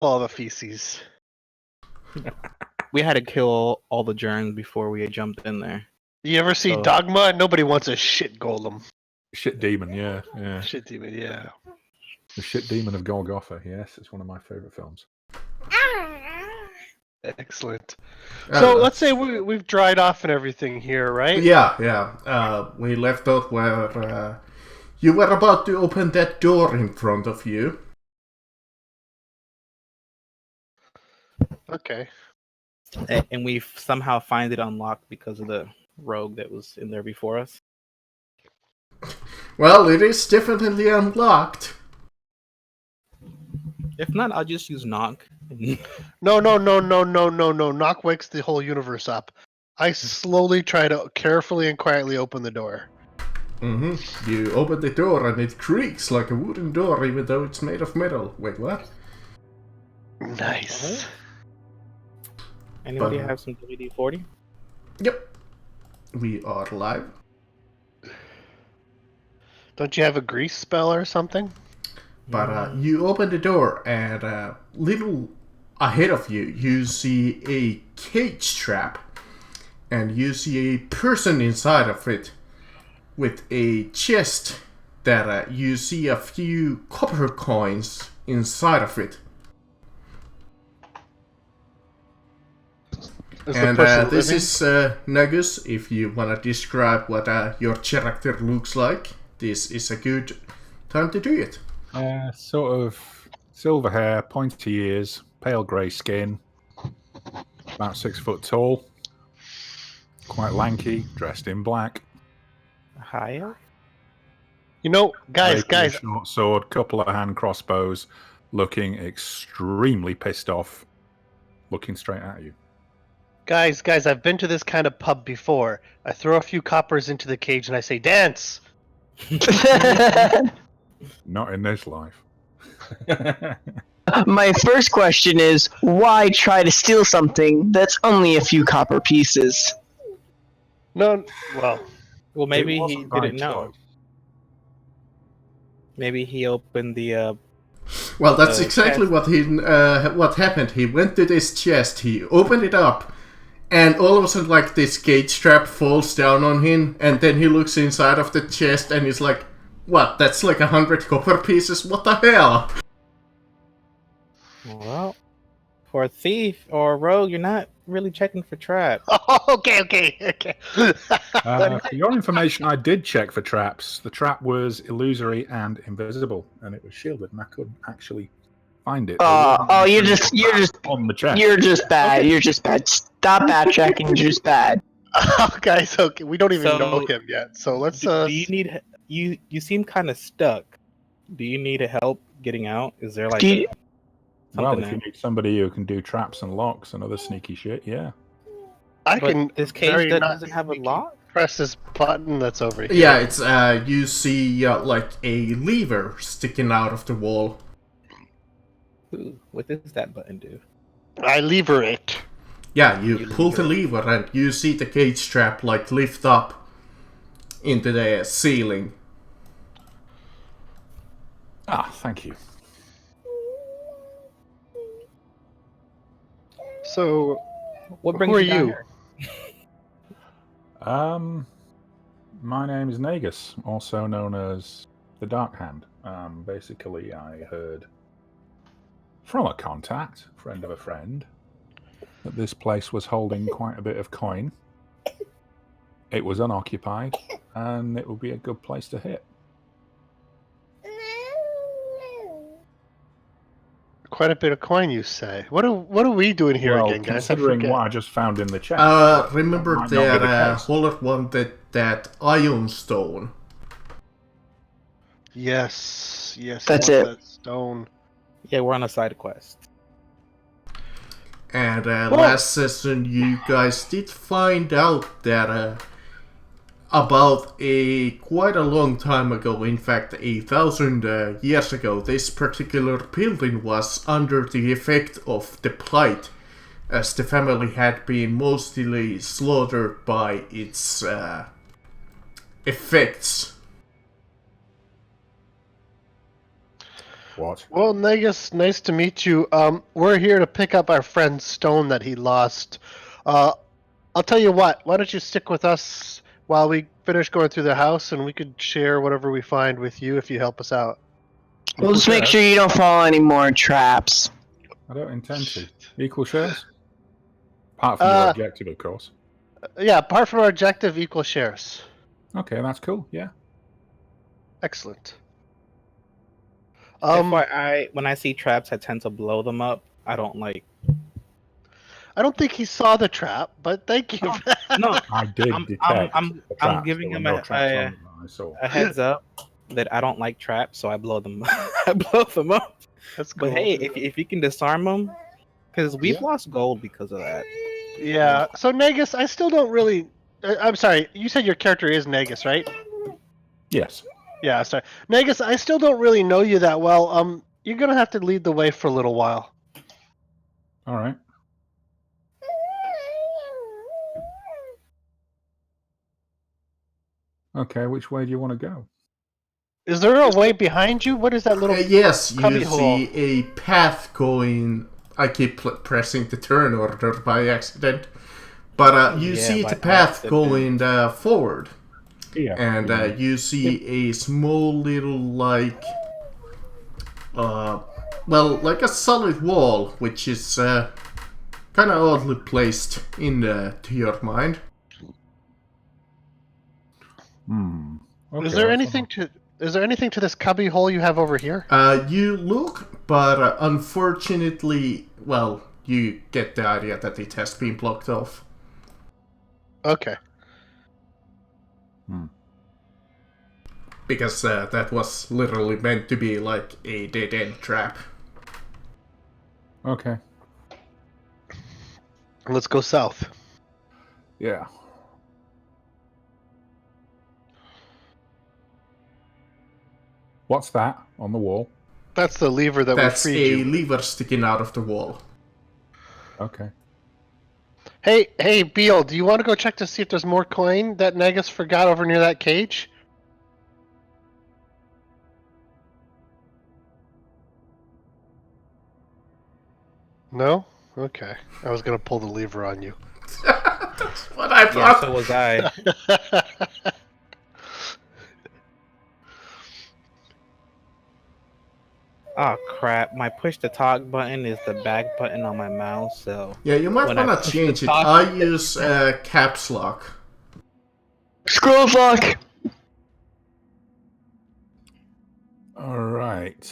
all the feces. We had to kill all the germs before we jumped in there. You ever see So- Dogma? Nobody wants a shit golem. Shit demon, yeah. Shit demon, yeah. The shit demon of Golgotha, yes, it's one of my favourite films. Excellent. So let's say we've dried off and everything here, right? Yeah. We left out where you were about to open that door in front of you. Okay. And we somehow find it unlocked because of the rogue that was in there before us. Well, it is definitely unlocked. If not, I'll just use knock. No. Knock wakes the whole universe up. I slowly try to carefully and quietly open the door. Mm-hmm. You open the door and it creaks like a wooden door, even though it's made of metal. Wait, what? Nice. Anybody have some WD-40? Yep. We are live. Don't you have a grease spell or something? But you open the door and little ahead of you, you see a cage trap. And you see a person inside of it with a chest that you see a few copper coins inside of it. And this is Nagus. If you want to describe what your character looks like, this is a good time to do it. Sort of silver hair, pointy ears, pale grey skin, about 6 foot tall, quite lanky, dressed in black. Higher? You know, guys. Short sword, couple of hand crossbows, looking extremely pissed off, looking straight at you. Guys, I've been to this kind of pub before. I throw a few coppers into the cage and I say, dance! Not in this life. My first question is, why try to steal something that's only a few copper pieces? No, Well, maybe It he wasn't my didn't know. choice. Maybe he opened the. Well, that's exactly what happened. He went to this chest, he opened it up, and all of a sudden, like, this cage strap falls down on him, and then he looks inside of the chest and he's like, what, that's like 100 copper pieces? What the hell? Well, for a thief or a rogue, you're not really checking for traps. okay. For your information, I did check for traps. The trap was illusory and invisible, and it was shielded, and I couldn't actually find it. You're just on the chest. You're just bad. You're just bad. Stop backtracking. You're just bad. Oh, guys, okay. We don't even So, know him yet, so let's. Do you need? You seem kind of stuck. Do you need help getting out? Is there like? Well, if you need somebody who can do traps and locks and other sneaky shit, yeah. I But can. this cage doesn't have a lock? Press this button that's over here. Yeah, it's you see like a lever sticking out of the wall. Ooh, what does that button do? I lever it. Yeah, you pull the lever and you see the cage trap like lift up into the ceiling. Ah, thank you. So, What brings who are you down you? here? My name is Nagus, also known as the Dark Hand. Basically, I heard from a contact, friend of a friend, that this place was holding quite a bit of coin. It was unoccupied, and it would be a good place to hit. Quite a bit of coin, you say. What are we doing here again, guys? Considering what I just found in the chest. Remember might not be the that case. Hollard wanted that iron stone. Yes. That's I it. want that stone. Yeah, we're on a side quest. And last session you guys did find out that about quite a long time ago, in fact 1,000 years ago, this particular building was under the effect of the Blight, as the family had been mostly slaughtered by its effects. What? Well, Negus, nice to meet you. We're here to pick up our friend's stone that he lost. I'll tell you what. Why don't you stick with us while we finish going through the house, and we could share whatever we find with you if you help us out. We'll just make sure you don't fall any more traps. I don't intend to. Equal shares? Apart from your objective, of course. Yeah, apart from our objective, equal shares. Okay, that's cool. Yeah. Excellent. FYI, when I see traps, I tend to blow them up. I don't like. I don't think he saw the trap, but thank you. No, I did detect I'm the traps. giving There him were no traps on them, I saw. a heads up that I don't like traps, so I blow them. I blow them up. That's cool. But hey, if you can disarm them, because we've lost gold because of that. Yeah. So Negus, I still don't really. I'm sorry. You said your character is Negus, right? Yes. Yeah. Sorry, Negus. I still don't really know you that well. You're gonna have to lead the way for a little while. All right. Okay, which way do you want to go? Is there a way behind you? What is that little? Yes, you cubby hole? see a path going. I keep pressing the turn order by accident, but you Yeah, see by the path accident. going forward, Yeah. and you see a small little like a solid wall, which is kind of oddly placed in to your mind. Okay, Is there that's anything to? Is there anything to this cubby hole you have over here? You look, but unfortunately, well, you get the idea that it has been blocked off. Okay. Because that was literally meant to be like a dead-end trap. Okay. Let's go south. Yeah. What's that on the wall? That's the lever that That's we a freed you. lever sticking out of the wall. Okay. Hey, Beal, do you want to go check to see if there's more coin that Negus forgot over near that cage? No? Okay. I was gonna pull the lever on you. That's what I Yeah, thought. so was I. Oh crap! My push to talk button is the back button on my mouse. So Yeah, you might when I want to push change the it. talk- I use caps lock. Scroll lock. All right.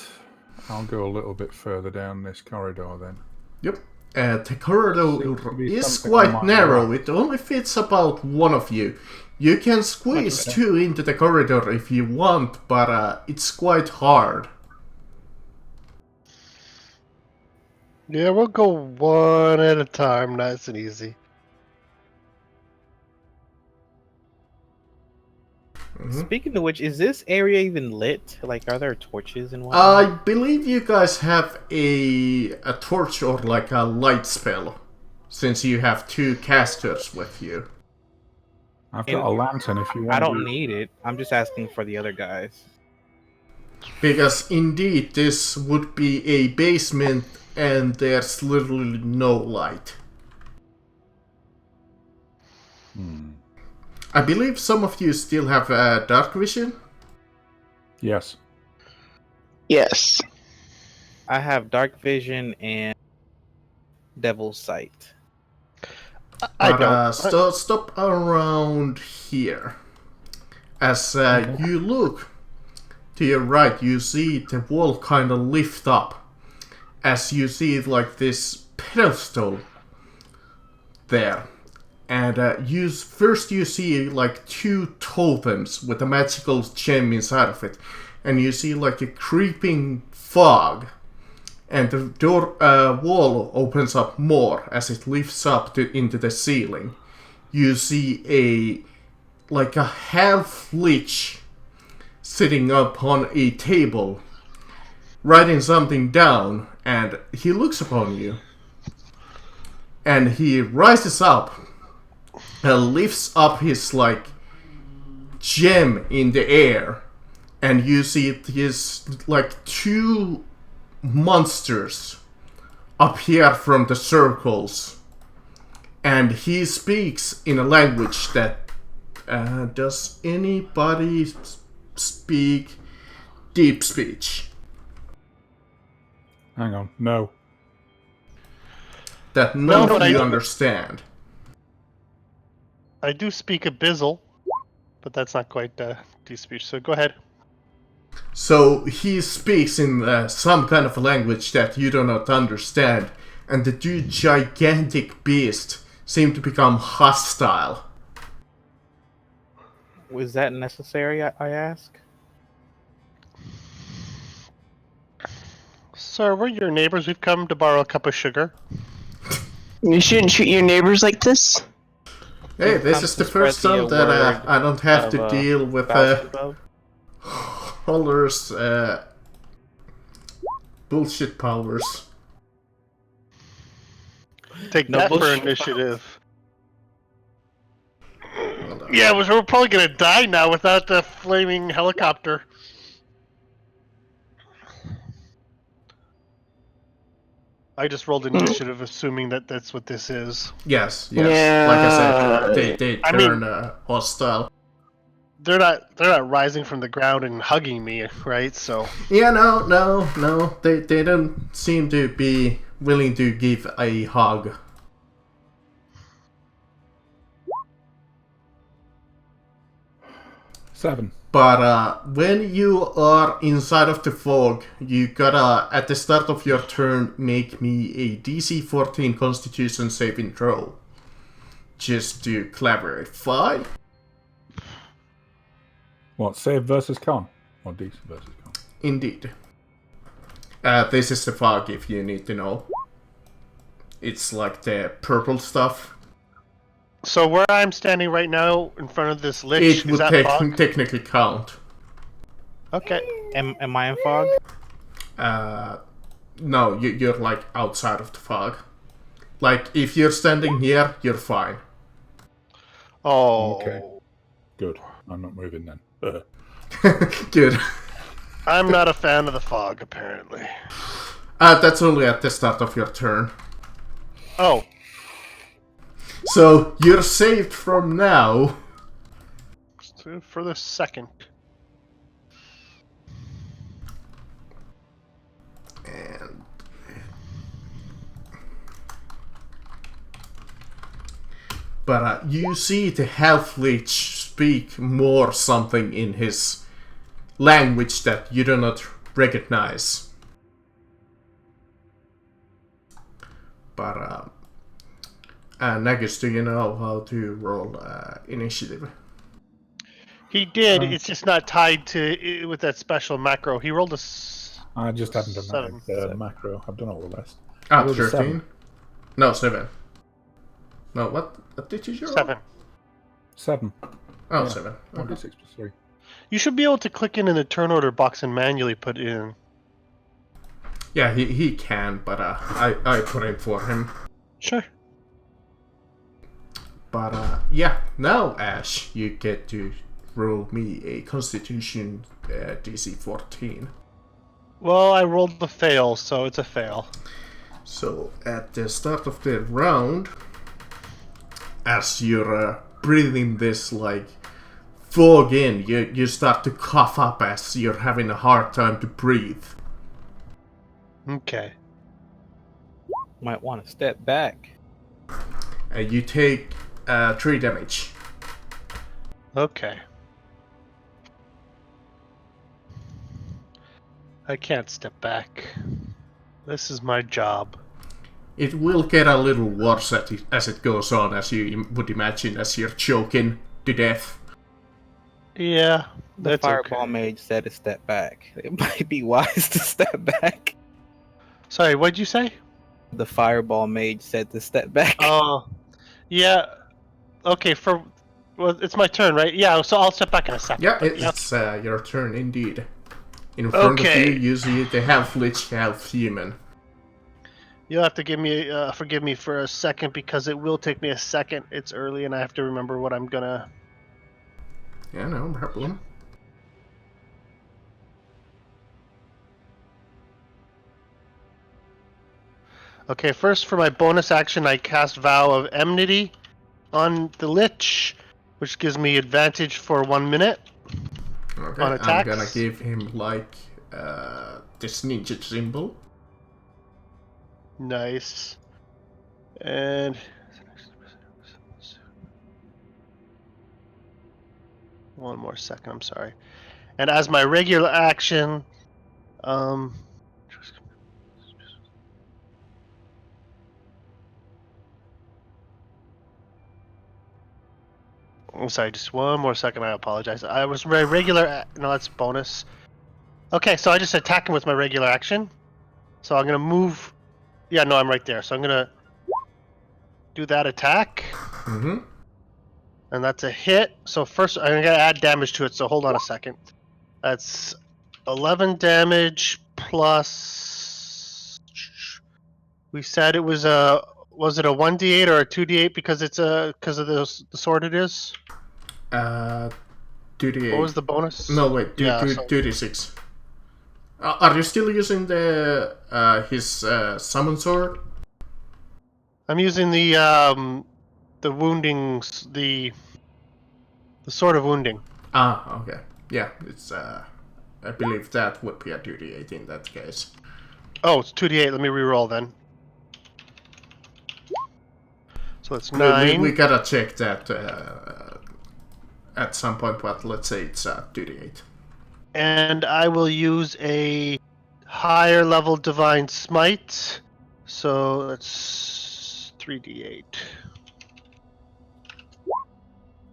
I'll go a little bit further down this corridor then. Yep. The corridor Seems to be is something on quite my narrow. right. It only fits about one of you. You can squeeze better. two into the corridor if you want, but it's quite hard. Yeah, we'll go one at a time, nice and easy. Speaking of which, is this area even lit? Like, are there torches and I whatnot? believe you guys have a torch or like a light spell, since you have two casters with you. I've got a lantern if you want. I don't need it. I'm just asking for the other guys. Because indeed, this would be a basement and there's literally no light. I believe some of you still have dark vision. Yes. Yes. I have dark vision and devil's sight. I But don't. stop around here. As you look to your right, you see the wall kind of lift up. As you see like this pedestal there. And you see like two totems with a magical gem inside of it. And you see like a creeping fog. And the door wall opens up more as it lifts up into the ceiling. You see a half lich sitting up on a table, writing something down, and he looks upon you. And he rises up and lifts up his gem in the air, and you see his two monsters appear from the circles, and he speaks in a language that does anybody speak deep speech? Hang on. No. That No, none but of you I- understand. I do speak Abyssal, but that's not quite deep speech. So go ahead. So he speaks in some kind of language that you do not understand, and the two gigantic beasts seem to become hostile. Was that necessary? I ask. Sir, we're your neighbors. We've come to borrow a cup of sugar. You shouldn't treat your neighbors like this. Hey, We've this come is to the first spread the time that word I don't have to of, deal with Beelzebub. Holler's bullshit powers. Take No that for bullshit. initiative. Hold on. Yeah, we're probably gonna die now without the flaming helicopter. I just rolled initiative, assuming that that's what this is. Yes. Yeah. Like I said, they I mean- turn hostile. They're not rising from the ground and hugging me, right? So Yeah, no. They don't seem to be willing to give a hug. Seven. But when you are inside of the fog, you gotta, at the start of your turn, make me a DC 14 Constitution saving throw. Just to clarify. What? Save versus con? Or DC versus con? Indeed. This is the fog if you need to know. It's like the purple stuff. So where I'm standing right now in front of this lich, It is would that fog? technically count. Okay. Am I in fog? No, you're like outside of the fog. Like, if you're standing here, you're fine. Oh. Okay. Good. I'm not moving then. Good. I'm not a fan of the fog, apparently. That's only at the start of your turn. Oh. So, you're saved from now. For the second. And... But you see the half-lich speak more something in his language that you do not recognize. But, Nagus, do you know how to roll initiative? He did. It's just not tied to with that special macro. He rolled a. I just haven't done Seven. that macro. I've done all the rest. Ah, rolled a 13? seven. No, 7. No, what did you roll? 7. 7. Oh, Yeah. 7. 1d6 plus 3. You should be able to click in the turn order box and manually put it in. Yeah, he can, but I put in for him. Sure. But yeah, now Ash, you get to roll me a Constitution DC 14. Well, I rolled the fail, so it's a fail. So at the start of the round, as you're breathing this like fog in, you start to cough up as you're having a hard time to breathe. Okay. Might want to step back. You take 3 damage. Okay. I can't step back. This is my job. It will get a little worse as it goes on, as you would imagine, as you're choking to death. Yeah, The that's fireball okay. mage said to step back. It might be wise to step back. Sorry, what'd you say? The fireball mage said to step back. Oh, yeah. Okay, well, it's my turn, right? Yeah, so I'll step back in a second. Yeah, but it's your turn indeed. In front of Okay. you see the half-lich, half-human. You'll have to forgive me for a second because it will take me a second. It's early and I have to remember what I'm gonna. Yeah, no problem. Okay, first for my bonus action, I cast Vow of Enmity on the Lich, which gives me advantage for 1 minute Okay, on I'm gonna attacks. give him like this ninja symbol. Nice. And one more second, I'm sorry. And as my regular action, um, I'm sorry, just one more second. I apologize. I was my regular. No, that's bonus. Okay, so I just attack him with my regular action. So I'm gonna move. Yeah, no, I'm right there. So I'm gonna do that attack, Mm-hmm. and that's a hit. So first, I'm gonna add damage to it. So hold on a second. That's 11 damage plus. We said it was a. Was it a 1d8 or a 2d8 because it's a because of the sword it is? 2d8. What was the bonus? No, wait, Yeah, so 2d6. Are you still using the his summon sword? I'm using the woundings the sword of wounding. Ah, okay. Yeah, it's I believe that would be a 2d8 in that case. Oh, it's 2d8. Let me reroll then. So that's We 9. gotta check that at some point, but let's say it's 2d8. And I will use a higher level divine smite. So that's 3d8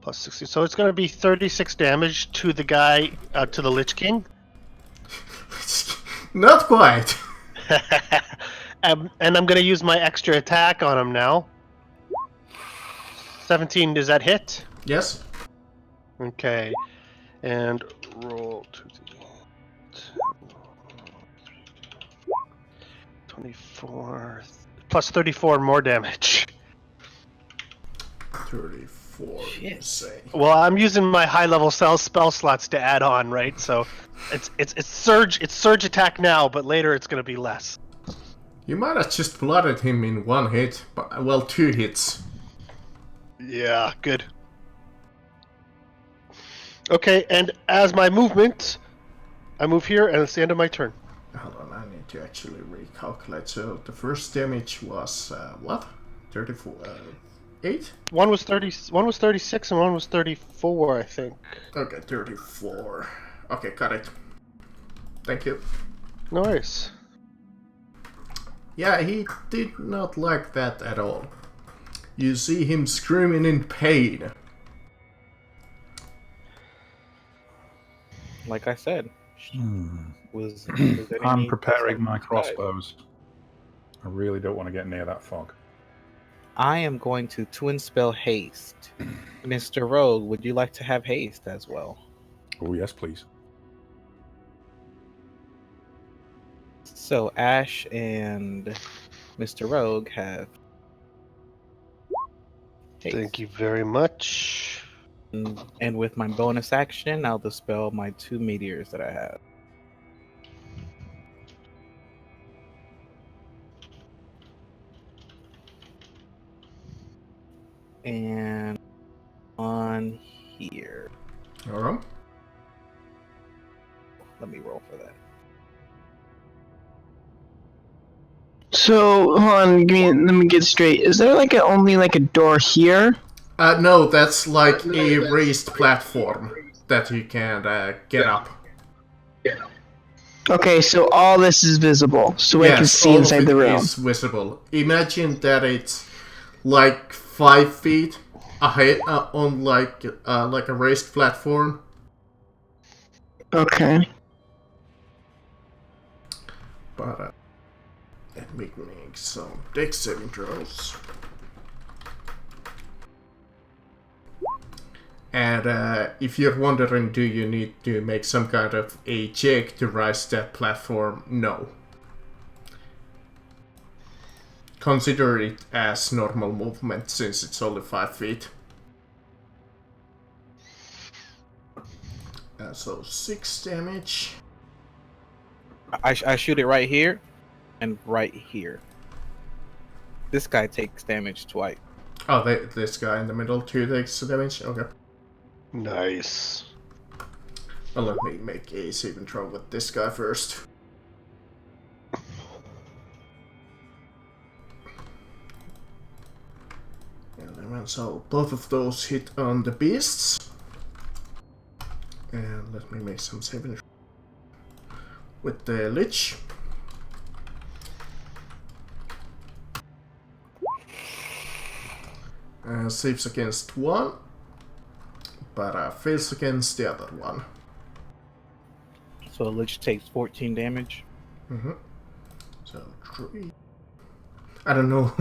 plus 60. So it's going to be 36 damage to the guy, to the Lich King. Not quite. And I'm going to use my extra attack on him now. 17, does that hit? Yes. Okay. And roll 24 plus 34 more damage. 34, you Shit. say. Well, I'm using my high level spell slots to add on, right? So it's surge attack now, but later it's going to be less. You might have just blooded him in one hit, but well, 2 hits. Yeah, good. Okay, and as my movement, I move here, and it's the end of my turn. Hold on, I need to actually recalculate. So the first damage was what? 34. 8? One was 36, and one was 34, I think. Okay, 34. Okay, got it. Thank you. No worries. Yeah, he did not like that at all. You see him screaming in pain. Like I said, Hmm. was there any I'm need to preparing start my with the dive? crossbows. I really don't want to get near that fog. I am going to twin spell haste. Mr. Rogue, would you like to have haste as well? Oh, yes, please. So Ash and Mr. Rogue have haste. Thank you very much. And with my bonus action, I'll dispel my 2 meteors that I have. And on here. Alright. Let me roll for that. So, hold on, let me get straight. Is there only a door here? No, that's like a raised platform that you can get up. Okay, so all this is visible, so I can see all inside of the it room. is visible. Imagine that it's like 5 feet ahead on like a raised platform. Okay. But let me make some dex saving throws. And if you're wondering, do you need to make some kind of a check to rise that platform? No. Consider it as normal movement since it's only 5 feet. So 6 damage. I shoot it right here and right here. This guy takes damage twice. Oh, this guy in the middle too takes damage? Okay. Nice. Well, let me make a saving throw with this guy first. So both of those hit on the beasts. And let me make some saving with the lich. Saves against one, but fails against the other one. So the Lich takes 14 damage. So 3. I don't know.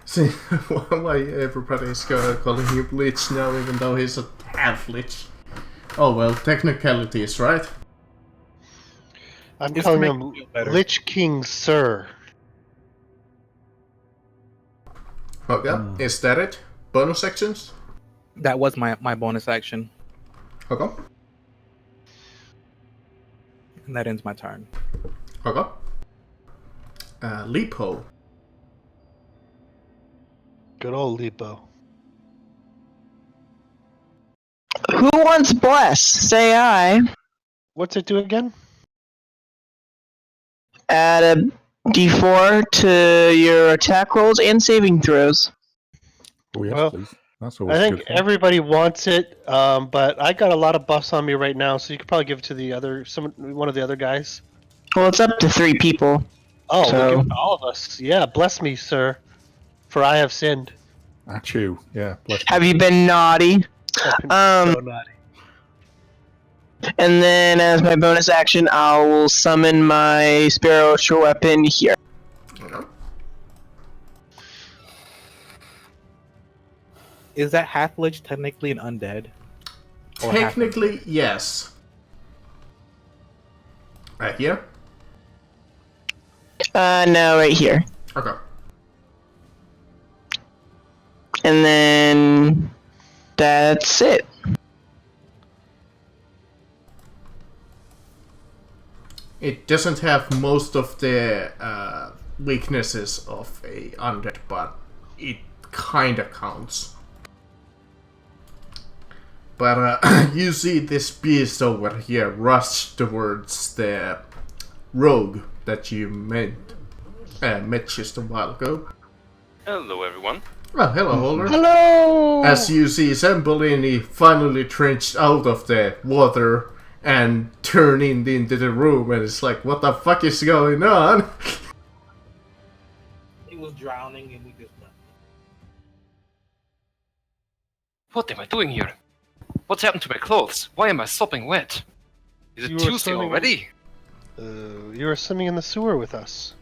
See why everybody's calling him Lich now, even though he's a half Lich. Oh well, technicalities, right? I'm Just to calling make him you feel better. Lich King Sir. Okay, is that it? Bonus actions? That was my bonus action, Okay. and that ends my turn. Okay. Lipo. Good old Lipo. Who wants bless? Say I. What's it do again? Add a d4 to your attack rolls and saving throws. Oh, yes, Well, please. That's I always think good. Fun. everybody wants it, but I got a lot of buffs on me right now, so you could probably give it to one of the other guys. Well, it's up to 3 people. Oh, we'll So- give it to all of us. Yeah, bless me, sir, for I have sinned. Achoo. Yeah, bless Have me. you been naughty? I've been Um, so naughty. And then as my bonus action, I will summon my spiritual weapon here. Okay. Is that half Lich technically an undead? Or half Technically, yes. Right here? No, right here. Okay. And then that's it. It doesn't have most of the weaknesses of a undead, but it kinda counts. But you see this beast over here rush towards the rogue that you met just a while ago. Hello, everyone. Well, hello, Holder. Hello! As you see Zambolini finally trenched out of the water and turning into the room, and it's like, what the fuck is going on? He was drowning and we just... What am I doing here? What's happened to my clothes? Why am I sopping wet? Is it You were Tuesday swimming- already? You were swimming in the sewer with us.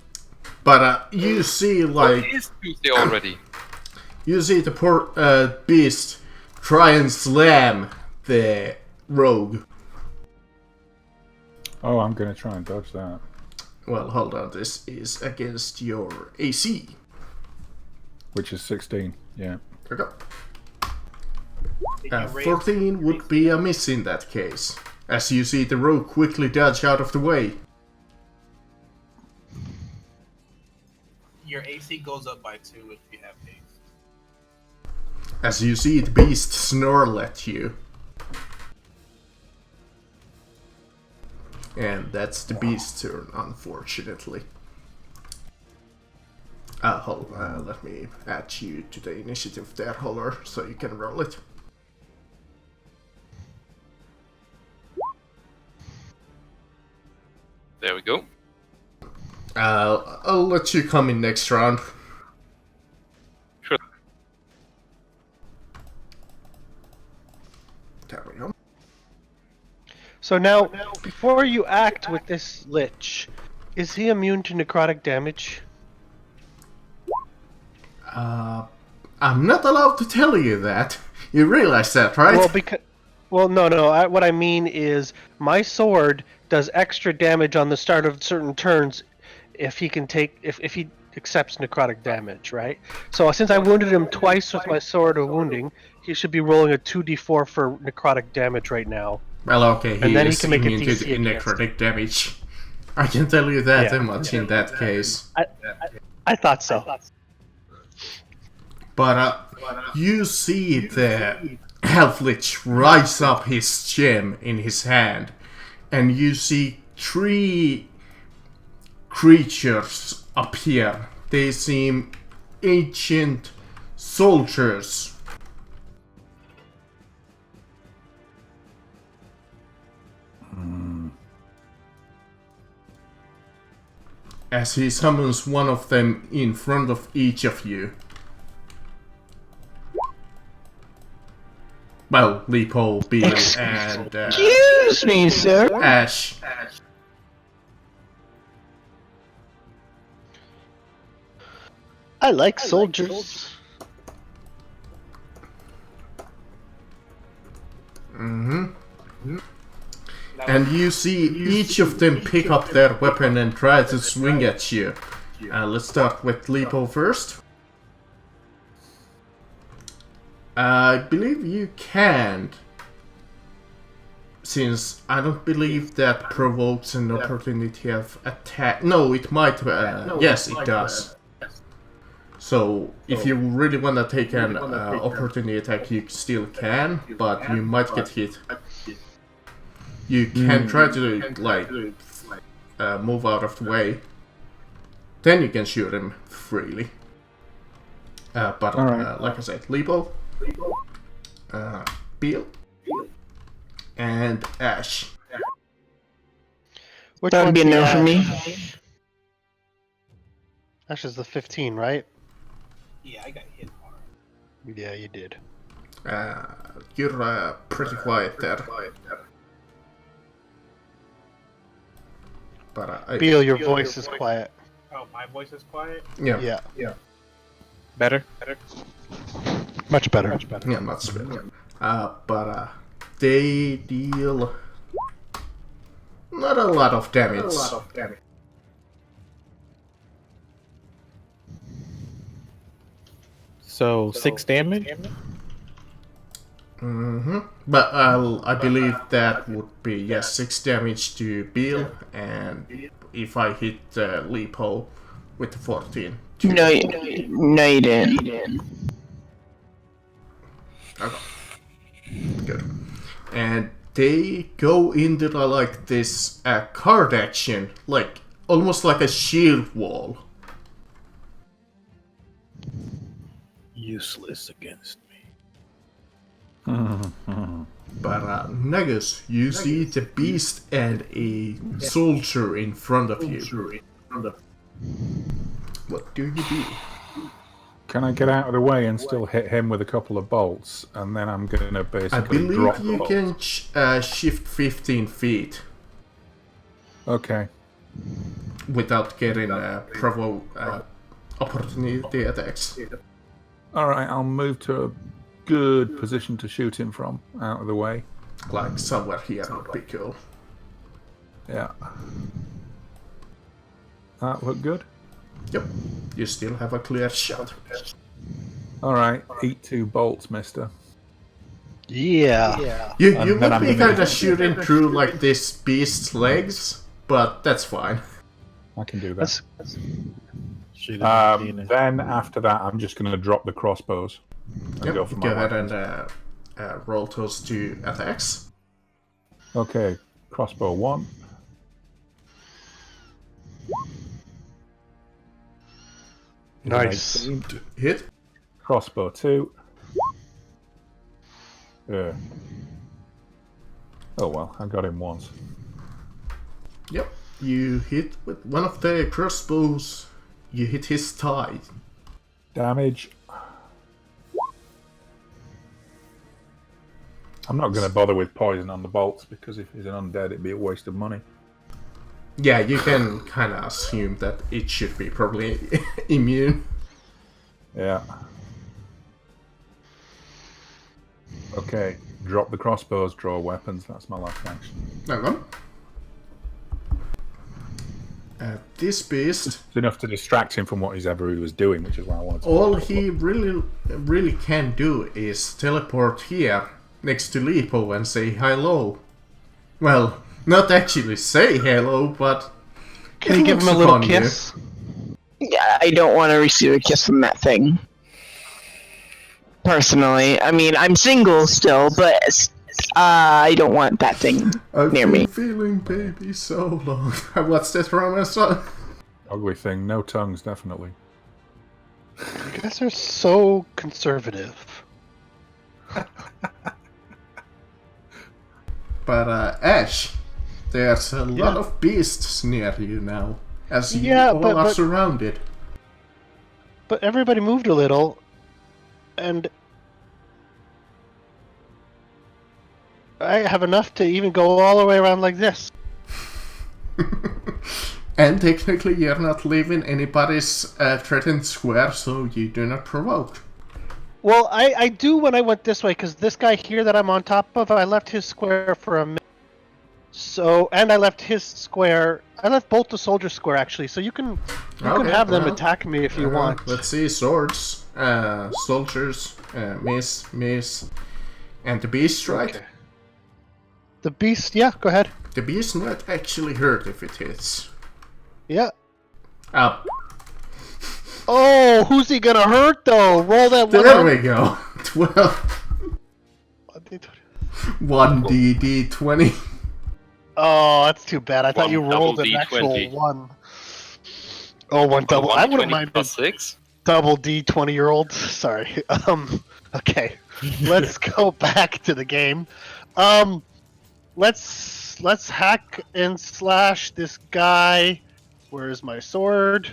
But you see, like, It is Tuesday already. you see the poor beast try and slam the rogue. Oh, I'm going to try and dodge that. Well, hold on, this is against your AC. Which is 16. Yeah. Okay. 14 would be a miss in that case, as you see the rogue quickly dodge out of the way. Your AC goes up by 2 if you have haste. As you see the beast snarl at you. And that's the beast's turn, unfortunately. Let me add you to the initiative there, Holler, so you can roll it. There we go. I'll let you come in next round. Sure. There we go. So now, before you act with this lich, is he immune to necrotic damage? I'm not allowed to tell you that. You realize that, right? No. What I mean is, my sword does extra damage on the start of certain turns if he accepts necrotic damage, right? So since I wounded him twice with my sword of wounding, he should be rolling a 2d4 for necrotic damage right now. Well, okay, And then he is can make a immune to DC the against necrotic damage. I can tell you that Yeah. much in that case. I thought so. But you see the Halflich rise up his gem in his hand, and you see 3 creatures appear. They seem ancient soldiers. As he summons one of them in front of each of you. Well, Lipo, Beal, and Excuse me, sir. Ash. I like soldiers. And you see each of them pick up their weapon and try to swing at you. Let's start with Lipo first. I believe you can't, since I don't believe that provokes an opportunity of attack. No, it might. Yes, it does. So, if you really want to take an opportunity attack, you still can, but you might get hit. You can try to, like, move out of the way. Then you can shoot him freely. But, like I said, Lipo, Beal, and Ash. Which That would be a one's no the for me. Ash? Ash is the 15, right? Yeah, I got hit hard. Yeah, you did. You're pretty quiet there. But Beal, your voice is quiet. Oh, my voice is quiet? yeah, Better? Much better. yeah, much better. But they deal not a lot of damage. So, 6 damage? But I believe that would be 6 damage to Beal, and if I hit Lipo with the 14. No, you didn't. Okay. Good. And they go into like this card action, like almost like a shield wall. Useless against me. But Nagus, you see the beast and a soldier in front of you. What do you do? Can I get out of the way and still hit him with a couple of bolts, and then I'm gonna I basically believe drop the you bolts? can shift 15 feet Okay. without getting opportunity attacks. All right, I'll move to a good position to shoot him from, out of the way. Like somewhere here would be cool. Yeah. That look good. Yep, you still have a clear shot. All right, eat 2 bolts, mister. Yeah. You And would then I'm be gonna- kind of shooting through like this beast's legs, but that's fine. I can do that. That's, Then after that, I'm just going to drop the crossbows. And Yep, go for go my ahead weapons. and roll those 2 attacks. Okay, crossbow 1. nice. 18. Hit. Crossbow 2. Oh well, I got him once. Yep, you hit with one of the crossbows. You hit his thigh. Damage. I'm not going to bother with poison on the bolts because if he's an undead, it'd be a waste of money. Yeah, you can kind of assume that it should be probably immune. Yeah. Okay, drop the crossbows, draw weapons. That's my last action. Hang on. This beast, It's enough to distract him from what he was doing, which is why I wanted to. all he really can do is teleport here next to Lipo and say hello. Well, not actually say hello, but Can he you give him looks a little upon you. kiss? Yeah, I don't want to receive a kiss from that thing. Personally, I mean, I'm single still, but I don't want that thing I've near been me. feeling baby so long. What's this from a son? Ugly thing, no tongues, definitely. You guys are so conservative. But Ash, there's a lot Yeah. of beasts near you now, as you Yeah, all are but surrounded. everybody moved a little, and I have enough to even go all the way around like this. And technically, you're not leaving anybody's threatened square, so you do not provoke. Well, I do when I went this way, because this guy here that I'm on top of, I left his square for a minute. So, and I left his square. I left both the soldier square actually. So you can have them attack me if you want. Let's see, swords, soldiers, miss, and the beast, right? Okay. The beast, yeah. Go ahead. The beast might actually hurt if it hits. Yeah. Up. Oh, who's he gonna hurt though? Roll that one. There we go. 12. 1d20. Oh, that's too bad. I thought One you rolled double an actual D20. one. Oh, one double. I wouldn't 120 mind plus a 6. double D 20-year-old. Sorry. Okay. Let's go back to the game. Let's hack and slash this guy. Where's my sword?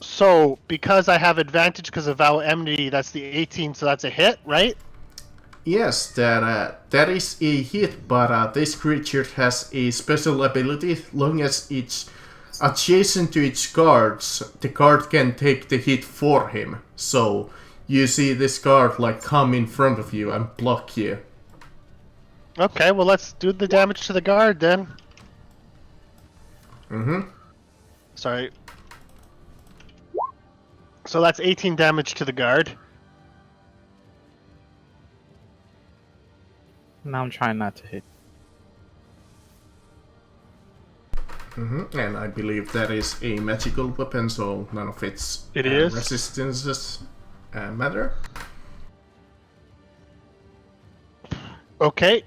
So, because I have advantage because of Vow Enmity, that's the 18, so that's a hit, right? Yes, that is a hit, but this creature has a special ability. Long as it's adjacent to its guards, the guard can take the hit for him. So you see this guard like come in front of you and block you. Okay, well let's do the damage to the guard then. Sorry. So that's 18 damage to the guard. Now I'm trying not to hit. And I believe that is a magical weapon, so none of its It is? resistances matter. Okay.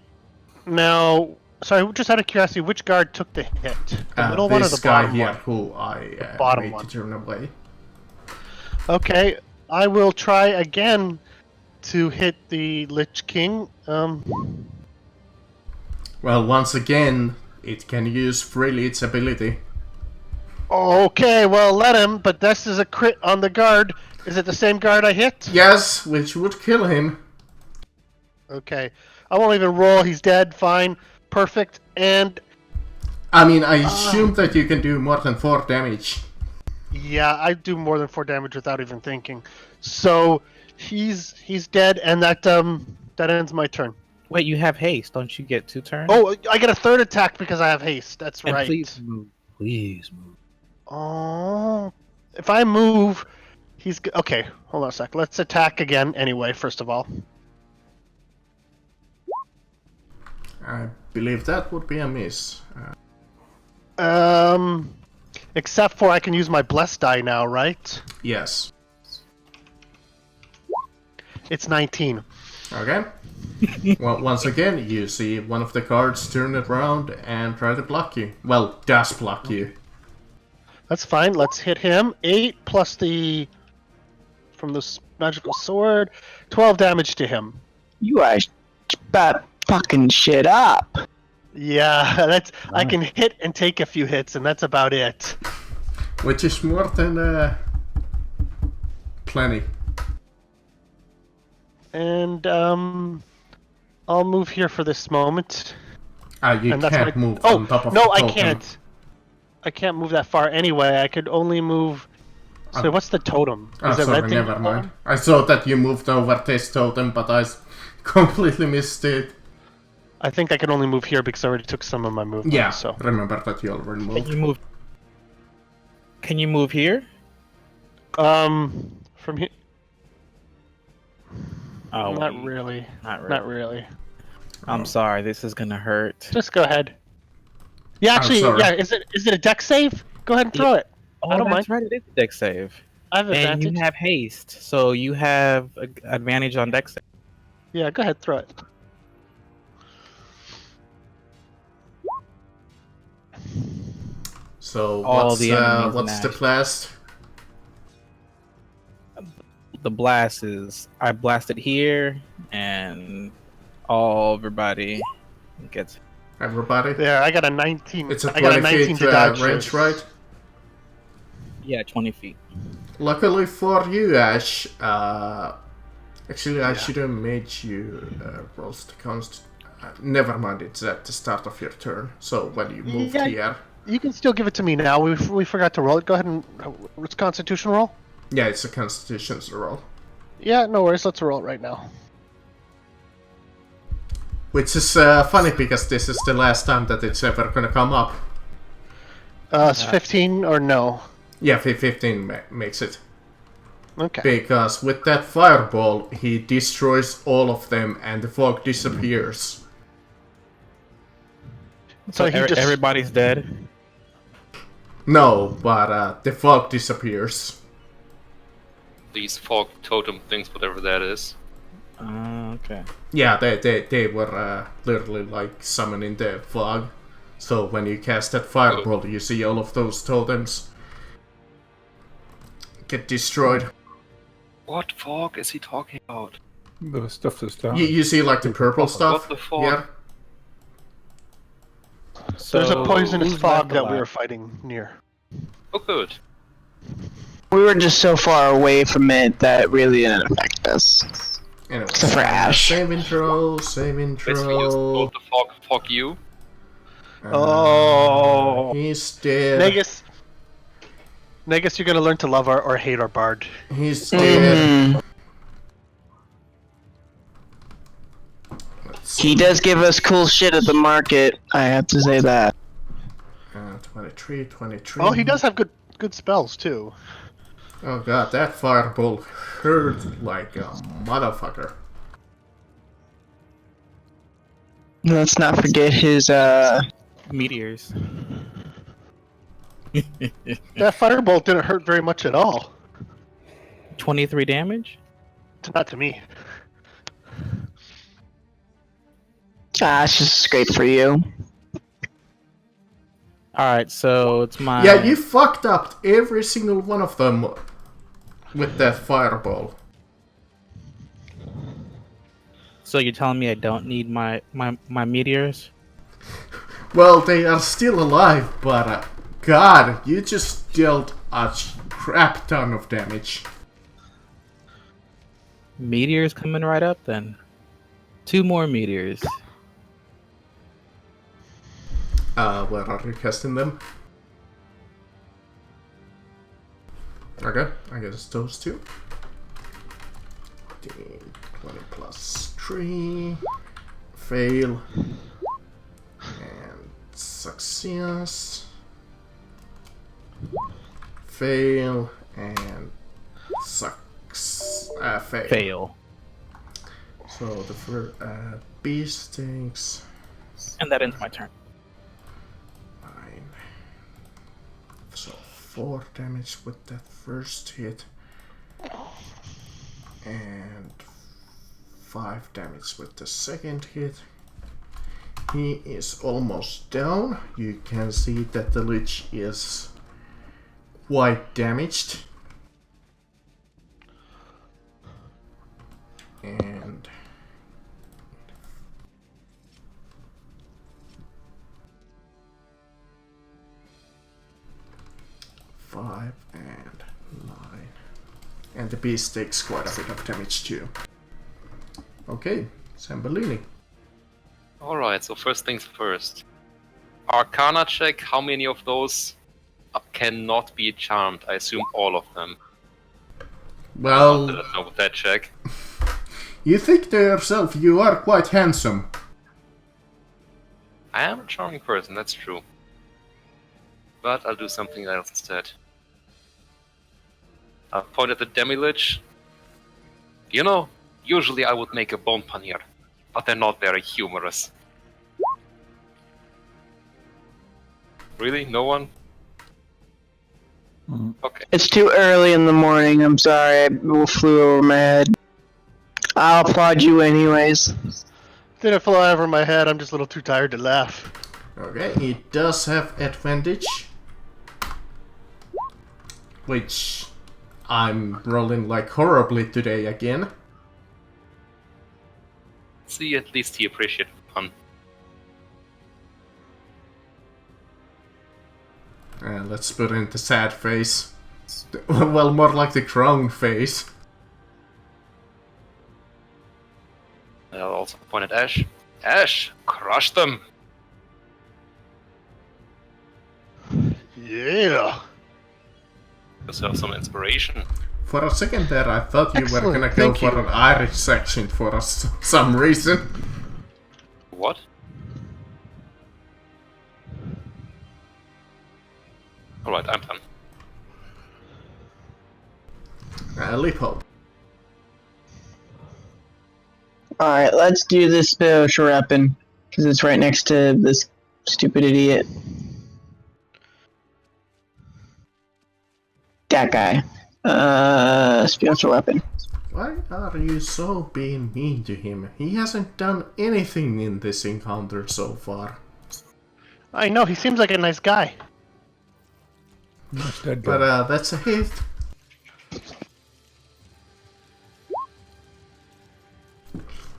Now, sorry, just out of curiosity, which guard took the hit? The middle one or the This guy bottom here, one? who I bottom made one. to turn away. Okay, I will try again to hit the Lich King. Well, once again, it can use freely its ability. Okay, well let him, but this is a crit on the guard. Is it the same guard I hit? Yes, which would kill him. Okay. I won't even roll, he's dead, fine. Perfect, and I mean, I assume that you can do more than 4 damage. yeah, I do more than 4 damage without even thinking. So he's dead, and that ends my turn. Wait, you have haste. Don't you get 2 turns? Oh, I get a third attack because I have haste. That's and right. please move. Please move. Oh, if I move, okay. Hold on a sec. Let's attack again anyway. First of all. I believe that would be a miss. Except for I can use my blessed die now, right? Yes. It's 19. Okay. Well, once again, you see one of the guards turn it around and try to block you. Well, does block you. That's fine. Let's hit him. 8 plus the from the magical sword, 12 damage to him. You are fucking shit up. Yeah, that's I can hit and take a few hits, and that's about it. Which is more than plenty. And I'll move here for this moment. You And that's can't my... move Oh, on top of no, the I totem. can't. I can't move that far anyway. I could only move... So what's the totem? Oh, Is it sorry, red thing? never mind. I thought that you moved over this totem, but I completely missed it. I think I can only move here because I already took some of my movement. Yeah, So remember that you already Can moved. you move? Can you move here? from here, Oh, not wait. really. Not really. Not really. I'm sorry. This is gonna hurt. Just go ahead. Yeah, I'm actually, sorry. yeah. Is it a deck save? Go ahead and throw it. Oh, I don't that's mind. right. It is a deck save. I have And advantage. you have haste, so you have advantage on deck save. Yeah, go ahead, throw it. So All the enemies what's in the Ash. blast? The blast is I blast it here, and everybody gets. Everybody? There, I got a 19. It's a I got a 20 19 feet to dodge range, yours. right? Yeah, 20 feet. Luckily for you, Ash, actually I Yeah. should have made you roll the const. Never mind, it's at the start of your turn. So when you moved Yeah. here, You can still give it to me now. We forgot to roll it. Go ahead and it's Constitution roll. yeah, it's a Constitution's roll, Yeah, no worries. Let's roll it right now. which is funny because this is the last time that it's ever gonna come up. It's 15 or no? Yeah, 15 makes it. Okay. Because with that fireball, he destroys all of them and the fog disappears. So he just everybody's dead. No, but the fog disappears. These fog totem things, whatever that is. Okay. Yeah, they were literally like summoning the fog. So when you cast that fireball, you see all of those totems get destroyed. What fog is he talking about? The stuff that's down. You see like the purple stuff? What the fog? Yeah. So there's a poisonous who's fog left that we alive? were fighting near. Oh, good. We were just so far away from it that it really didn't affect us. Anyway, Except for Ash. save intro. Basically, just told the fog you. Oh. He's dead. Negus, you're gonna learn to love or hate our bard. He's dead. Mm. Let's He does give us cool shit at the market. I have to say that. 23, 23. Oh, he does have good spells too. Oh god, that fireball hurt like a motherfucker. Let's not forget his Meteors. That firebolt didn't hurt very much at all. 23 damage. Not to me. Gosh, this is great for you. Alright, so it's my. Yeah, you fucked up every single one of them with that fireball. So you're telling me I don't need my meteors? Well, they are still alive, but god, you just dealt a crap ton of damage. Meteors coming right up then. 2 more meteors. Where are you casting them? Okay, I guess those two. 15, 20 plus 3. Fail. And success. Fail. And fail. Fail. So the first bee stings. And that ends my turn. 9. So 4 damage with that first hit. And 5 damage with the second hit. He is almost down. You can see that the lich is quite damaged. And 5 and 9. And the beast takes quite a bit of damage too. Okay, Sambolini. Alright, so first things first. Arcana check, how many of those cannot be charmed? I assume all of them. Well, Let us know with that check. you think to yourself you are quite handsome. I am a charming person, that's true. But I'll do something else instead. I'll point at the demi-lich. You know, usually I would make a bone pun here, but they're not very humorous. Really? No one? Mm. Okay. It's too early in the morning. I'm sorry. I flew over my head. I'll applaud you anyways. Didn't fly over my head. I'm just a little too tired to laugh. Okay, it does have advantage. Which I'm rolling like horribly today again. See, at least he appreciated fun. Let's put in the sad face. Well, more like the crown face. I'll also point at Ash. Ash, crush them! Yeah. Yourself some inspiration. For a second there, I thought you were Excellent, gonna go thank for you. an Irish accent for some reason. What? Alright, I'm done. Lipo. Alright, let's do this spiritual weapon. Because it's right next to this stupid idiot. That guy. Spiritual weapon. Why are you so being mean to him? He hasn't done anything in this encounter so far. I know, he seems like a nice guy. Nice dead But guy. that's a hit.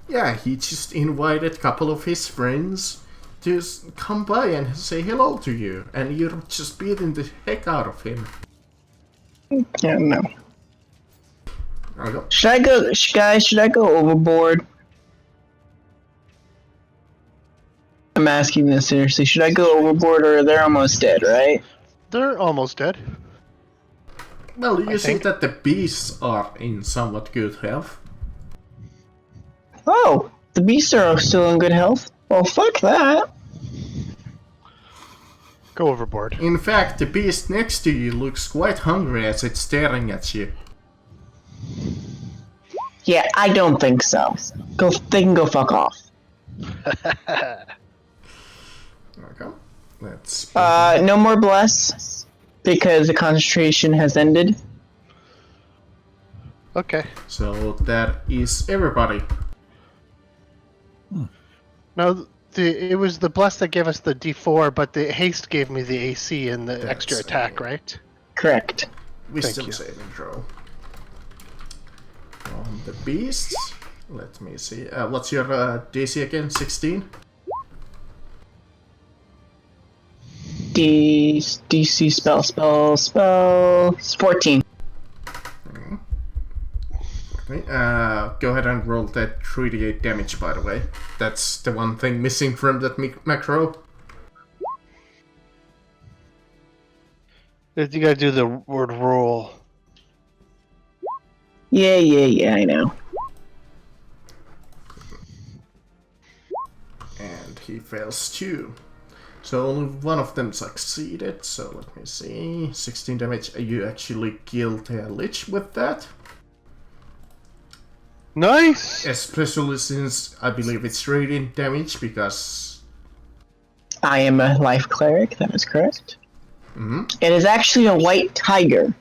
Yeah, he just invited a couple of his friends to come by and say hello to you, and you're just beating the heck out of him. Yeah, no. Okay. Should I go, guys, should I go overboard? I'm asking this seriously. Should I go overboard or they're almost dead, right? They're almost dead. Well, you see think. that the beasts are in somewhat good health. Oh, the beasts are still in good health? Well, fuck that. Go overboard. In fact, the beast next to you looks quite hungry as it's staring at you. Yeah, I don't think so. They can go fuck off. Okay. Let's. No more bless, because the concentration has ended. Okay. So that is everybody. Now, it was the bless that gave us the D4, but the haste gave me the AC and the That's extra attack, it. right? Correct. Wisdom you. saving throw. On the beasts. Let me see. What's your DC again? 16? DC spell. 14. Okay, go ahead and roll that 3d8 damage, by the way. That's the one thing missing from that macro. You gotta do the word roll. Yeah, I know. And he fails too. So only one of them succeeded, so let me see. 16 damage. You actually killed a lich with that. Nice! Especially since I believe it's radiant damage, because... I am a life cleric, that is correct. Mm-hmm. It is actually a white tiger,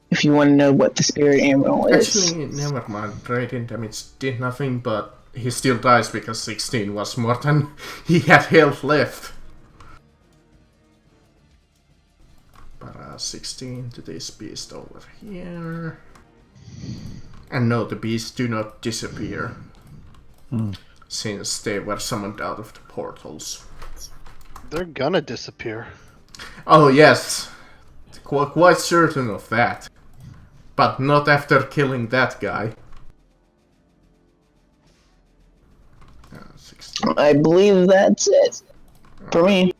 if you want to know what the spirit animal is. Actually, never mind. Radiant damage did nothing, but he still dies because 16 was more than he had health left. But 16 to this beast over here. And no, the beasts do not disappear. Since they were summoned out of the portals. They're gonna disappear. Oh yes, quite certain of that. But not after killing that guy. 16. I believe that's it. For me.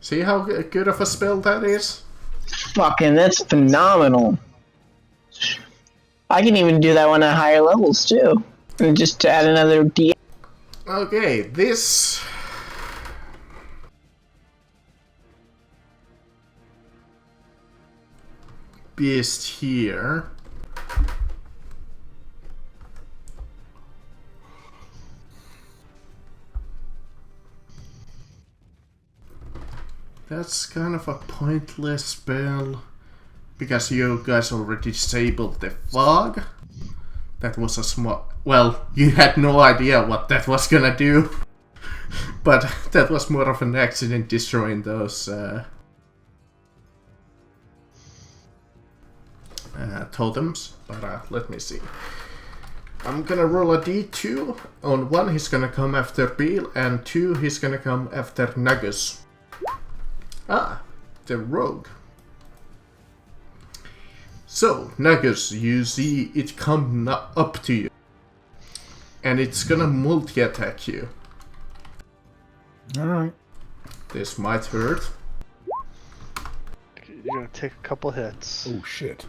See how good of a spell that is? Fucking, that's phenomenal. I can even do that one at higher levels too. And just to add another D. Okay, this... beast here... That's kind of a pointless spell. Because you guys already disabled the fog. That was a small... Well, you had no idea what that was gonna do. But that was more of an accident destroying those totems. But let me see. I'm gonna roll a d2. On 1 he's gonna come after Beal, and 2 he's gonna come after Nagus. Ah, the rogue. So, Nagus, you see it come up to you. And it's gonna multi-attack you. Alright. This might hurt. You're gonna take a couple hits. Oh shit.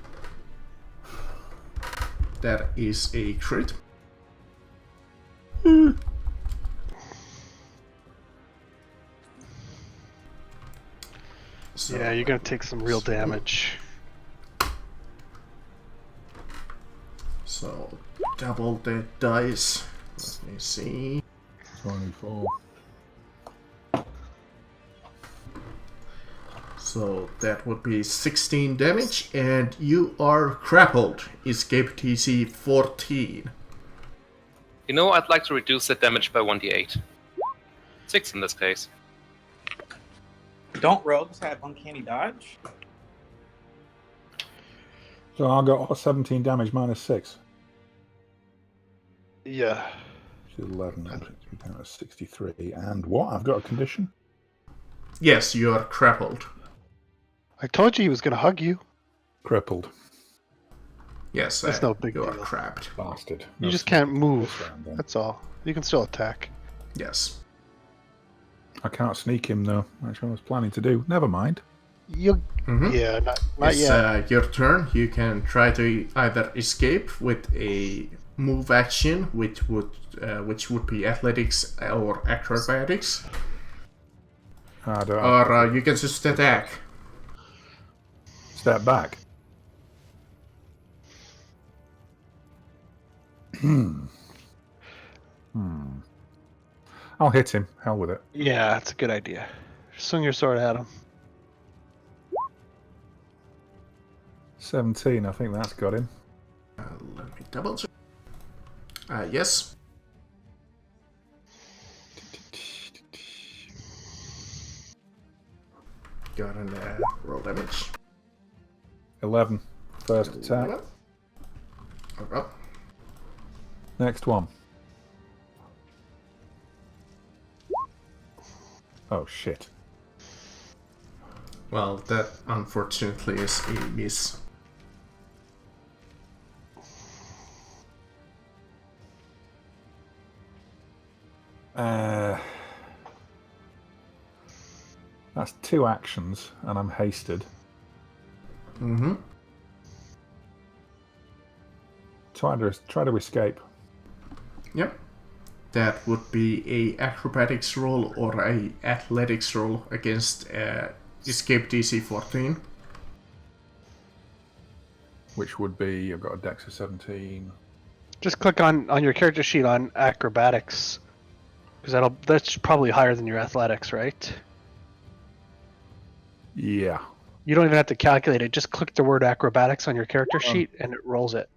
That is a crit. So, Yeah, you're gonna take some real damage. So, double the dice. Let me see. 24. So that would be 16 damage, and you are grappled. Escape TC 14. You know, I'd like to reduce that damage by 1d8. 6 in this case. Don't rogues have uncanny dodge? So I got 17 damage minus 6. Yeah. 11, 63. And what? I've got a condition? Yes, you are grappled. I told you he was gonna hug you. Crippled. Yes, That's no big you are deal. trapped. Bastard. You just can't move. This round, then. That's all. You can still attack. Yes. I can't sneak him though. That's what I was planning to do. Never mind. You. Mhm. Yeah, not It's yet. your turn. You can try to either escape with a move action, which would be athletics or acrobatics, I don't or you can just attack. step back. I'll hit him. Hell with it. Yeah, that's a good idea. Swing your sword at him. 17. I think that's got him. Let me double check. Yes. Got an roll damage. 11. First attack. Okay. Next one. Oh shit. Well, that unfortunately is a miss. That's 2 actions, and I'm hasted. Mm-hmm. Try to escape. Yep. That would be a acrobatics roll or a athletics roll against escape DC 14. Which would be, I've got a dex of 17. Just click on your character sheet on acrobatics, because that's probably higher than your athletics, right? Yeah. You don't even have to calculate it. Just click the word acrobatics on your character sheet, and it rolls it.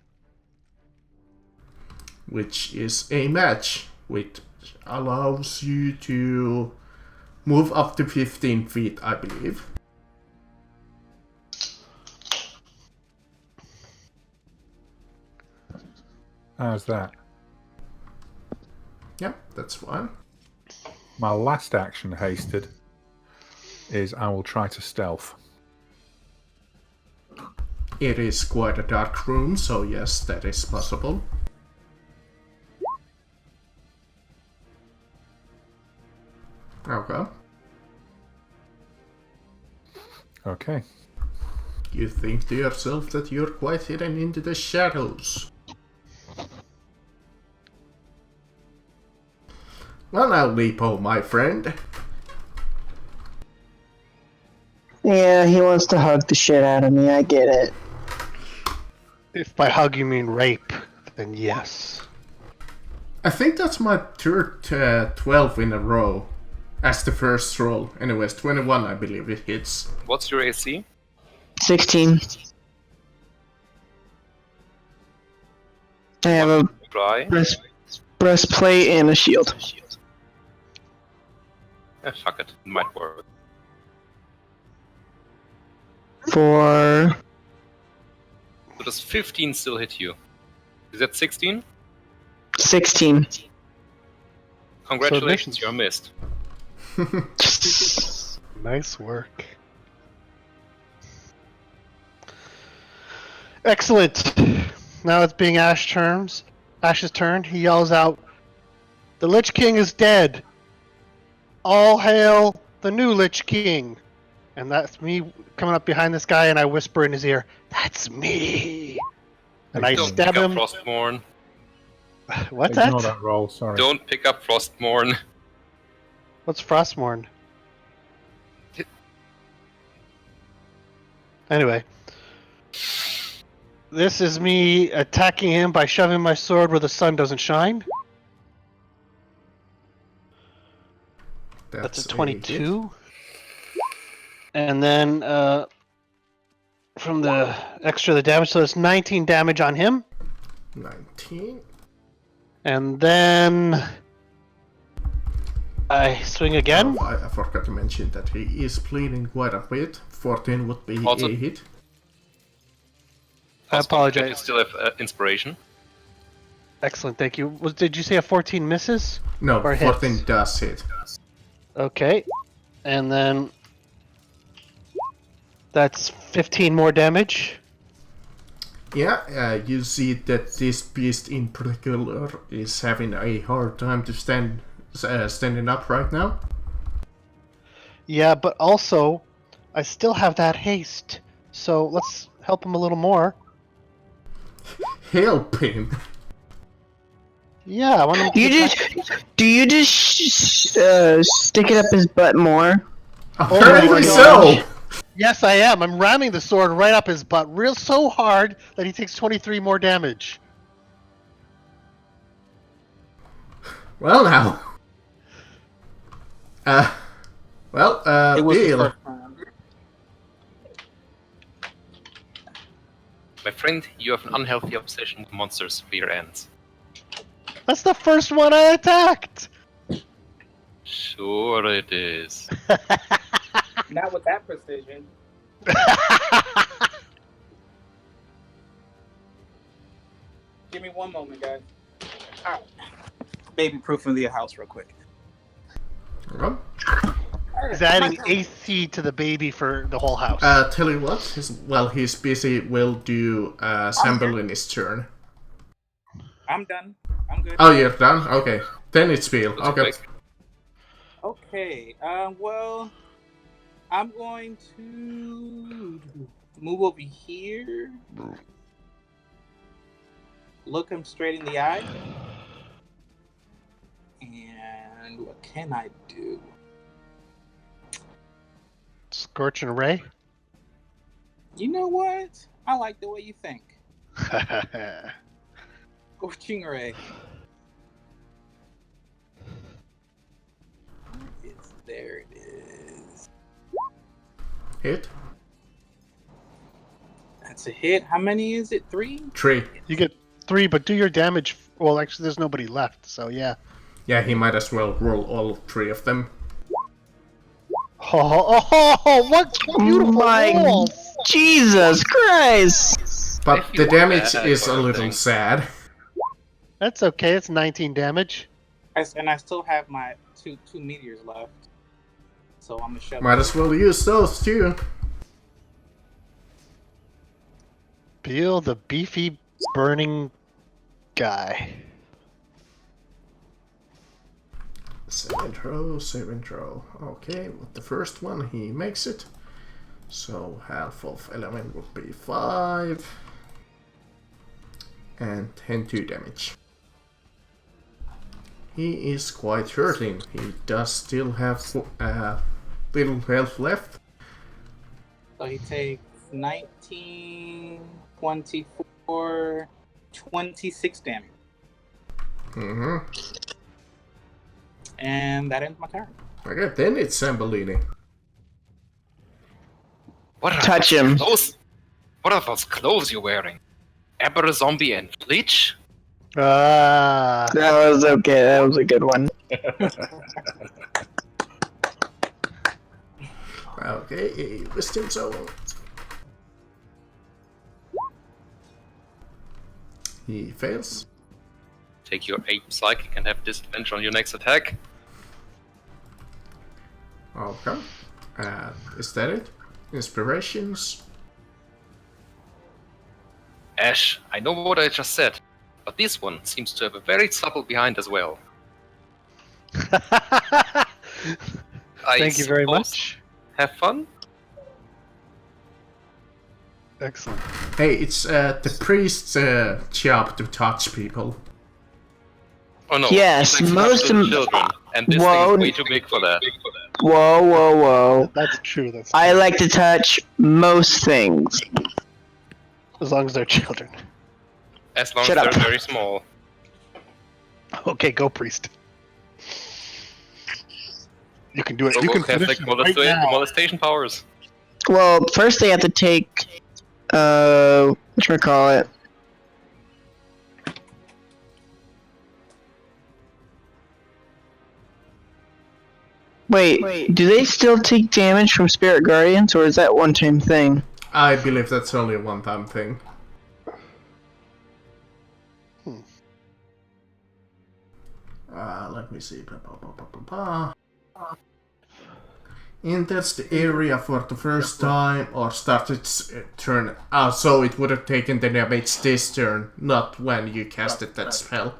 Which is a match, which allows you to move up to 15 feet, I believe. How's that? Yep, that's fine. My last action, hasted, is I will try to stealth. It is quite a dark room, so yes, that is possible. Okay. Okay. You think to yourself that you're quite hidden into the shadows. Well now, Lipo, my friend. Yeah, he wants to hug the shit out of me. I get it. If by hug you mean rape, then yes. I think that's my third 12 in a row. as the first roll. Anyways, 21, I believe it hits. What's your AC? 16. I have a Try. breastplate and a shield. Fuck it. It might work. For So does 15 still hit you? Is that 16? 16. Congratulations, you're missed. Nice work. Excellent. Now it's being Ash's turn. He yells out, "The Lich King is dead! All hail the new Lich King!" And that's me coming up behind this guy, and I whisper in his ear, "That's me!" And I Don't stab pick up him. Frostmourne. What's Ignore that? that roll, sorry. Don't pick up Frostmourne. What's Frostmourne? Anyway. This is me attacking him by shoving my sword where the sun doesn't shine. That's a 22. And then from the damage, so it's 19 damage on him. 19. And then I swing again. Oh, I forgot to mention that he is bleeding quite a bit. 14 would be Also- a hit. I apologize. You still have inspiration. Excellent, thank you. Did you say a 14 misses? No, Or 14 hits. does hit. Okay. And then that's 15 more damage. Yeah, you see that this beast in particular is having a hard time to standing up right now. Yeah, but also I still have that haste. So let's help him a little more. Help him! Yeah, I want him to Do you just stick it up his butt more? Apparently my so! Yes, I am. I'm ramming the sword right up his butt, real so hard that he takes 23 more damage. Well now. It was the Bill. first round. My friend, you have an unhealthy obsession with monsters' rear ends. That's the first one I attacked. Sure it is. Not with that precision. Give me one moment, guys. Alright. Baby proofing the house real quick. He's adding AC to the baby for the whole house. Tell you what, he's busy, we'll do Sample in his turn. I'm done. I'm good. Oh, you're done? Okay. Then it's Bill. That's Okay. quick. Okay. Well, I'm going to move over here. Look him straight in the eye. And what can I do? Scorching Ray. You know what? I like the way you think. Scorching Ray. There it is. Hit. That's a hit. How many is it? 3? 3. You get 3, but do your damage. Well, actually, there's nobody left, so yeah. Yeah, he might as well roll all 3 of them. Oh, what beautiful My rolls! Jesus Christ! But I feel the damage bad is for a the little thing. sad. That's okay. It's 19 damage. And I still have my two meteors left. So I'm gonna shove Might as well use those too. Beal, the beefy, burning guy. Saving throw. Okay, with the first one he makes it. So half of 11 would be 5. And 10 damage. He is quite hurting. He does still have little health left. So he takes 19, 24, 26 damage. Mm-hmm. And that ends my turn. Okay, then it's Sambolini. What are Touch those him. Clothes? What are those clothes you're wearing? Emperor Zombie and Bleach? Ah. That was okay. That was a good one. Okay, a wisdom zone. He fails. Take your 8 psychic and have disadvantage on your next attack. Okay. Is that it? Inspirations? Ash, I know what I just said, but this one seems to have a very subtle behind as well. Thank you very suppose- much. Have fun? Excellent. Hey, it's the priest's job to touch people. Oh no. Yes, he likes to most touch little of- children, and this Whoa. thing is way too big for that. Whoa, whoa, whoa. That's true. That's I true. like to touch most things. As long as they're children. As long Shut as up. they're very small. Okay, go priest. You can do it. Go, You go, can have finish like it right now. molestation powers. Well, first they have to take, whatchamacallit? Wait, do they still take damage from Spirit Guardians, or is that one-time thing? I believe that's only a one-time thing. Let me see. Blah, blah, blah, blah, blah, blah. Enters the area for the first time or starts its turn. So it would have taken the damage this turn, not when you casted that spell.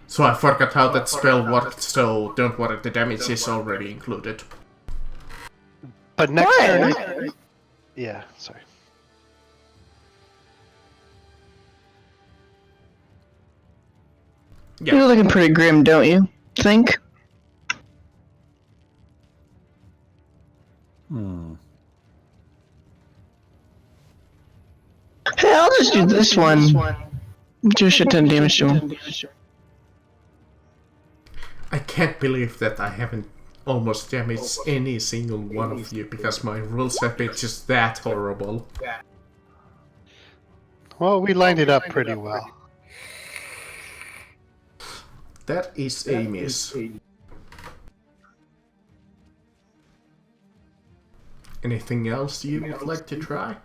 So I forgot how that spell worked, so don't worry, the damage is already included. But next What? turn. Yeah, sorry. Yeah. You're looking pretty grim, don't you think? Hey, I'll just do this one. Do a shit ton of damage to him. I can't believe that I haven't almost damaged any single one of you because my rules have been just that horrible. Well, we lined it up pretty well. That is a miss. Anything else you would like to try?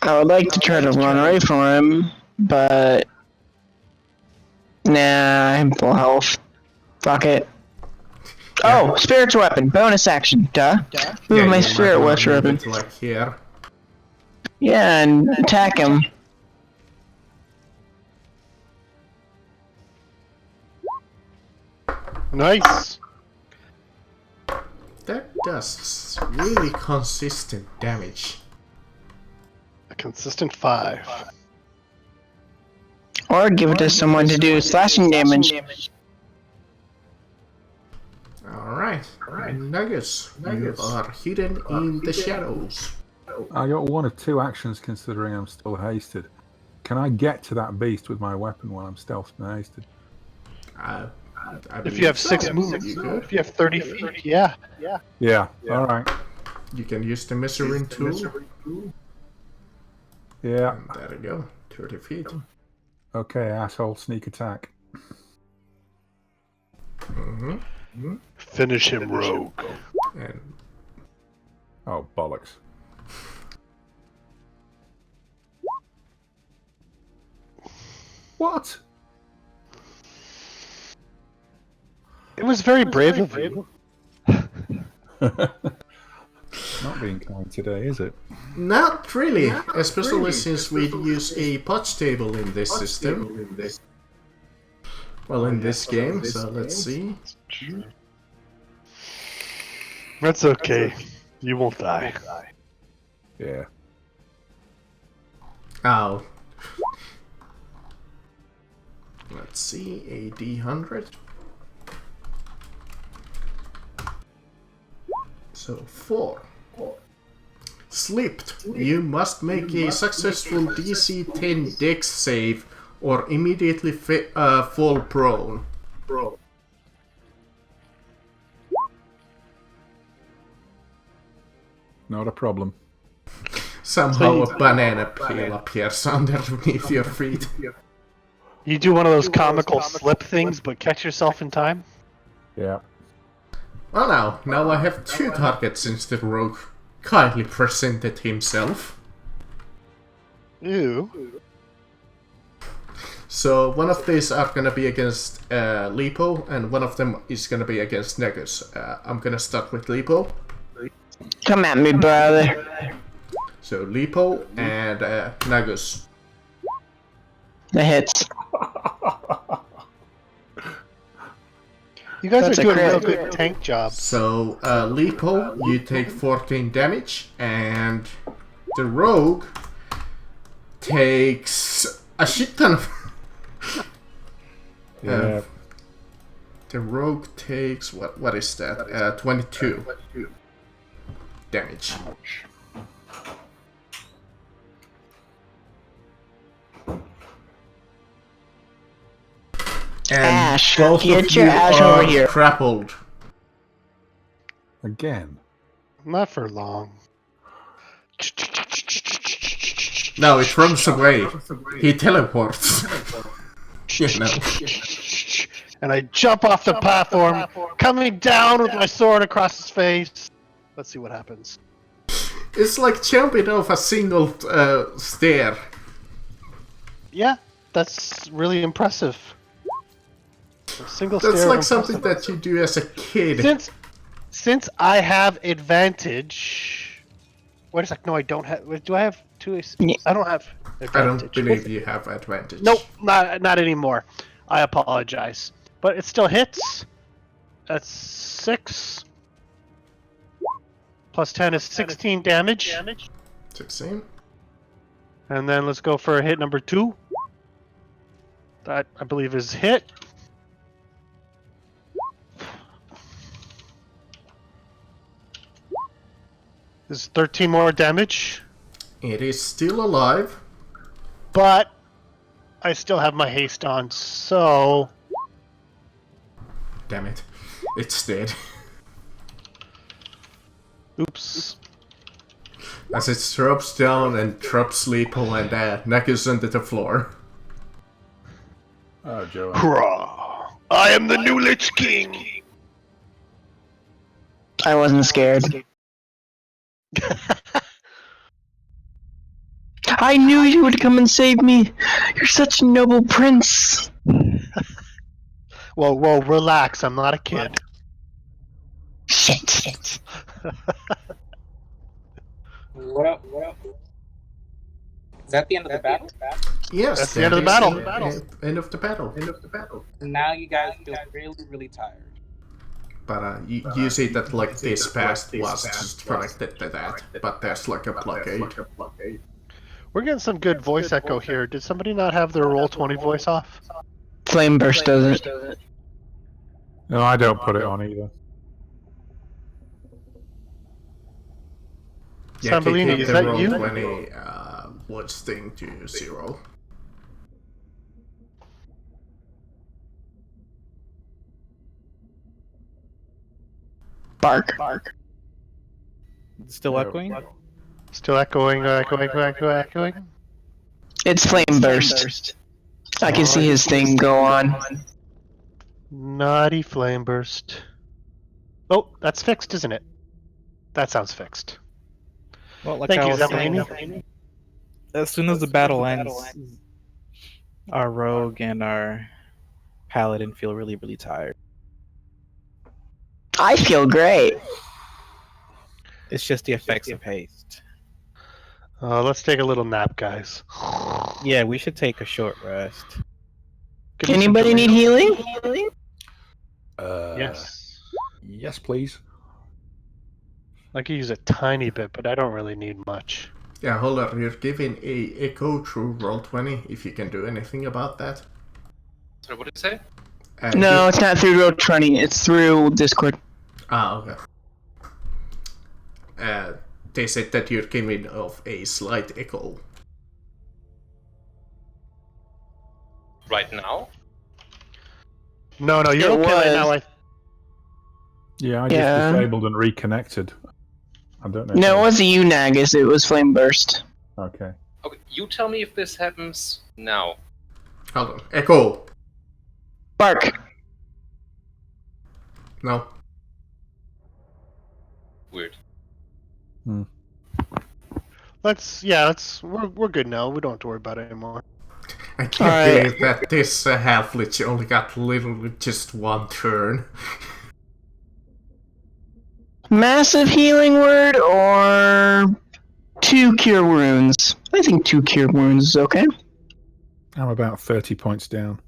I would like to try to run away from him, but nah, I'm full health. Fuck it. Oh, spirit's weapon, bonus action, duh. Ooh, Yeah, my you spirit might wanna weapon. move it, like here. Yeah, and attack him. Nice. That does really consistent damage. A consistent 5. Or give it to someone to do slashing damage. Alright, Nuggets, you are hidden in the shadows. I got one of two actions considering I'm still hasted. Can I get to that beast with my weapon while I'm stealthed and hasted? I If you have 6 believe movements, you could. if you have 30 feet, yeah. Yeah. Alright. You can use the measuring tool. Yeah. There you go, 30 feet. Okay, asshole, sneak attack. Finish him, rogue. And Oh, bollocks. What? It was very brave of you. Not being kind today, is it? not really, especially since we use a patch table in this system. Well, in this game, so let's see. That's okay. You won't die. Yeah. Oh. Let's see, a D100. So 4. Slipped. You must make a successful DC 10 Dex save or immediately fall prone. Not a problem. Somehow a banana peel appears underneath your feet. You do one of those comical slip things, but catch yourself in time. Yeah. Well now I have 2 targets since the rogue kindly presented himself. Ew. So one of these are gonna be against Lipo, and one of them is gonna be against Negus. I'm gonna start with Lipo. Come at me, brother. So Lipo and Negus. The hits. You guys That's are a doing a real crit. good tank job. So Lipo, you take 14 damage, and the rogue takes a shit ton of. Yeah. The rogue takes what is that? 22 damage. And Ash, both get of your you Ash are over here. grappled. Again. Not for long. No, it runs away. He teleports. You know. And I jump off the platform, coming down with my sword across his face. Let's see what happens. It's like jumping off a single stair. Yeah, that's really impressive. A single That's stair like of something impressive. that you do as a kid. Since I have advantage. Wait a sec. No, I don't have. Do I have two? Yeah. I don't have I advantage. don't believe you have advantage. Nope, not anymore. I apologize, but it still hits. That's 6 plus 10 is 16 damage. 16. And then let's go for hit number 2. That I believe is hit. This is 13 more damage, It is still alive. but I still have my haste on, so Damn it. It's dead. oops. As it drops down and drops Lipo and Nagus onto the floor. Oh, Joe. Hurrah! I am the new Lich King. I wasn't scared. I knew you would come and save me. You're such a noble prince. Whoa, relax. I'm not a kid. Shit. What up? Is that the end of the battle? Yes, That's the end of the that is battle. End of the battle. Now you guys feel really tired. But you see that like this past was just connected to that, but there's like a blockade. We're getting some good voice echo here. Did somebody not have their Roll20 voice off? Flame burst does it. No, I don't put it on either. Yeah, Sambolini, keep is the that roll you? 20 woods thing to 0. Bark. Still No. echoing? Still echoing. It's flame burst. I can see his thing go on. Naughty flame burst. Oh, that's fixed, isn't it? That sounds fixed. Well, like Thank I you, was Zambolini. saying, as soon as the battle ends, our rogue and our paladin feel really tired. I feel great. It's just the effects of haste. Let's take a little nap, guys. Yeah, we should take a short rest. Give me some Anybody need Dorito. healing? Yes. Yes, please. I could use a tiny bit, but I don't really need much. Yeah, hold on, you're giving a echo through roll 20 if you can do anything about that. Sorry, what did you say? No, it's not through Road20. It's through Discord. Okay. They said that you're giving off a slight echo. Right now? No, you're It okay right now. was. Yeah, I just Yeah. disabled and reconnected. I don't know. No, it wasn't you, Nagus. It was Flame Burst. Okay. Okay, you tell me if this happens now. Hold on. Echo. Bark. No. Weird. We're good now. We don't have to worry about it anymore. I can't Alright. believe that this half-lich only got literally just one turn. Massive healing word or 2 cure wounds? I think 2 cure wounds is okay. I'm about 30 points down.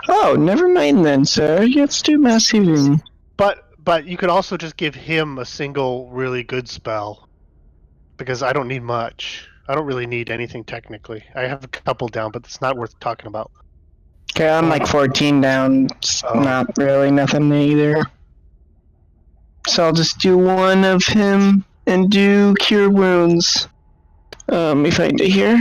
Oh, never mind then, sir. Let's do mass healing. But you could also just give him a single really good spell. Because I don't need much. I don't really need anything technically. I have a couple down, but it's not worth talking about. Okay, I'm like 14 down. It's Oh. not really nothing either. So I'll just do one of him and do cure wounds. Let me find it here.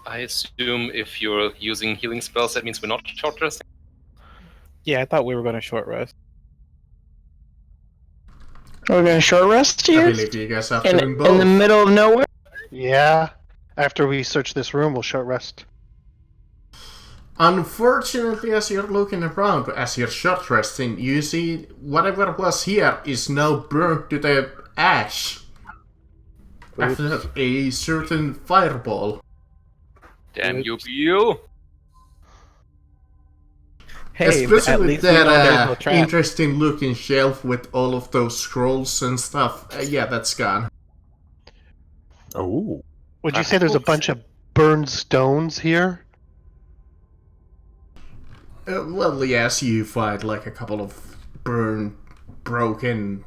I assume if you're using healing spells, that means we're not short resting. Yeah, I thought we were going to short rest. We're gonna short rest I here? believe you guys are In doing the both. middle of nowhere? Yeah. After we search this room, we'll short rest. Unfortunately, as you're looking around, as you're short resting, you see whatever was here is now burnt to the ash. After a certain fireball. Damn you. Hey, at Especially least we know there's no that trap. interesting looking shelf with all of those scrolls and stuff. Yeah, that's gone. Oh. Would you say there's a bunch of burned stones here? Well, yes, you find like a couple of burned, broken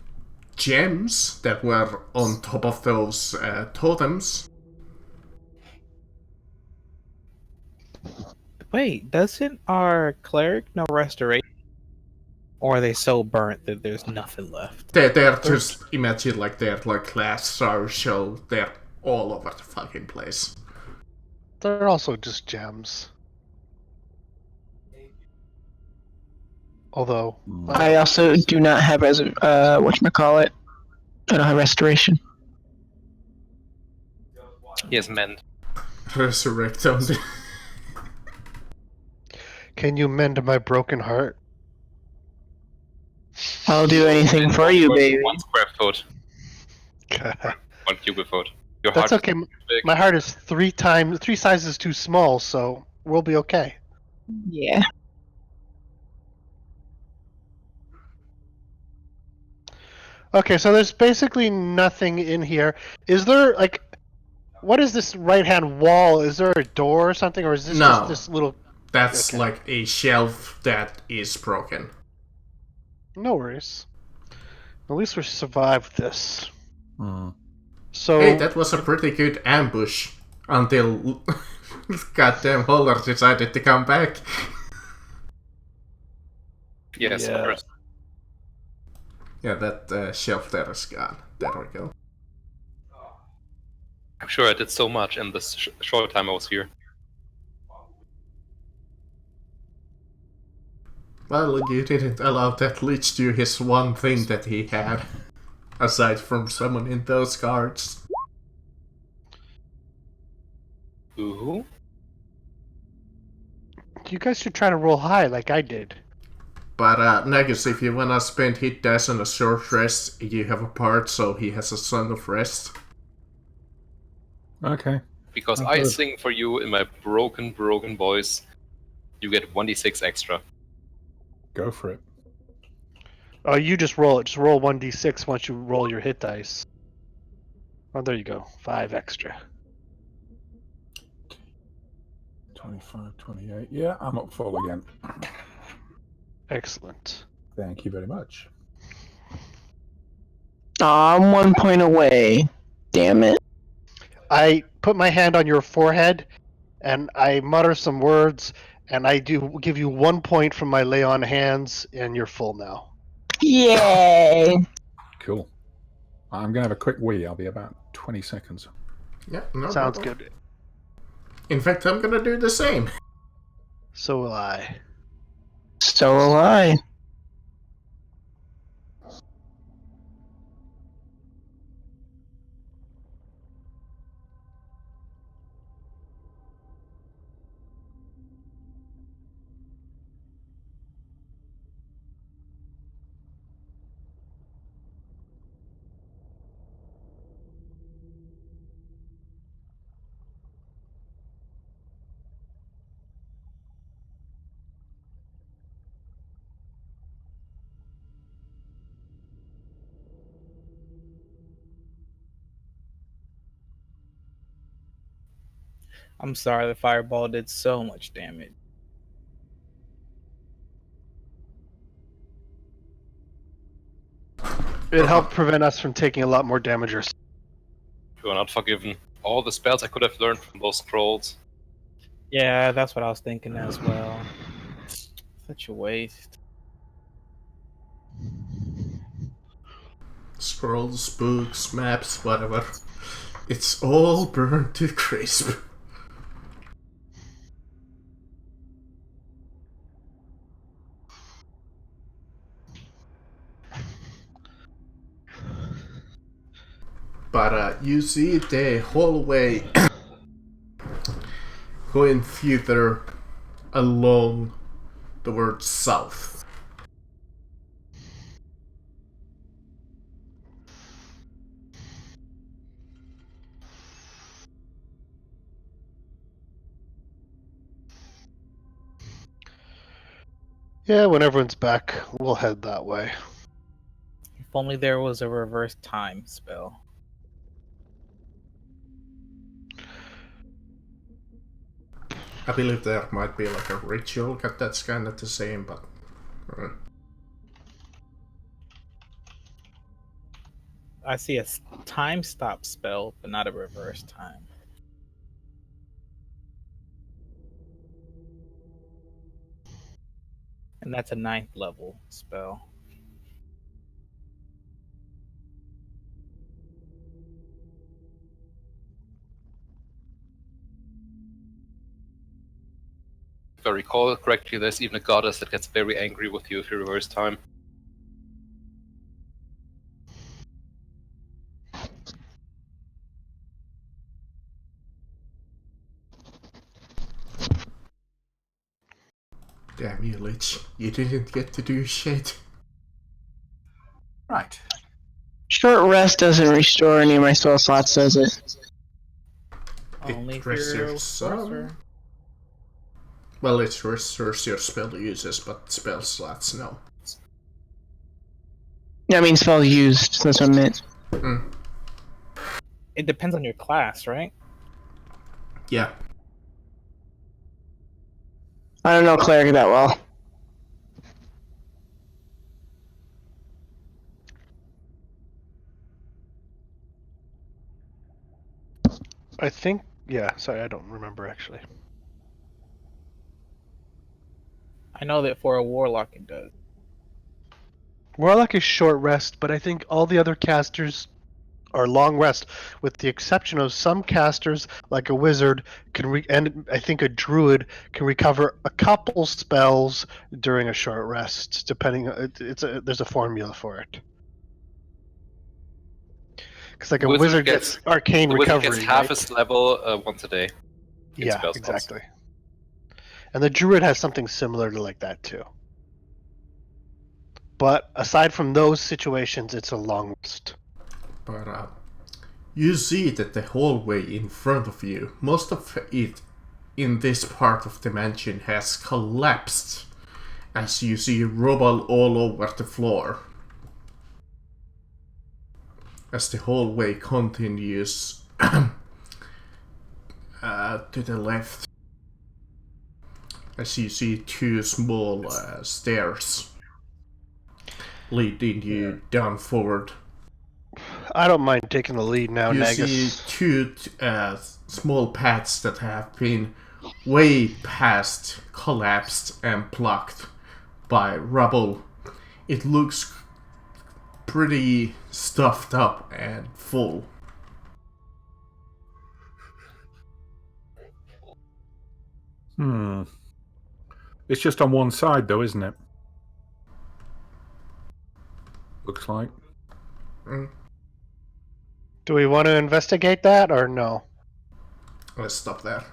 gems that were on top of those totems. Wait, doesn't our cleric know restoration? Or are they so burnt that there's nothing left? They're just, imagine like they're like glass stars, so they're all over the fucking place. They're also just gems. Although, I also do not have whatchamacallit. I don't have restoration. Yes, mend. Resurrect something. can you mend my broken heart? I'll do anything for you, baby. 1 square foot. 1 cubic foot. Your That's heart okay. is big. My heart is 3 sizes too small, so we'll be okay. Yeah. Okay, so there's basically nothing in here. Is there like, what is this right-hand wall? Is there a door or something, or is this No. just this little? That's Okay. like a shelf that is broken. No worries. At least we survived this. Hmm. So Hey, that was a pretty good ambush until goddamn Holler decided to come back. Yes, Yeah. first. Yeah, that shelf there is gone. There we go. I'm sure I did so much in this short time I was here. Well, you didn't allow that Lich to do his one thing that he had, aside from summoning those cards. Ooh. you guys should try to roll high like I did. But Nagus, if you wanna spend hit dice on a short rest, you have a part, so he has a son of rest. Okay. Because Oh, I good. sing for you in my broken voice, you get 1d6 extra. Go for it. Oh, you just roll it. Just roll 1d6 once you roll your hit dice. Oh, there you go. 5 extra. 25, 28. Yeah, I'm up full again. Excellent. Thank you very much. Aw, I'm 1 point away. Damn it. I put my hand on your forehead, and I mutter some words, and I do give you 1 point from my lay on hands, and you're full now. Yay! Cool. I'm going to have a quick wee. I'll be about 20 seconds. Yeah, no Sounds problem. good. In fact, I'm gonna do the same. So will I. So will I. I'm sorry, the fireball did so much damage. It helped prevent us from taking a lot more damage ourselves. You are not forgiven. All the spells I could have learned from those scrolls. Yeah, that's what I was thinking as well. Such a waste. Scrolls, books, maps, whatever. It's all burned to crisp. But you see the hallway going further along towards south. Yeah, when everyone's back, we'll head that way. If only there was a reverse time spell. I believe there might be like a ritual that's kind of the same, but... I see a time stop spell, but not a reverse time. And that's a 9th level spell. If I recall correctly, there's even a goddess that gets very angry with you if you reverse time. Damn you, Lich. You didn't get to do shit. Right. Short rest doesn't restore any of my spell slots, does it? Only It if you're a restores some. sorcerer. Well, it restores your spell uses, but spell slots, no. Yeah, I mean spell used, that's what I meant. It depends on your class, right? Yeah. I don't know cleric that well. I think, yeah, sorry, I don't remember actually. I know that for a warlock it does. Warlock is short rest, but I think all the other casters are long rest, with the exception of some casters, like a wizard, and I think a druid can recover a couple spells during a short rest, depending. There's a formula for it. Because like a wizard gets arcane The wizard recovery, gets half right? his level once a day. In Yeah, spell slots. exactly. And the druid has something similar to like that too. But aside from those situations, it's a long rest. But you see that the hallway in front of you, most of it in this part of the mansion has collapsed, as you see rubble all over the floor. As the hallway continues to the left, as you see two small stairs leading you down forward. I don't mind taking the lead now, You Nagus. see two small paths that have been way past collapsed and blocked by rubble. It looks pretty stuffed up and full. It's just on one side, though, isn't it? Looks like. Do we want to investigate that or no? Let's stop there.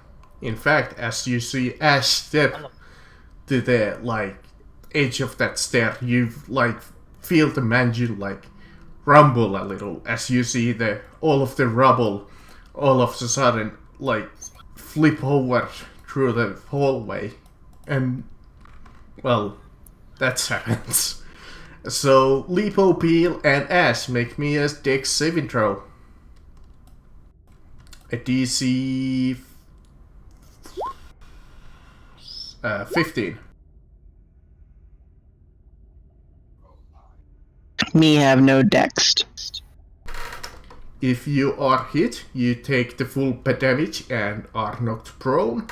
In fact, as you see Ash step to the edge of that stair, you feel the mantle rumble a little as you see all of the rubble all of a sudden flip over through the hallway, and well, that happens. So Lipo, Peel, and Ash, make me a Dex saving throw. A DC 15. Me have no dex. If you are hit, you take the full damage and are knocked prone.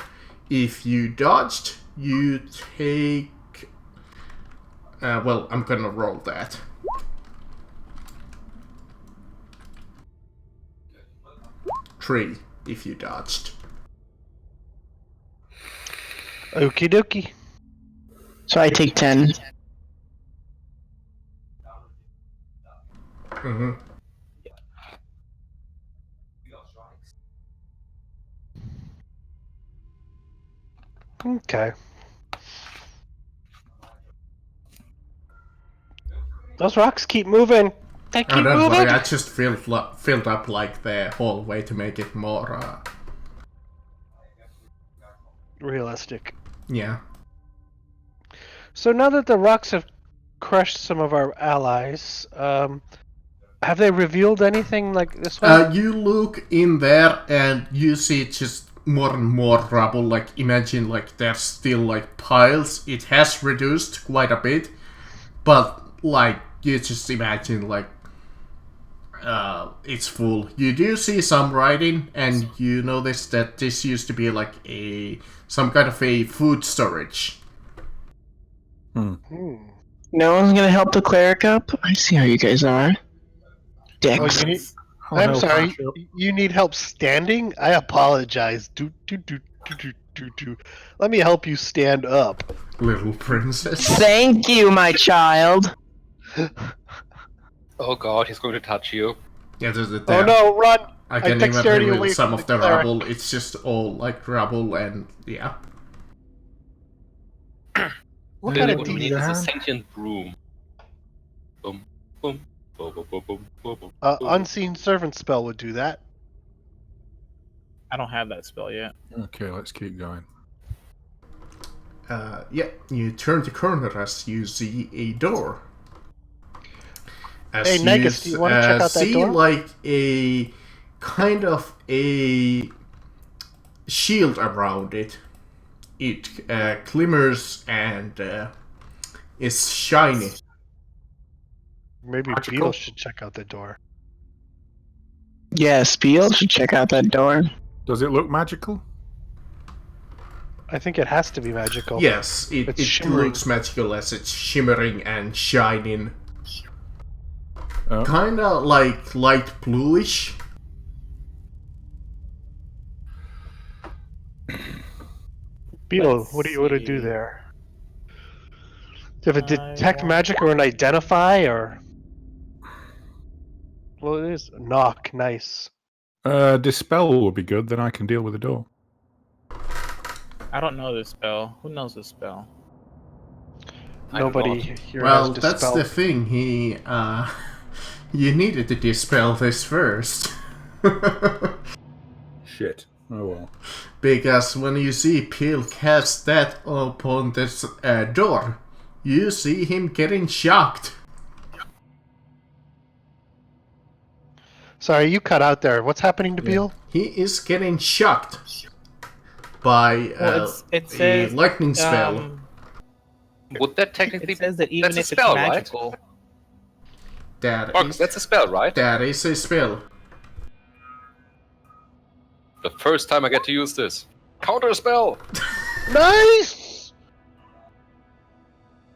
If you dodged, you take... well, I'm gonna roll that. Three, if you dodged. Okie dokie. So I take 10. Mm-hmm. Okay. Those rocks keep moving. They keep Don't moving. worry, I just filled up the hallway to make it more, Realistic. yeah. So now that the rocks have crushed some of our allies, have they revealed anything like this one? You look in there and you see just more and more rubble. Imagine there's still piles. It has reduced quite a bit, but you just imagine it's full. You do see some writing, and you notice that this used to be some kind of a food storage. No one's gonna help the cleric up? I see how you guys are. Oh, Dicks. you need, I'll I'm help sorry. Ash up. You need help standing? I apologize. Do. Let me help you stand up. Little princess. Thank you, my child. Oh god, he's going to touch you. Yeah, Oh no, run! I can even dexterity reveal away some from of the the cleric. rubble. It's just all rubble and yeah. What Really, kind of what we D? need is a hand? sentient broom. Boom, boom, boom, boom, boom, boom, boom, boom. Unseen servant spell would do that. I don't have that spell yet. Okay, let's keep going. Yeah, you turn the corner as you see a door. As Hey, Negus, do you wanna check out that see door? a kind of a shield around it. It glimmers and is shiny. Maybe Magical? Beetle should check out the door. Yes, Beal should check out that door. Does it look magical? I think it has to be magical. Yes, it It's shimmering. looks magical as it's shimmering and shining. Oh. Kinda light bluish. Beetle, Let's what do you want to do see. there? Do you have a detect want- magic or an identify or? Well, it is knock. Nice. Dispel would be good, then I can deal with the door. I don't know this spell. Who knows this spell? I do Nobody not. here Well, has that's dispelled. the thing. You needed to dispel this first. Shit. Oh well. Because when you see Peel cast that upon this door, you see him getting shocked. Sorry, you cut out there. What's happening to Yeah. Beetle? He is getting shocked by Well, it a says lightning spell. Would that technically It says that even that's a if spell, it's right? magical, Marcus, that's a spell, right? That is a spell. The first time I get to use this. Counter spell! Nice.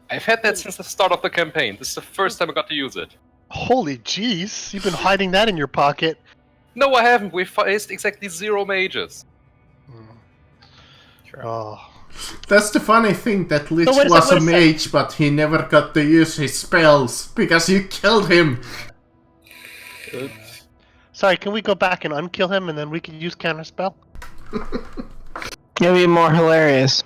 I've had that since the start of the campaign. This is the first time I got to use it. Holy jeez! You've been hiding that in your pocket. No, I haven't. We faced exactly 0 mages. Oh. That's the funny thing, that Lich wait a was sec, a mage, but he never got to use his spells, because you killed him! Oops. Sorry, can we go back and unkill him and then we can use counterspell? It'll be more hilarious.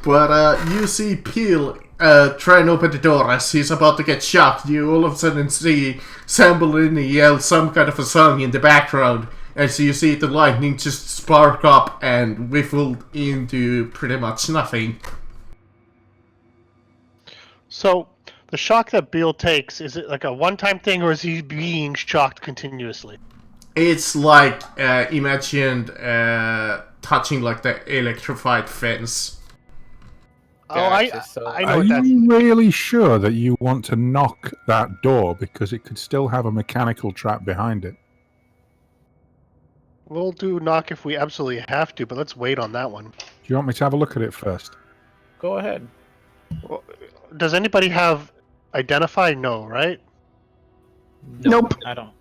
But you see Peel try and open the door as he's about to get shocked. You all of a sudden see Sambolini yell some kind of a song in the background, and so you see the lightning just spark up and whiffled into pretty much nothing. So, the shock that Beal takes, is it like a one-time thing, or is he being shocked continuously? It's like, imagine touching like the electrified fence. Gotcha, I know Are what that's you like. really sure that you want to knock that door because it could still have a mechanical trap behind it? We'll do knock if we absolutely have to, but let's wait on that one. Do you want me to have a look at it first? Go ahead. Well, does anybody have identify? No, right? Nope. I don't.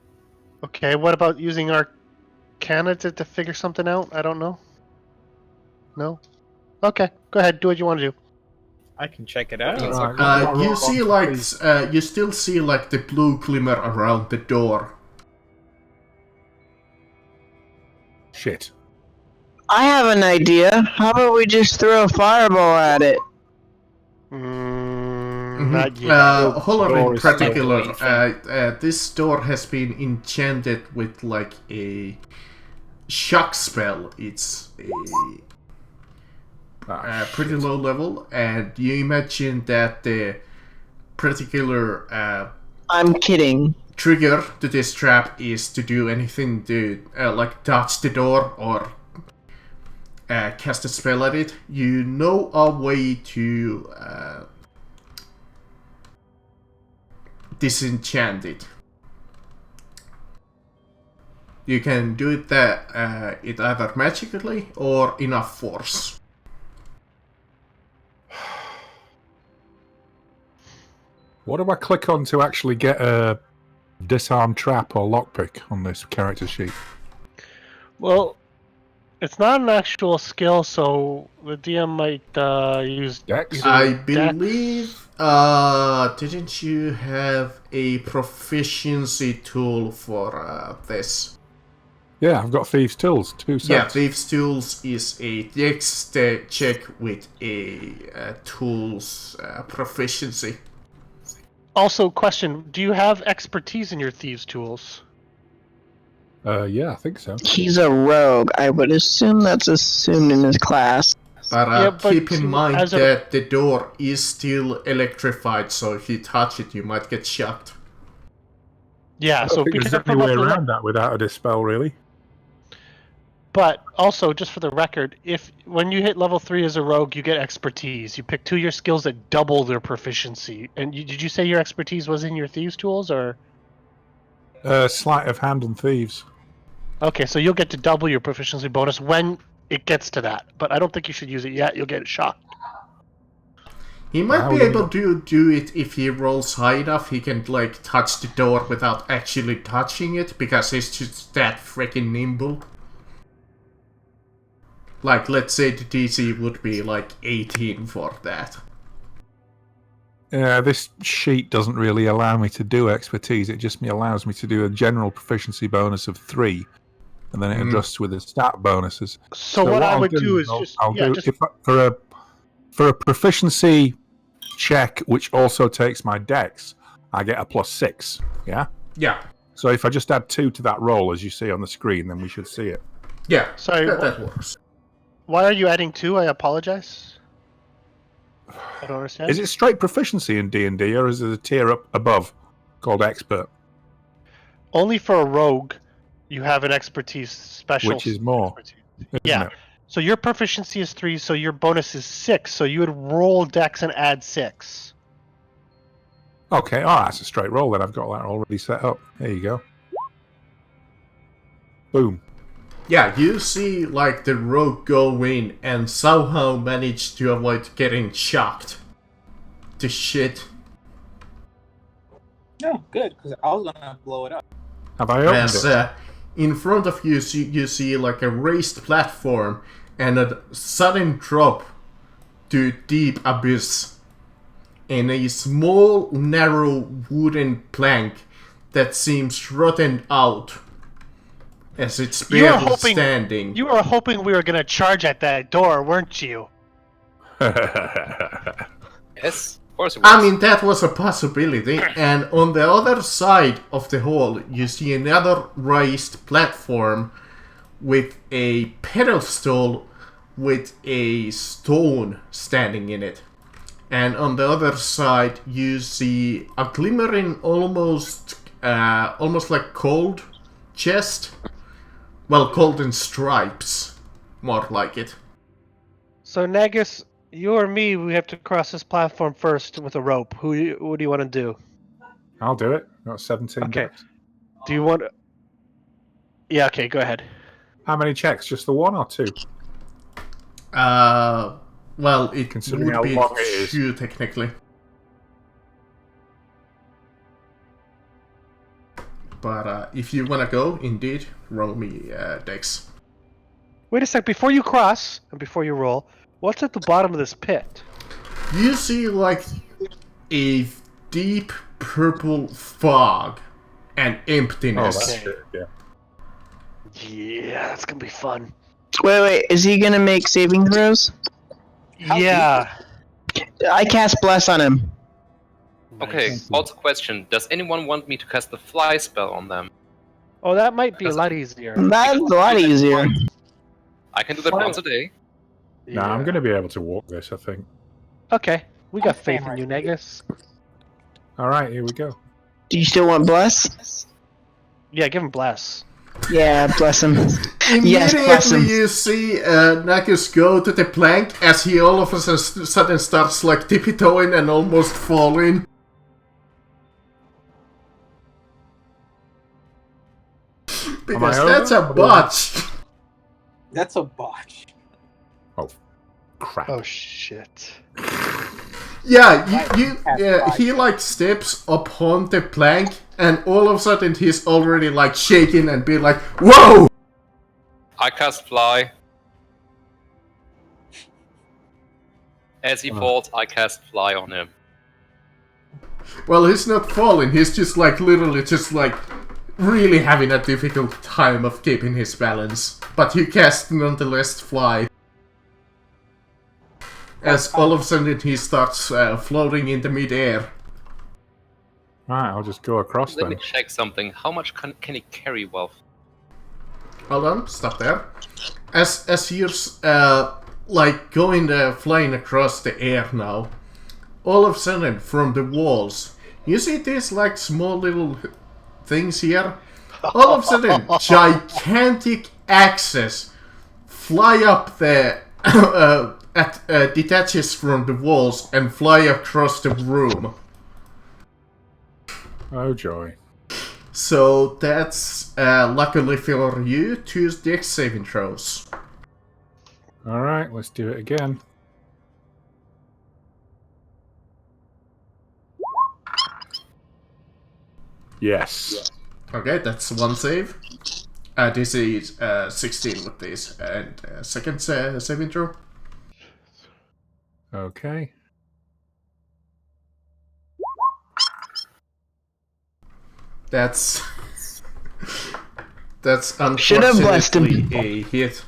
Okay, what about using our candidate to figure something out? I don't know. No? Okay, go ahead, do what you want to do. I can check it out. You see like, you still see like the blue glimmer around the door. Shit. I have an idea. How about we just throw a fireball at it? Not yet. Hold on, door in is still particular, this door has been enchanted with like a shock spell. It's a pretty low level, and you imagine that the particular I'm kidding. trigger to this trap is to do anything to like touch the door or cast a spell at it. You know a way to disenchant it. You can do it it either magically or enough force. What do I click on to actually get a disarm trap or lockpick on this character sheet? Well, it's not an actual skill, so the DM might use... Dex? I Dex. believe, didn't you have a proficiency tool for this? Yeah, I've got Thieves' Tools, 2 sets. Yeah, Thieves' Tools is a dex check with a tools proficiency. Also, question, do you have expertise in your thieves' tools? Yeah, I think so. He's a rogue. I would assume that's assumed in his class. But, Yeah, but keep in mind as a- that the door is still electrified, so if you touch it, you might get shocked. Yeah, I so don't think be there's careful any way about the around that without a dispel, really. But also, just for the record, if when you hit level 3 as a rogue, you get expertise. You pick 2 of your skills that double their proficiency. And did you say your expertise was in your thieves' tools, or? Sleight of hand and thieves. Okay, so you'll get to double your proficiency bonus when it gets to that. But I don't think you should use it yet. You'll get shocked. He might How be do able you- to do it if he rolls high enough. He can, like, touch the door without actually touching it, because he's just that freaking nimble. Like, let's say the DC would be, like, 18 for that. Yeah, this sheet doesn't really allow me to do expertise. It just allows me to do a general proficiency bonus of 3, and then it adjusts with the stat bonuses. So what I I'll would do do is I'll- just... I'll yeah, do just... for a proficiency check, which also takes my dex, I get a +6. Yeah. Yeah. So if I just add 2 to that roll, as you see on the screen, then we should see it. Yeah. Sorry, that works. Why are you adding 2? I apologize. I don't understand. Is it straight proficiency in D&D, or is it a tier up above called expert, Only for a rogue, you have an expertise special. which is more? expertise. Isn't Yeah. it? So your proficiency is 3, so your bonus is 6. So you would roll dex and add 6. Okay, oh, that's a straight roll then. I've got that already set up. There you go. Boom. Yeah, you see, like, the rogue go in and somehow manage to avoid getting shocked to shit. No, good, because I was gonna blow it up. Have I opened As it? in front of you, you see, like, a raised platform, and a sudden drop to deep abyss, and a small, narrow wooden plank that seems rotten out as it's barely standing. You were hoping we were going to charge at that door, weren't you? Yes, of course it was. I mean, that was a possibility. And on the other side of the hall, you see another raised platform with a pedestal with a stone standing in it. And on the other side, you see a glimmering, almost like cold chest. Well, golden stripes, more like it. So, Nagus, you or me, we have to cross this platform first with a rope. What do you want to do? I'll do it. Got 17 Okay. dex. Do you want... Yeah, okay, go ahead. How many checks? Just the one or two? Well, it Considering would how be long it is. 2 technically. But if you wanna go, indeed, roll me dex. Wait a sec, before you cross, and before you roll, what's at the bottom of this pit? You see like a deep purple fog and Oh, emptiness. that's good. Yeah. Yeah, that's gonna be fun. Wait, is he gonna make saving throws? Yeah. I cast Bless on him. Okay, also question. Does anyone want me to cast the fly spell on them? Oh, that might be a lot easier. That's a lot easier. I can do that once a day. No, I'm going to be able to walk this, I think. Okay, we got I'm faith staying in you, right Nagus. Alright, here we go. Do you still want Bless? Yeah, give him bless. Yeah, bless him. Yes, Immediately bless him. you see Nagus go to the plank as he all of a sudden starts like tippy-toeing and almost falling. Because over? that's a botch. That's a botch. Crap. Oh shit. Yeah, he Right. like steps upon the plank and all of a sudden he's already like shaking and be like, whoa! I cast fly. As he falls, I cast fly on him. Well, he's not falling, he's just like literally just like really having a difficult time of keeping his balance. But he cast nonetheless fly. As all of a sudden he starts floating in the mid-air. Right, I'll just go across Let me then. check something. How much can he carry, Wolf? Hold on, stop there. As you're like going flying across the air now, all of a sudden from the walls, you see these like small little things here. All of a sudden, gigantic axes fly up the detaches from the walls and fly across the room. Oh, joy. So that's luckily for you, 2 dex saving throws. Alright, let's do it again. Yes. Okay, that's 1 save. This is 16 with this, and second saving throw. Okay. That's Should have blessed him. unfortunately a hit.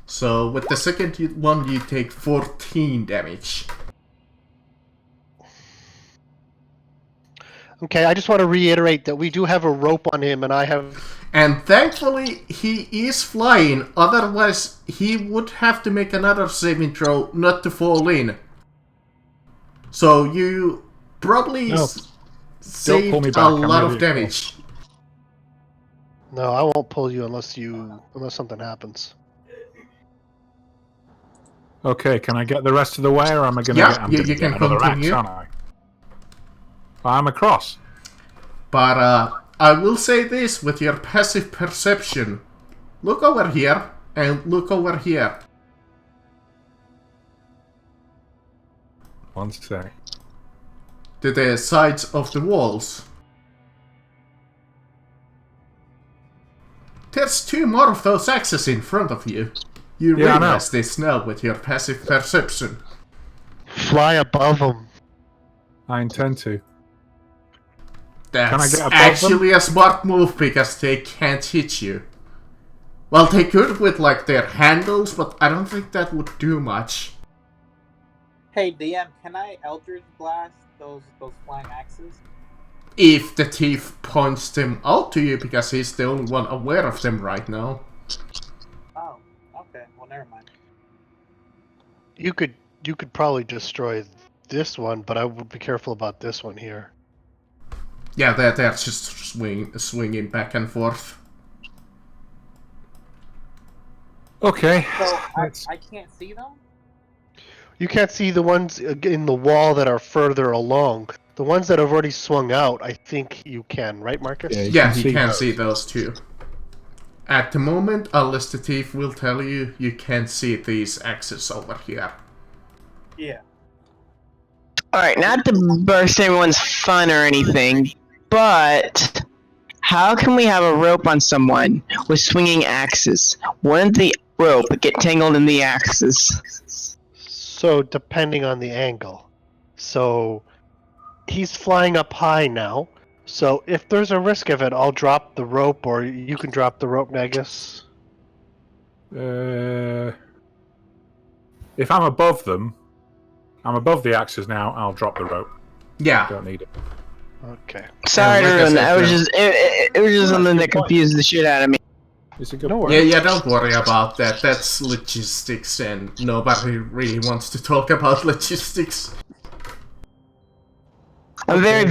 So with the second one, you take 14 damage. Okay, I just want to reiterate that we do have a rope on him, and I have... And thankfully, he is flying. Otherwise, he would have to make another saving throw not to fall in. So you probably No. saved pull me a back, I'm lot of ready to go. damage. No, I won't pull you unless something happens. Okay, can I get the rest of the way, or am I going to Yeah, get, I'm you gonna can get another continue. axe, aren't I? I'm across. But I will say this with your passive perception. Look over here, and look over here. One sec. To the sides of the walls. There there's 2 more of those axes in front of you. You Yeah, I know. realize this now with your passive perception. Fly above them. I intend to. That's get above actually a smart move because they can't hit you. Well, they could with like their handles, but I don't think that would do much. Hey DM, can I Eldritch Blast those flying axes? If the thief points them out to you because he's the only one aware of them right now. Oh, okay. Well, never mind. You could probably destroy this one, but I would be careful about this one here. Yeah, they're just swinging back and forth. Okay. So I can't see them? You can't see the ones in the wall that are further along. The ones that have already swung out, I think you can, right, Marcus? Yeah, you Yeah, can you see can those. see those too. At the moment, unless the thief will tell you, you can't see these axes over here. Yeah. Alright, not to burst everyone's fun or anything, but how can we have a rope on someone with swinging axes? Wouldn't the rope get tangled in the axes? So, depending on the angle. So, he's flying up high now. So, if there's a risk of it, I'll drop the rope, or you can drop the rope, Negus. If I'm above them, I'm above the axes now. I'll drop the rope. Yeah. Don't need it. Okay. Sorry like I to ruin that. said, It was just something that good point. confused the shit out of me. It's a good No point. worries. Yeah, don't worry about that. That's logistics, and nobody really wants to talk about logistics. I'm very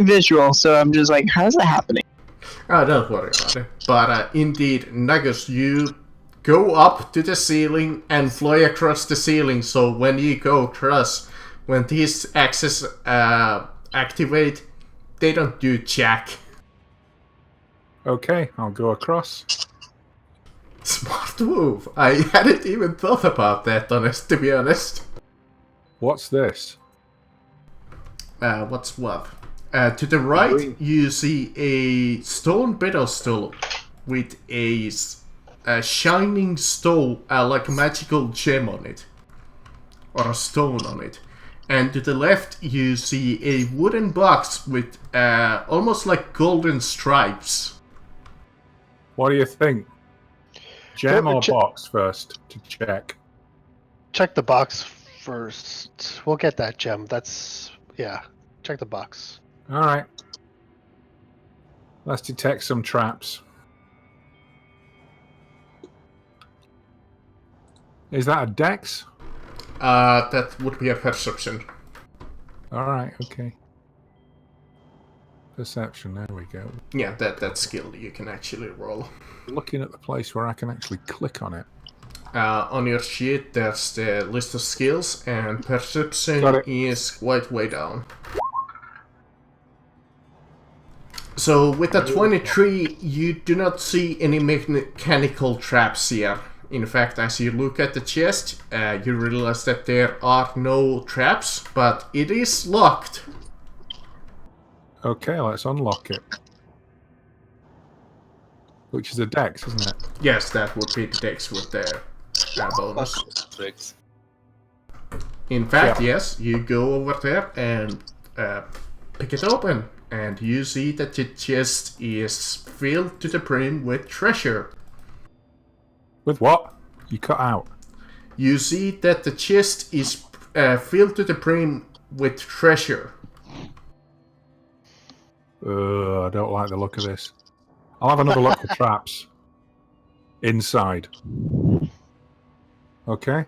visual, so I'm just like, how's that happening? Oh, don't worry about it. But indeed, Nagus, you go up to the ceiling and fly across the ceiling, so when you go across, when these axes activate, they don't do jack. Okay, I'll go across. Smart move. I hadn't even thought about that, to be honest. What's this? What's what? To the right, you see a stone pedestal with a shining stone, like a magical gem on it. Or a stone on it. And to the left, you see a wooden box with almost like golden stripes. What do you think? Gem Go- or che- box first to check? Check the box first. We'll get that gem. Yeah. Check the box. All right. Let's detect some traps. Is that a dex? That would be a perception. All right. Okay. Perception. There we go. Yeah, that skill you can actually roll. Looking at the place where I can actually click on it. On your sheet, there's the list of skills, and perception Got it. is quite way down. So with a 23, you do not see any mechanical traps here. In fact, as you look at the chest, you realize that there are no traps, but it is locked. Okay, let's unlock it. Which is a dex, isn't it? Yes, that would be the dex with the bonus. Tricks. In fact, yes, you go over there and pick it open, and you see that the chest is filled to the brim with treasure. With what? You cut out. You see that the chest is filled to the brim with treasure. I don't like the look of this. I'll have another look for traps. Inside. Okay.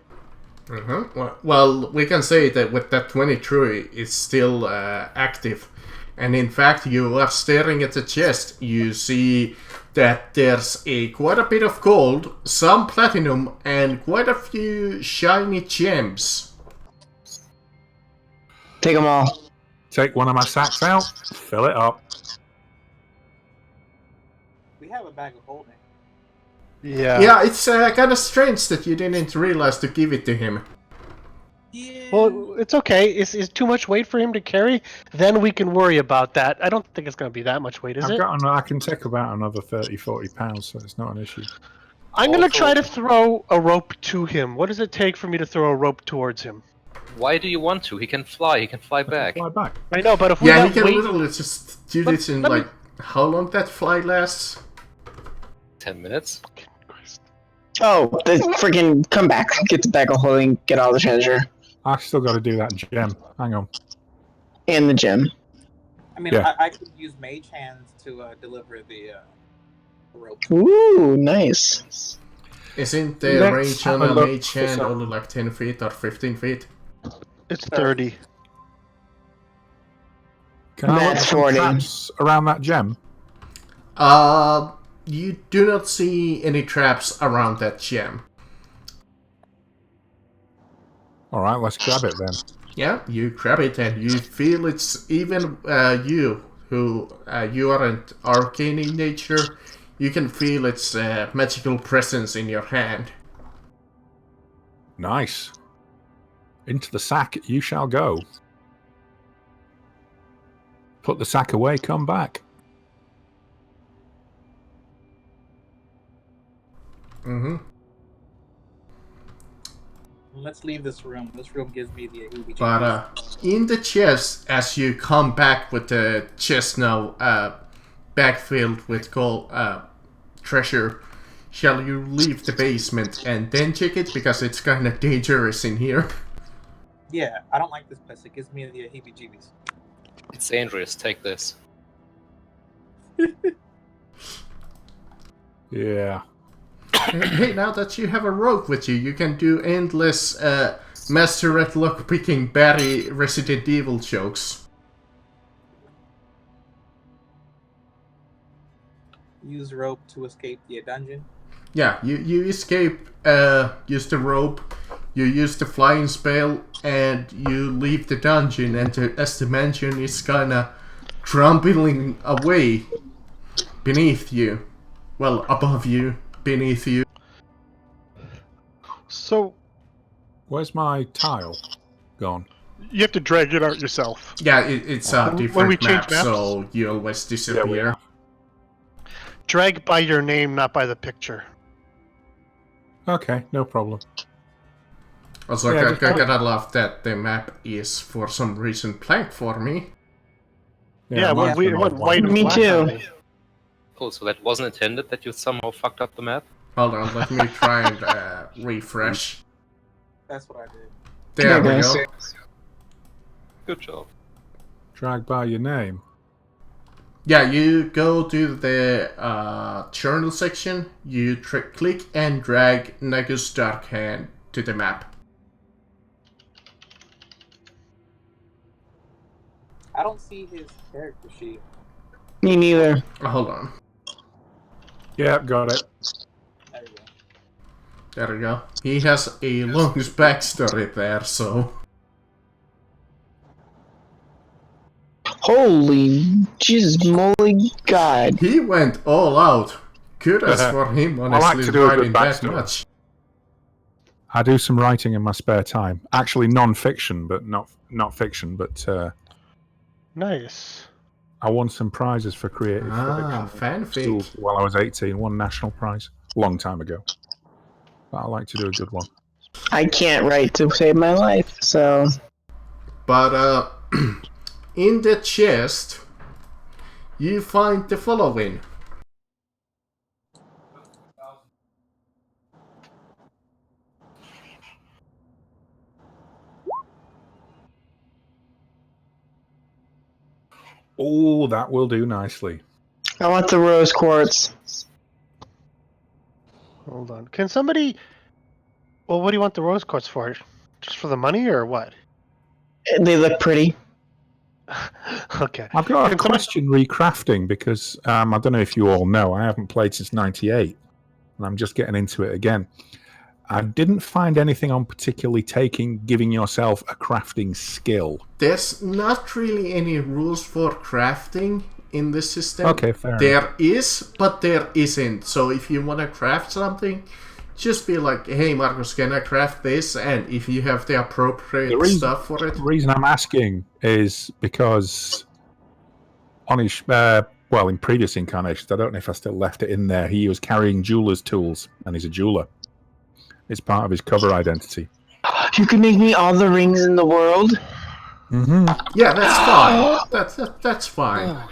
Well, we can say that with that 23, it's still active. And in fact, you are staring at the chest. You see that there's quite a bit of gold, some platinum, and quite a few shiny gems. Take them all. Take one of my sacks out, fill it up. We have a bag of holding. Yeah. Yeah, it's kind of strange that you didn't realize to give it to him. Yeah. Well, it's okay. Is too much weight for him to carry? Then we can worry about that. I don't think it's going to be that much weight, is it? I can take about another 30, 40 pounds, so it's not an issue. I'm going to Also- try to throw a rope to him. What does it take for me to throw a rope towards him? Why do you want to? He can fly. He can fly I can back. fly back. I know, but if we Yeah, got he can weight, literally just do this in let me- like how long that flight lasts. 10 minutes. Oh, the freaking come back, get the bag of holding, get all the treasure I still got to do that gem. Hang on. and the gem. I mean, Yeah. I could use mage hands to deliver the rope. Ooh, nice. Isn't the Let's range on have a a look mage for hand some- only like 10 feet or 15 feet? it's 30. Can I look That's for some 40. traps around that gem? You do not see any traps around that gem. Alright, let's grab it then. Yeah, you grab it and you feel it's even you who you aren't arcane in nature. You can feel its magical presence in your hand. Nice. Into the sack you shall go. Put the sack away, come back. Mm-hmm. Let's leave this room. This room gives me the heebie-jeebies. But in the chest, as you come back with the chest now bag filled with gold treasure, shall you leave the basement and then check it because it's kind of dangerous in here? Yeah, I don't like this place. It gives me the heebie-jeebies. It's dangerous. Take this. Yeah. Hey, now that you have a rogue with you, you can do endless Master at Lockpicking Barry Resident Evil jokes. Use rope to escape the dungeon. Yeah, you escape, use the rope, you use the flying spell, and you leave the dungeon, and as the mansion is kinda crumbling away beneath you. Well, above you, beneath you. So Where's my tile gone? you have to drag it out yourself. Yeah, it's a When different we change map, maps? so you always disappear. Drag by your name, not by the picture. Okay, no problem. Also, Yeah, I just- gotta love that the map is for some reason blank for me. Yeah, well, mine's we been went all white and Me black too. on me. Oh, so that wasn't intended that you somehow fucked up the map? Hold on, let me try and refresh. That's what I did. There we guys. go. Good job. Drag by your name. Yeah, you go to the journal section, you click and drag Nagus Darkhand to the map. I don't see his character sheet. Me neither. Hold on. Yeah, got it. There we go. There we go. He has a long backstory there, so... Holy Jesus moly God. He went all out. Kudos for him, I like honestly, to do a good writing that backstory. much. I do some writing in my spare time. Actually, non-fiction, but not fiction. But Nice. I won some prizes for creative Ah, fiction. Still, fanfic. while I was 18, won national prize. Long time ago. But I like to do a good one. I can't write to save my life, so But, in the chest, you find the following. Oh, that will do nicely. I want the rose quartz. Hold on. Can somebody... Well, what do you want the rose quartz for? Just for the money or what? They look pretty. Okay. I've got a Can somebody- question recrafting because I don't know if you all know, I haven't played since '98, and I'm just getting into it again. I didn't find anything on particularly giving yourself a crafting skill. There's not really any rules for crafting in this system. Okay, fair enough. There is, but there isn't. So if you want to craft something, just be like, hey Marcus, can I craft this? And if you have the appropriate stuff for it. The reason I'm asking is because on his, in previous incarnations, I don't know if I still left it in there, he was carrying jeweler's tools, and he's a jeweler. It's part of his cover identity. You can make me all the rings in the world? Mm-hmm. Yeah, that's fine. That's fine.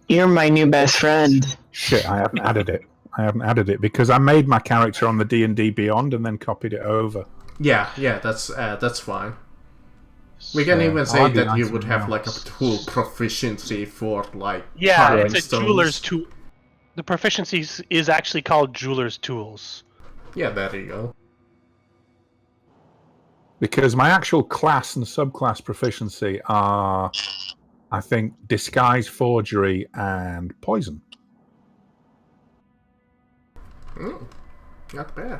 You're my new best friend. Shit, I haven't added it because I made my character on the D&D Beyond and then copied it over. Yeah, that's fine. We can even say that you would have like a tool proficiency for like it's a stones. jeweler's tool. The proficiency is actually called jeweler's tools. Yeah, there you go. Because my actual class and subclass proficiency are, I think, disguise, forgery, and poison. Not bad.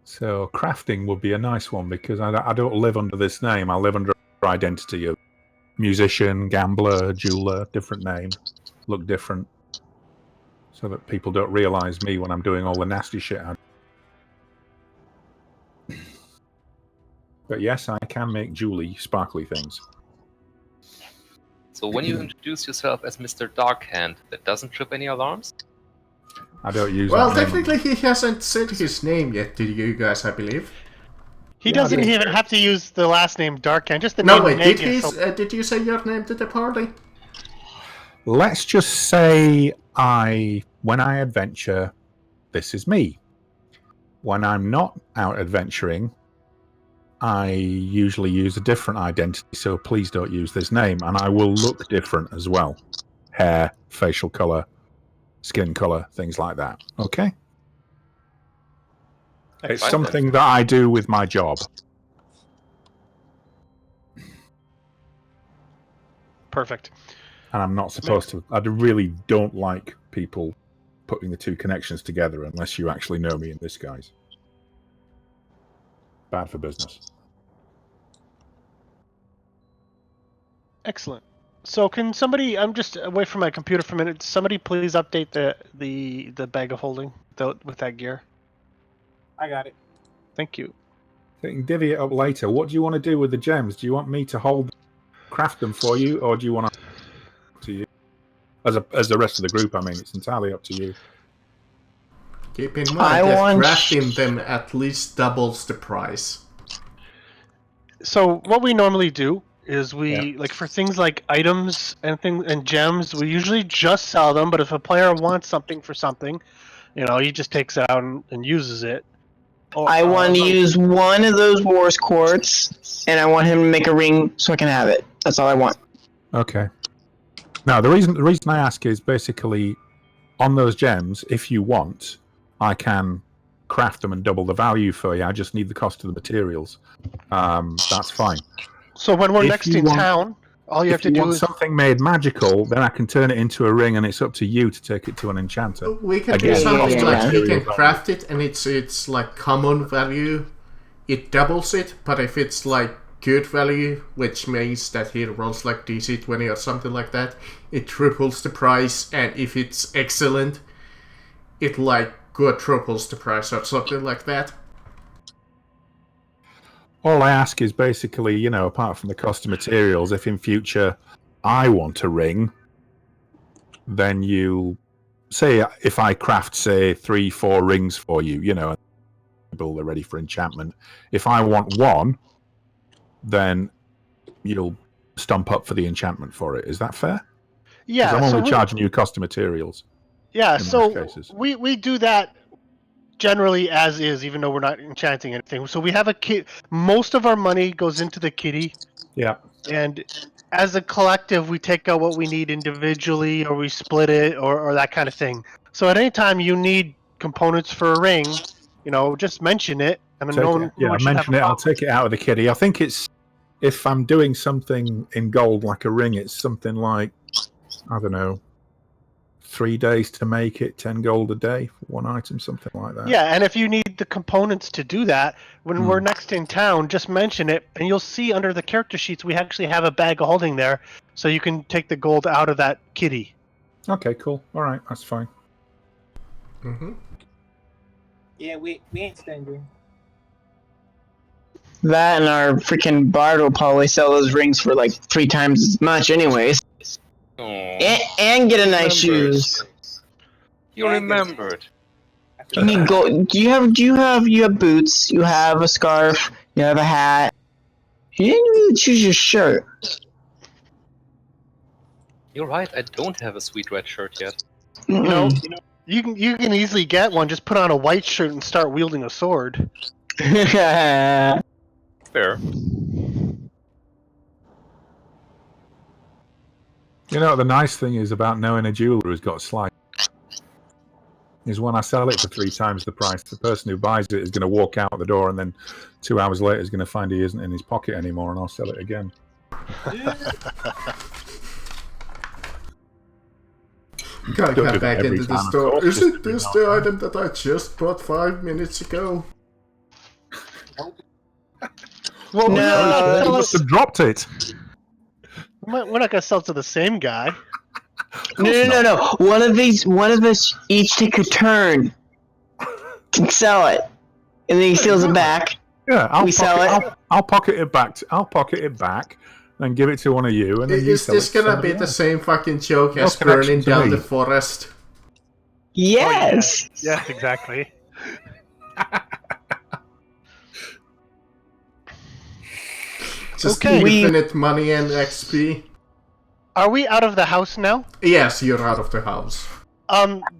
So crafting would be a nice one because I don't live under this name. I live under identity of musician, gambler, jeweler, different name, look different, so that people don't realize me when I'm doing all the nasty shit. But yes, I can make jewelry, sparkly things. So when you introduce yourself as Mr. Darkhand, that doesn't trip any alarms? I don't use. Well, that technically, he hasn't said his name yet to you guys, I believe. He doesn't even have to use the last name Darkhand, just the No, name. wait, did you say your name to the party? Let's just say when I adventure, this is me. When I'm not out adventuring, I usually use a different identity, so please don't use this name. And I will look different as well. Hair, facial color, skin color, things like that. Okay? It's something that I do with my job. Perfect. And I'm not supposed to. I really don't like people putting the two connections together unless you actually know me in disguise. Bad for business. Excellent. So can somebody, I'm just away from my computer for a minute, somebody please update the bag of holding with that gear? I got it. Thank you. So you can divvy it up later. What do you want to do with the gems? Do you want me to craft them for you, or do you want to you? As the rest of the group, I mean, it's entirely up to you. Keep in mind that crafting them at least doubles the price. So what we normally do is like for things like items and gems, we usually just sell them, but if a player wants something for something, he just takes it out and uses it. I want to use one of those wars quartz, and I want him to make a ring so I can have it. That's all I want. Okay. Now, the reason I ask is basically on those gems, if you want, I can craft them and double the value for you. I just need the cost of the materials. That's fine. So when we're next in town, all you have to do is something made magical, then I can turn it into a ring, and it's up to you to take it to an enchanter. We can do something like he can craft it, and it's like common value. It doubles it, but if it's like good value, which means that he rolls like DC 20 or something like that, it triples the price, and if it's excellent, it like quadruples the price or something like that. All I ask is basically, apart from the cost of materials, if in future I want a ring, then you say if I craft, say, 3-4 rings for you, they're ready for enchantment. If I want one, then you'll stump up for the enchantment for it. Is that fair? Yeah. I'm only charging you cost of materials. Yeah, so we do that generally as is, even though we're not enchanting anything. So we have a kit. Most of our money goes into the kitty. Yeah. And as a collective, we take out what we need individually, or we split it, or that kind of thing. So at any time you need components for a ring, just mention it. I mean, mention it. I'll take it out of the kitty. I think it's, if I'm doing something in gold like a ring, it's something like, I don't know, 3 days to make it, 10 gold a day for one item, something like that. Yeah, and if you need the components to do that, when we're next in town, just mention it, and you'll see under the character sheets we actually have a bag of holding there, so you can take the gold out of that kitty. Okay, cool. All right, that's fine. Mm-hmm. Yeah, we ain't stingy. That and our freaking bard will probably sell those rings for like 3 times as much, anyways. Oh, And get a nice shoes. you remembered. You need gold. You have boots. You have a scarf. You have a hat. You didn't really choose your shirt. You're right. I don't have a sweet red shirt yet. You know, you can easily get one. Just put on a white shirt and start wielding a sword. Mm-mm. Fair. You know, the nice thing is about knowing a jeweler who's got slice is when I sell it for 3 times the price, the person who buys it is going to walk out the door, and then 2 hours later is going to find he isn't in his pocket anymore, and I'll sell it again. Guy Don't got do back that every into the time, of store. course, Isn't just every this now the and then. item that I just bought 5 minutes ago? Well, No, You must have dropped it. we're not gonna sell it to the same guy. No. One of us each take a turn to sell it, and then he steals it back. Yeah, We sell it. I'll pocket it back. I'll pocket it back, and give it to one of you, and then you Is sell this it to gonna be somebody the else. same fucking joke No as connection burning to down me. the forest? Yes. Yes, exactly. Just Okay. infinite money and XP? Are we out of the house now? Yes, you're out of the house.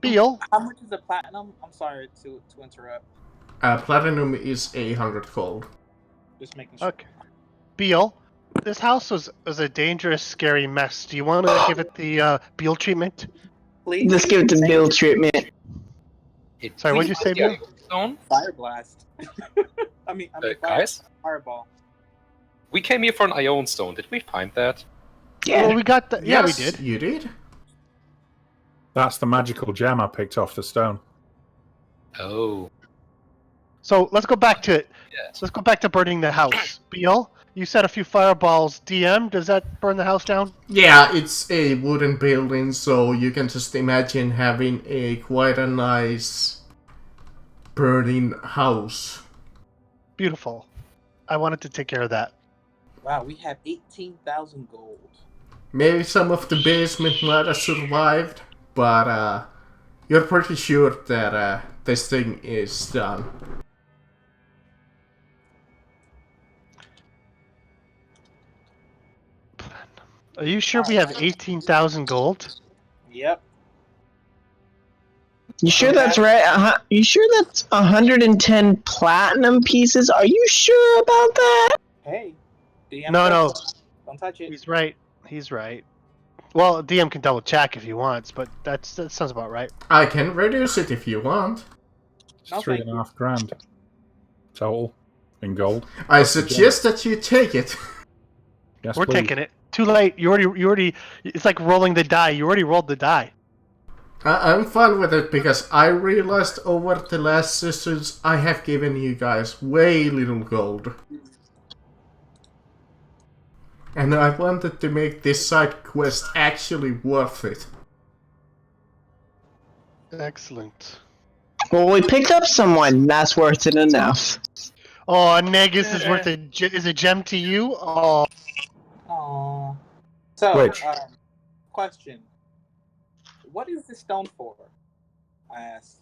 Beal, How much is a platinum? I'm sorry to interrupt. Platinum is 100 gold. Just making sure. okay. Beal, this house was a dangerous, scary mess. Do you want to give it the Beal treatment? Please. Let's give it the bill treatment. Hey, Sorry, do we what'd you have say, the Bill? Iron Stone? Fire blast. I mean, Guys, fireball. we came here for an Ion Stone. Did we find that? Yeah. Well, we got the. Yeah, we Yes, did. you did? That's the magical gem I picked off the stone. Oh. So let's go back to it. Yes. Let's go back to burning the house. Beal, you set a few fireballs. DM, does that burn the house down? Yeah, it's a wooden building, so you can just imagine having a quite a nice burning house. Beautiful. I wanted to take care of that. Wow, we have 18,000 gold. Maybe some of the basement might have survived, but you're pretty sure that this thing is done. Are you sure we have 18,000 gold? Yep. You sure that's right? You sure that's 110 platinum pieces? Are you sure about that? Hey. DM No. Don't touch it. He's right. He's right. Well, DM can double check if he wants, but that sounds about right. I can reduce it if you want. No, Three thank and a half grand total in gold. I That's the gem. suggest that you take it. Yes, We're please. taking it. Too late. You already. It's like rolling the die. You already rolled the die. I'm fine with it because I realized over the last sessions I have given you guys way little gold. And I wanted to make this side quest actually worth it. Excellent. Well, we picked up someone. That's worth it enough. Oh, Negus is worth is a gem to you? Oh, Aww. So, Which? question. What is this stone for? I asked.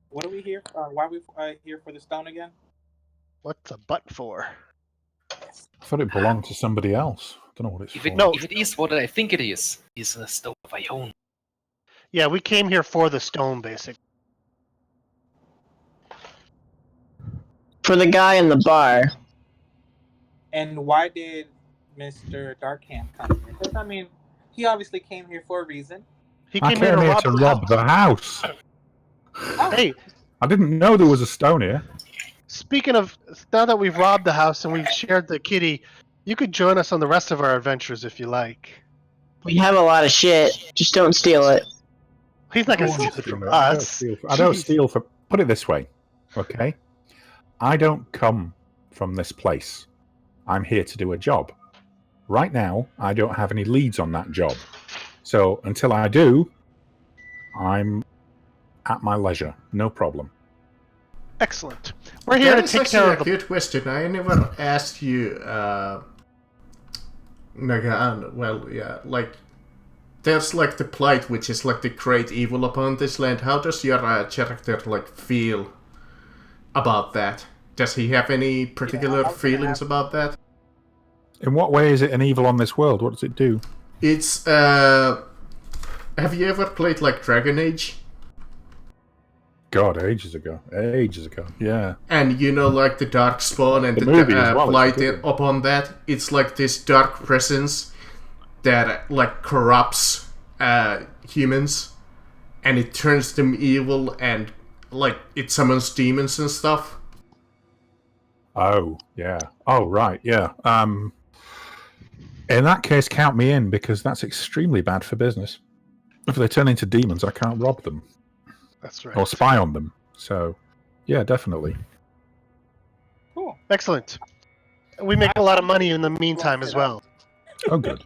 What are we here? Why are we here for the stone again? what's a butt for? I thought it belonged to somebody else. Don't know what it's If for. it is what I think it is a Stone of Ion. Yeah, we came here for the stone, basically. For the guy in the bar. And why did Mr. Darkhand come here? Because, I mean, he obviously came here for a reason. He I came here came to here rob to the rob the house. Oh, Hey, I didn't know there was a stone here. speaking of, now that we've robbed the house and we've shared the kitty, you could join us on the rest of our adventures if you like. We have a lot of shit. Just don't steal it. He's not going to I steal it from don't us. steal. I don't Jeez. steal for. Put it this way, okay? I don't come from this place. I'm here to do a job. Right now, I don't have any leads on that job. So until I do, I'm at my leisure. No problem. Excellent. We're here That to is take actually care a of the. good question. I never asked you, Nagan. Well, yeah, like there's like the Blight, which is like the great evil upon this land. How does your character like feel about that? Does he have any particular feelings about that? In what way is it an evil on this world? What does it do? It's have you ever played like Dragon Age? God, ages ago. Ages ago. Yeah. And you know, like the Dark Spawn and The the movie as well, it's a Blight good one. upon that, it's like this dark presence that like corrupts humans, and it turns them evil, and like it summons demons and stuff. Oh, yeah. Oh, right, yeah. In that case, count me in, because that's extremely bad for business. If they turn into demons, I can't rob them That's right. or spy on them. So, yeah, definitely. Cool. Excellent. We make a lot of money in the meantime as well. Oh, good.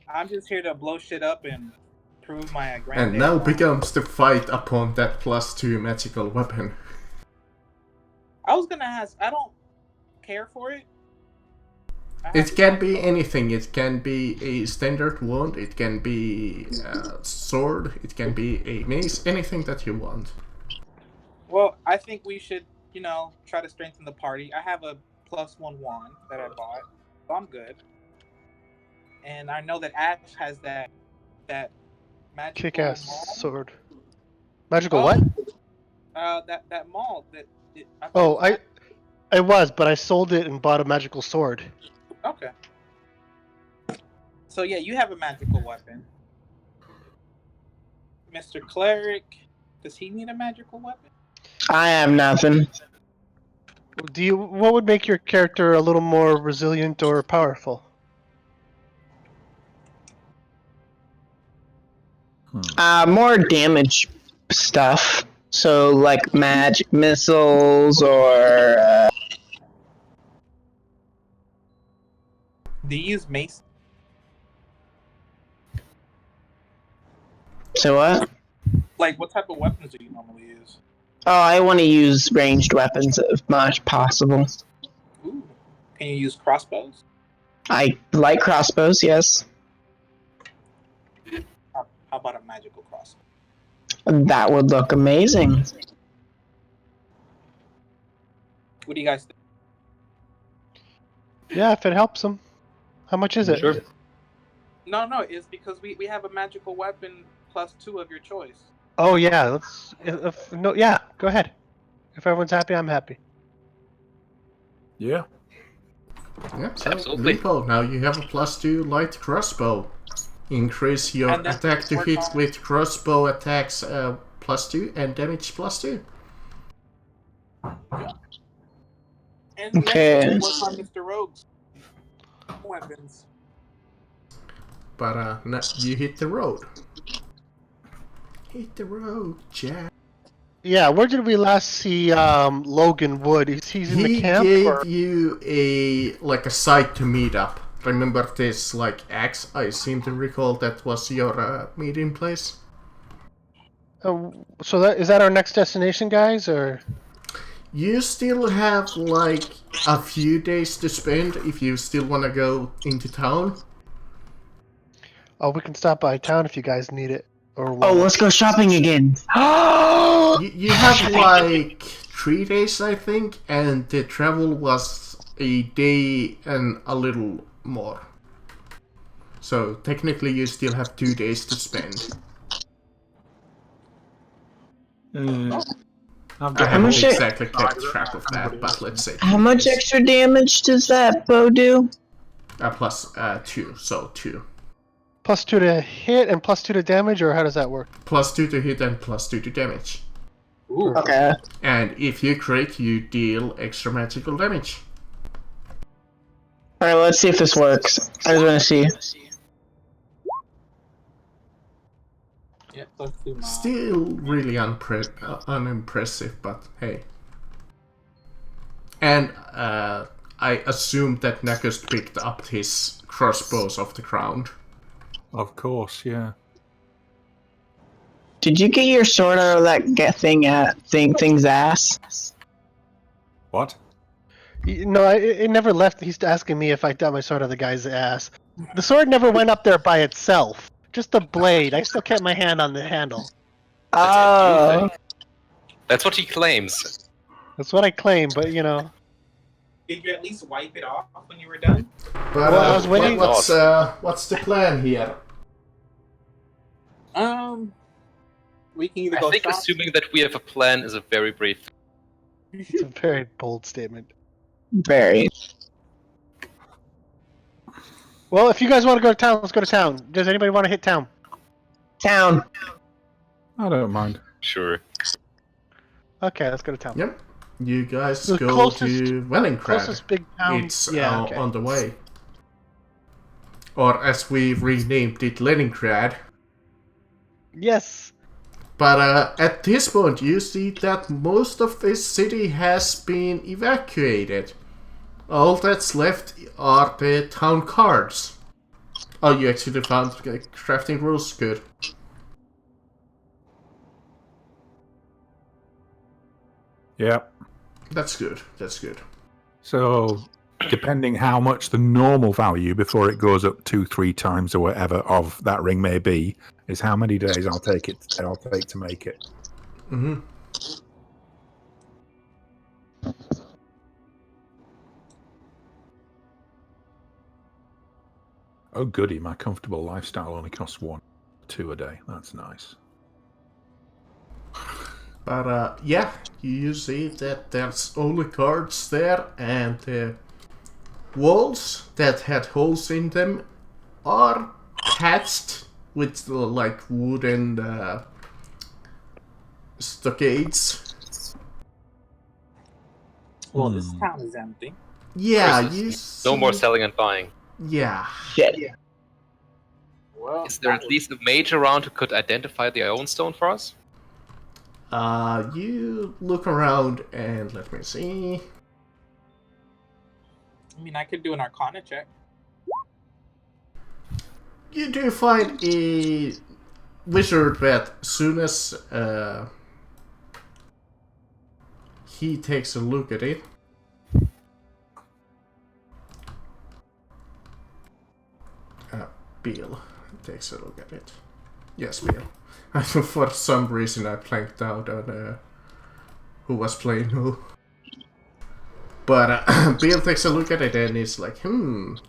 I'm just here to blow shit up and prove my granddad. And now wrong. becomes the fight upon that +2 magical weapon. I was gonna ask. I don't care for it. It can be anything. It can be a standard wand, it can be a sword, it can be a mace, anything that you want. Well, I think we should, try to strengthen the party. I have a +1 wand that I bought, so I'm good. And I know that Ash has that magical Kick-ass maul. sword. Magical what? That maul that. I was, but I sold it and bought a magical sword. Okay. So yeah, you have a magical weapon. Mr. Cleric, does he need a magical weapon? I have nothing. What would make your character a little more resilient or powerful? More damage stuff. So like magic missiles or Do you use mace? so what? Like, what type of weapons do you normally use? Oh, I want to use ranged weapons if much possible. Ooh. Can you use crossbows? I like crossbows, yes. How about a magical crossbow? That would look amazing. What do you guys think? Yeah, if it helps him. How much is it? Sure. No, it's because we have a magical weapon +2 of your choice. Oh yeah, yeah, go ahead. If everyone's happy, I'm happy. Yeah. Yeah, so Absolutely. Lupo, now you have a +2 light crossbow. Increase your And then attack to work hit on- with crossbow attacks +2 and damage +2. And we Okay. have to work on Mr. Rogue's weapons. But no, you hit the road. Hit the road, Jack. Yeah, where did we last see Logan Wood? He's in the He camp? gave Or... you a site to meet up. Remember this axe? I seem to recall that was your meeting place. So is that our next destination, guys? Or You still have a few days to spend if you still want to go into town. we can stop by town if you guys need it. Or Oh, want it. let's go shopping again. You have 3 days, I think, and the travel was a day and a little more. So technically, you still have 2 days to spend. I haven't much it- exactly kept track of that, but let's say How 2 much days. extra damage does that bow do? Plus 2, so 2. +2 to hit and +2 to damage, or how does that work? +2 to hit and +2 to damage. Ooh. Okay. And if you crit, you deal extra magical damage. Alright, let's see if this works. I just want to see. Yeah, +2 mod. Still really unimpressive, but hey. And I assume that Nakust picked up his crossbows off the ground. Of course, yeah. Did you get your sword out of that thing's ass? What? No, it never left. He's asking me if I got my sword out of the guy's ass. The sword never went up there by itself. Just the blade. I still kept my hand on the handle. That's what you Oh. think. That's what he claims. That's what I claim, but Did you at least wipe it off when you were done? But Well, I was waiting- what's the plan here? We can either I go think shop. assuming that we have a plan is a very brave thing. it's a very bold statement. Very. Well, if you guys want to go to town, let's go to town. Does anybody want to hit town? Town. I don't mind. Sure. Okay, let's go to town. Yep. You guys The go closest- to Wellingrad. Closest big town. It's yeah, okay. on the way. Or as we've renamed it, Leningrad. Yes. But at this point, you see that most of this city has been evacuated. All that's left are the town cards. Oh, you actually found crafting rules? Good. Yeah. That's good. That's good. So, depending how much the normal value before it goes up 2-3 times or whatever of that ring may be, is how many days I'll take to make it. Mm-hmm. Oh goody, my comfortable lifestyle only costs 1-2 a day. That's nice. But yeah, you see that there's only cards there, and the walls that had holes in them are patched with like wooden stockades. Well, this town is empty. Yeah, Versus you No see- more selling and buying. Yeah. Shit. Well, Is there at least a mage around who could identify the Iron Stone for us? You look around and let me see. I mean, I could do an Arcana check. You do find a wizard that soon as he takes a look at it. Bill takes a look at it. Yes, Bill. For some reason I blanked out on who was playing who. But Bill takes a look at it and is like,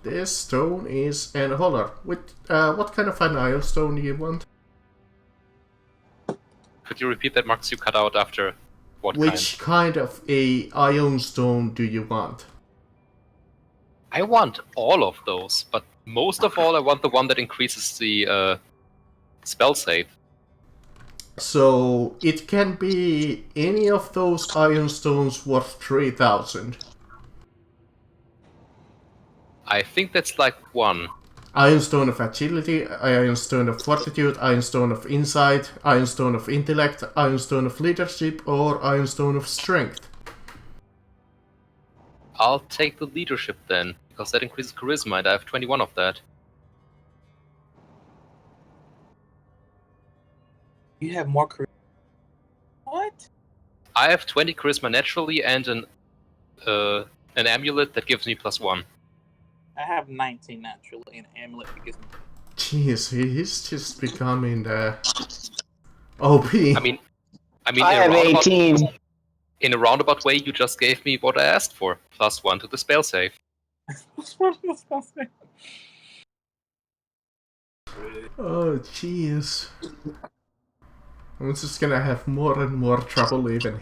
this stone is... And hold on, what kind of an iron stone do you want? Could you repeat that, Max? You cut out after what Which kind of a iron stone do you want? I want all of those, but most of all I want the one that increases the spell save. So it can be any of those iron stones worth 3,000. I think that's like one. Iron stone of agility, iron stone of fortitude, iron stone of insight, iron stone of intellect, iron stone of leadership, or iron stone of strength. I'll take the leadership then, because that increases charisma and I have 21 of that. You have more charisma. What? I have 20 charisma naturally and an amulet that gives me +1. I have 19 naturally, and an amulet that gives me. Jeez, he's just becoming the OP. I mean, I have 18. In a roundabout way, you just gave me what I asked for, +1 to the spell save. Oh, jeez. I'm just gonna have more and more trouble even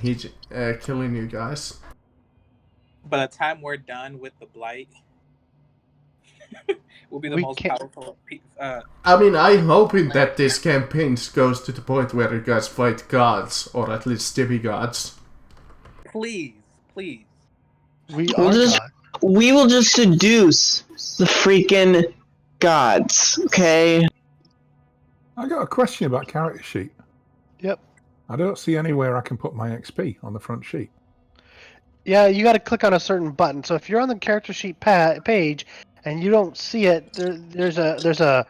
killing you guys. By the time we're done with the blight, we'll be the We most can't- powerful. I mean, I'm hoping that this campaign goes to the point where you guys fight gods, or at least demigods. Please, please. We We'll are just- God. We will just seduce the freaking gods, okay? I got a question about character sheet. Yep. I don't see anywhere I can put my XP on the front sheet. Yeah, you got to click on a certain button. So if you're on the character sheet page and you don't see it, there's a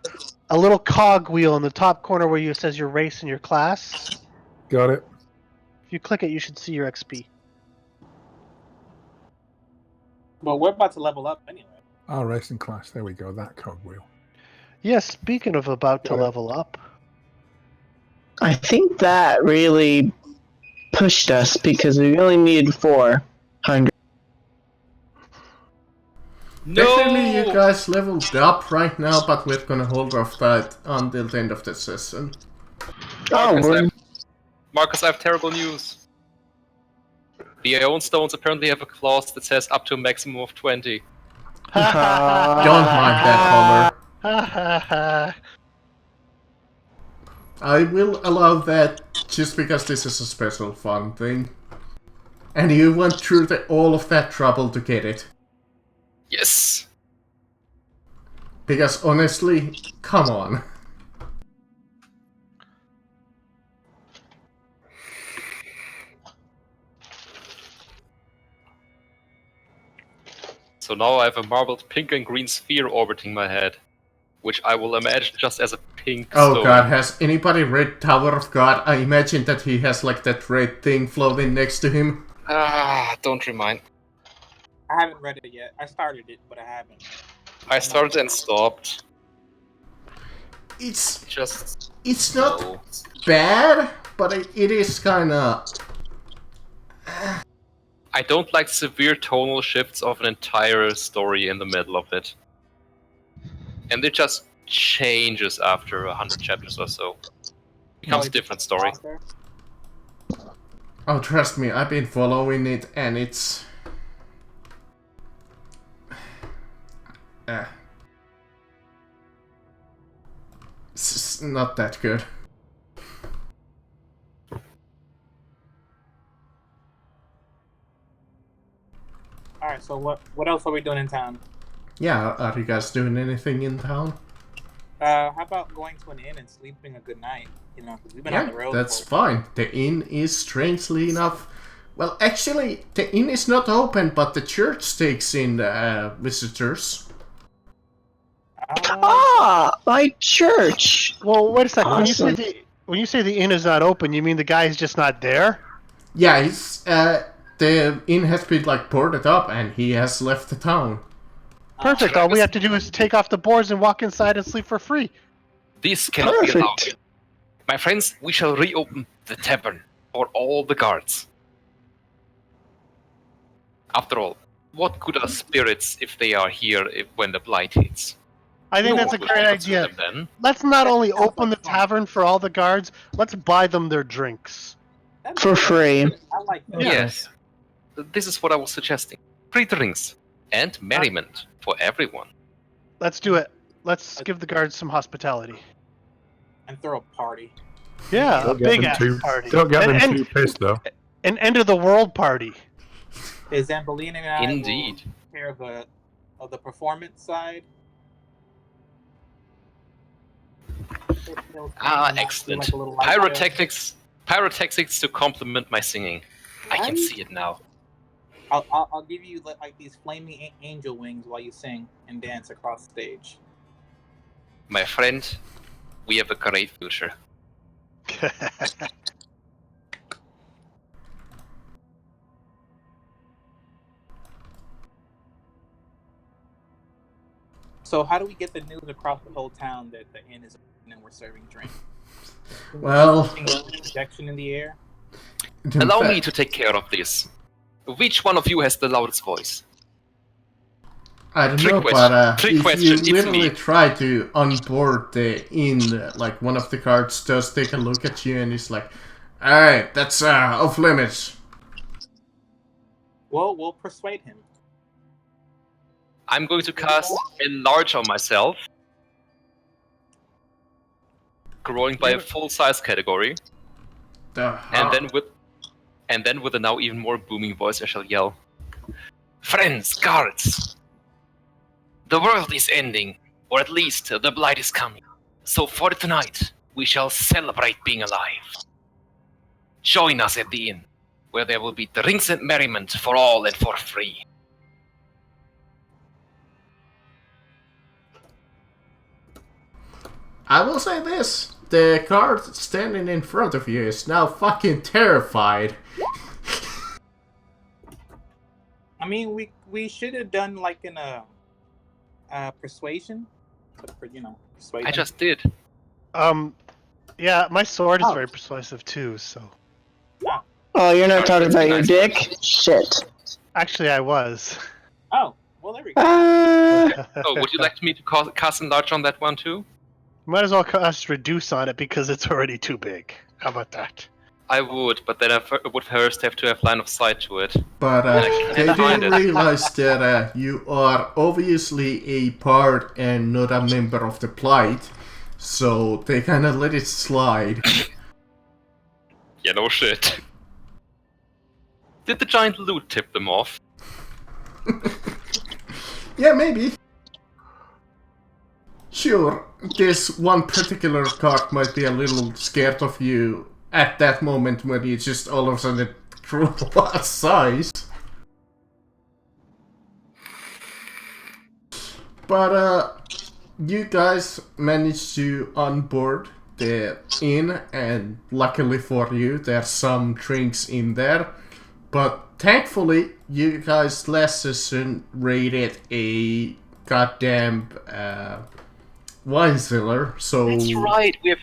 a little cog wheel in the top corner where it says your race and your class. Got it. If you click it, you should see your XP. Well, we're about to level up anyway. Oh, racing class. There we go. That cogwheel. Yes, speaking of about to Got it. level up. I think that really pushed us because we only needed 400. Technically, you No! guys leveled up right now, but we're gonna hold off that until the end of the session. Oh, Marcus, I have terrible news. The Ion Stones apparently have a clause that says up to a maximum of 20. Don't mind that, Homer. I will allow that just because this is a special fun thing. And you went through all of that trouble to get it. Yes! Because honestly, come on. So now I have a marbled pink and green sphere orbiting my head, which I will imagine just as a pink Oh stone. god, has anybody read Tower of God? I imagine that he has like that red thing floating next to him. Ah, don't remind. I haven't read it yet. I started it, but I haven't. I started and stopped. It's Just not no. bad, but it is kinda... I don't like severe tonal shifts of an entire story in the middle of it. And it just changes after 100 chapters or so. Becomes a different story. Oh, trust me, I've been following it, and it's... It's not that good. Alright, so what else are we doing in town? Yeah, are you guys doing anything in town? How about going to an inn and sleeping a good night? You know, because we've been on Yeah, the road. that's fine. The inn is strangely enough... Well, actually, the inn is not open, but the church takes in visitors. My church. Well, wait a second. Awesome. When you say the inn is not open, you mean the guy's just not there? Yeah, it's the inn has been like boarded up, and he has left the town. Perfect. All we have to do is take off the boards and walk inside and sleep for free. This cannot be allowed. Perfect. My friends, we shall reopen the tavern for all the guards. After all, what good are spirits if they are here when the blight hits? I think No that's a one will great answer idea. them then. Let's not only open the tavern for all the guards, let's buy them their drinks. For free. I like that. Yes. This is what I was suggesting. Free drinks and merriment for everyone. Let's do it. Let's give the guards some hospitality. And throw a party. Yeah, a Don't get big them ass too- party. Don't get them and, too pissed, though. an end of the world party. Is Zambolina and I Indeed. will take care of the performance side? Ah, excellent. Pyrotechnics to complement my singing. I can see it now. I'll give you like these flaming angel wings while you sing and dance across the stage. My friend, we have a great future. So how do we get the news across the whole town that the inn is open and we're serving drink? Well, Projection in the air. Allow me to take care of this. Which one of you has the loudest voice? I don't Trick know, question. but Trick if question, you it's literally me. try to onboard the inn, like one of the guards does take a look at you and is like, "Alright, that's off limits." Well, we'll persuade him. I'm going to cast Enlarge on myself, growing by a full-size category, and then with a now even more booming voice, I shall yell, "Friends, guards! The world is ending, or at least the blight is coming. So for tonight, we shall celebrate being alive. Join us at the inn, where there will be drinks and merriment for all and for free." I will say this. The guard standing in front of you is now fucking terrified. I mean, we should have done like an persuasion. Persuasion. I just did. Yeah, my sword is Oh. very persuasive too. So Oh, you're not Sorry, talking that's about a your nice dick? Shit. actually, I was. Oh, well, there we go. Oh, would you like me to cast enlarge on that one too? Might as well cast reduce on it because it's already too big. How about that? I would, but then I would first have to have line of sight to it. But I they can't find do it. realize that you are obviously a part and not a member of the Plight, so they kind of let it slide. Yeah, no shit. Did the giant loot tip them off? Yeah, maybe. Sure, this one particular card might be a little scared of you at that moment when you just all of a sudden grew a size. But you guys managed to onboard the inn, and luckily for you, there's some drinks in there. But thankfully, you guys last session raided a goddamn wine cellar, so... That's right, we have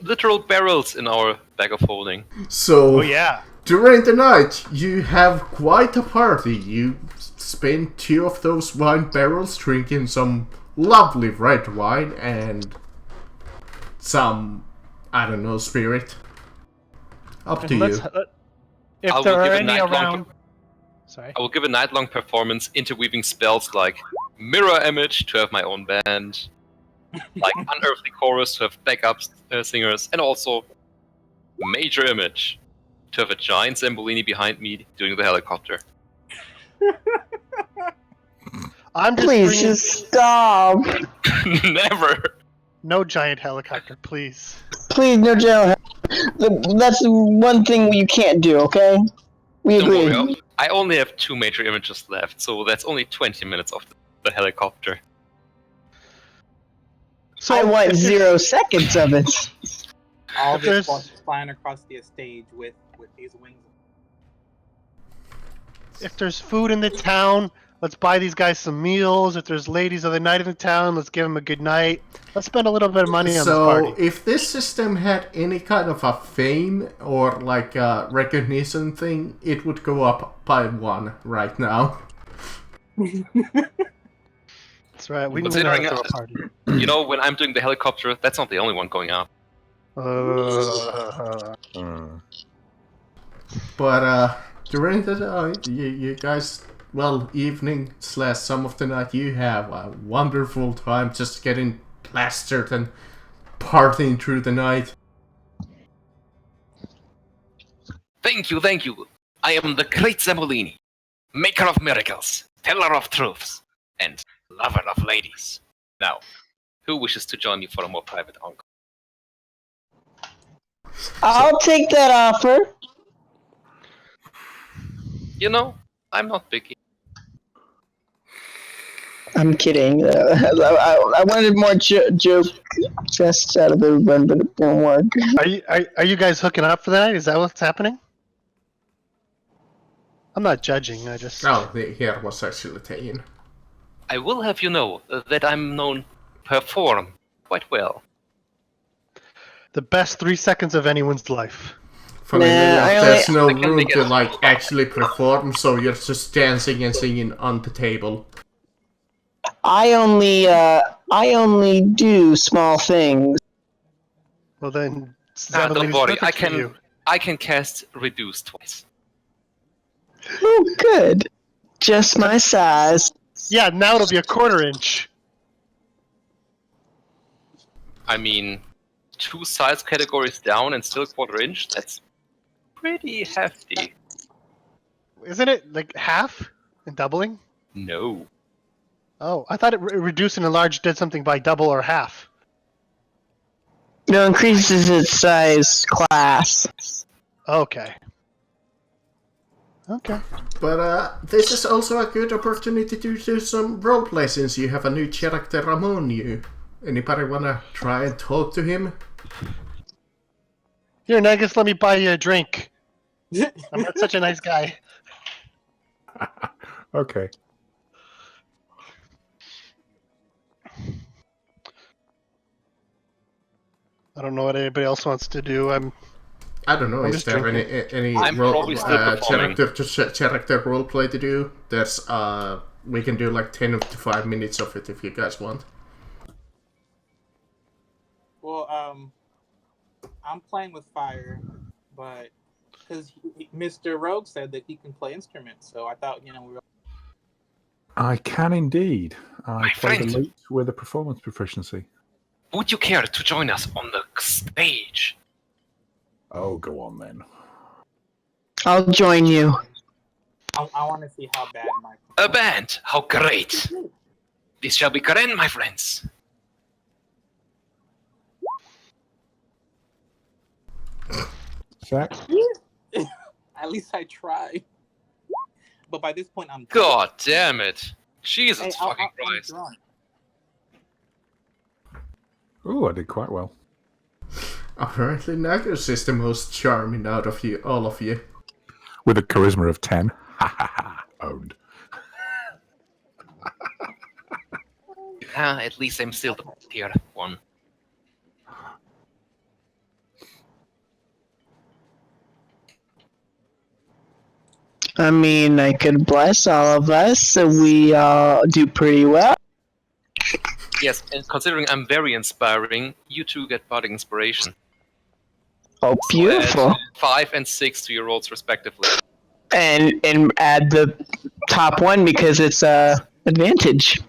literal barrels in our bag of holding. So, Oh yeah. during the night, you have quite a party. You spend 2 of those wine barrels drinking some lovely red wine and some, I don't know, spirit. Up to you. If I there will are give a any night-long around, sorry. I will give a night-long performance interweaving spells like Mirror Image to have my own band, like Unearthly Chorus to have backup singers, and also Major Image to have a giant Zambolini behind me doing the helicopter. I'm just Please bringing just stop. Never! no giant helicopter, please. Please, no jail. That's the one thing you can't do, okay? We Don't agree. worry, I only have 2 major images left, so that's only 20 minutes of the helicopter. So I want if 0 seconds of it. All If this there's- while flying across the stage with these wings. If there's food in the town, let's buy these guys some meals. If there's ladies of the night in the town, let's give them a good night. Let's spend a little bit of money on this So, party. if this system had any kind of a fame or like a recognition thing, it would go up by 1 right now. That's right. We know how to Considering throw a party. You know, when I'm doing the helicopter, that's not the only one going up. But during the night, you guys, well, evening / some of the night, you have a wonderful time just getting plastered and partying through the night. Thank you, thank you. I am the great Zambolini, maker of miracles, teller of truths, and lover of ladies. Now, who wishes to join me for a more private encore? I'll take that offer. You know, I'm not picky. I'm kidding. I wanted more joke jests out of everyone, but it didn't work. Are you guys hooking up for the night? Is that what's happening? I'm not judging. I just. Oh, here was actually taken. I will have you know that I'm known to perform quite well. The best 3 seconds of anyone's life. Funny Nah, enough, I there's no I can room make to it- like actually perform, so you're just dancing and singing on the table. I only do small things. Well then, Don't Zambolini's worry, perfect for you. I can cast Reduce twice. Oh, good. Just my size. Yeah, now it'll be a 1/4 inch. I mean, 2 size categories down and still 1/4 inch? That's pretty hefty. Isn't it like half and doubling? No. Oh, I thought reduce and enlarge did something by double or half. No, increases its size class. Okay. Okay. But this is also a good opportunity to do some roleplay since you have a new character among you. Anybody wanna try and talk to him? Here, Negus, let me buy you a drink. I'm not such a nice guy. Okay. I don't know what anybody else wants to do. I don't know. I'm Is just there drinking. any I'm probably still performing. character roleplay to do? There's we can do like 10 to 5 minutes of it if you guys want. Well, I'm playing with fire, but because Mr. Rogue said that he can play instruments, so I thought we were. I can indeed. I My play the friend. lute with a performance proficiency. Would you care to join us on the stage? Oh, go on then. I'll join you. I want to see how bad my. A band! How great! This shall be Karen, my friends. Zach? At least I tried. But by this point, I'm drunk. God damn it. Jesus Hey, fucking I'm Christ. drunk. Ooh, I did quite well. Apparently, Nagus is the most charming out of you, all of you. With a charisma of 10. Ha ha ha. Owned. At least I'm still the tier 1. I mean, I could bless all of us, so we all do pretty well. Yes, and considering I'm very inspiring, you two get bardic inspiration. Oh, beautiful. So add 5 and 6 to your rolls respectively. And add the top one because it's advantage.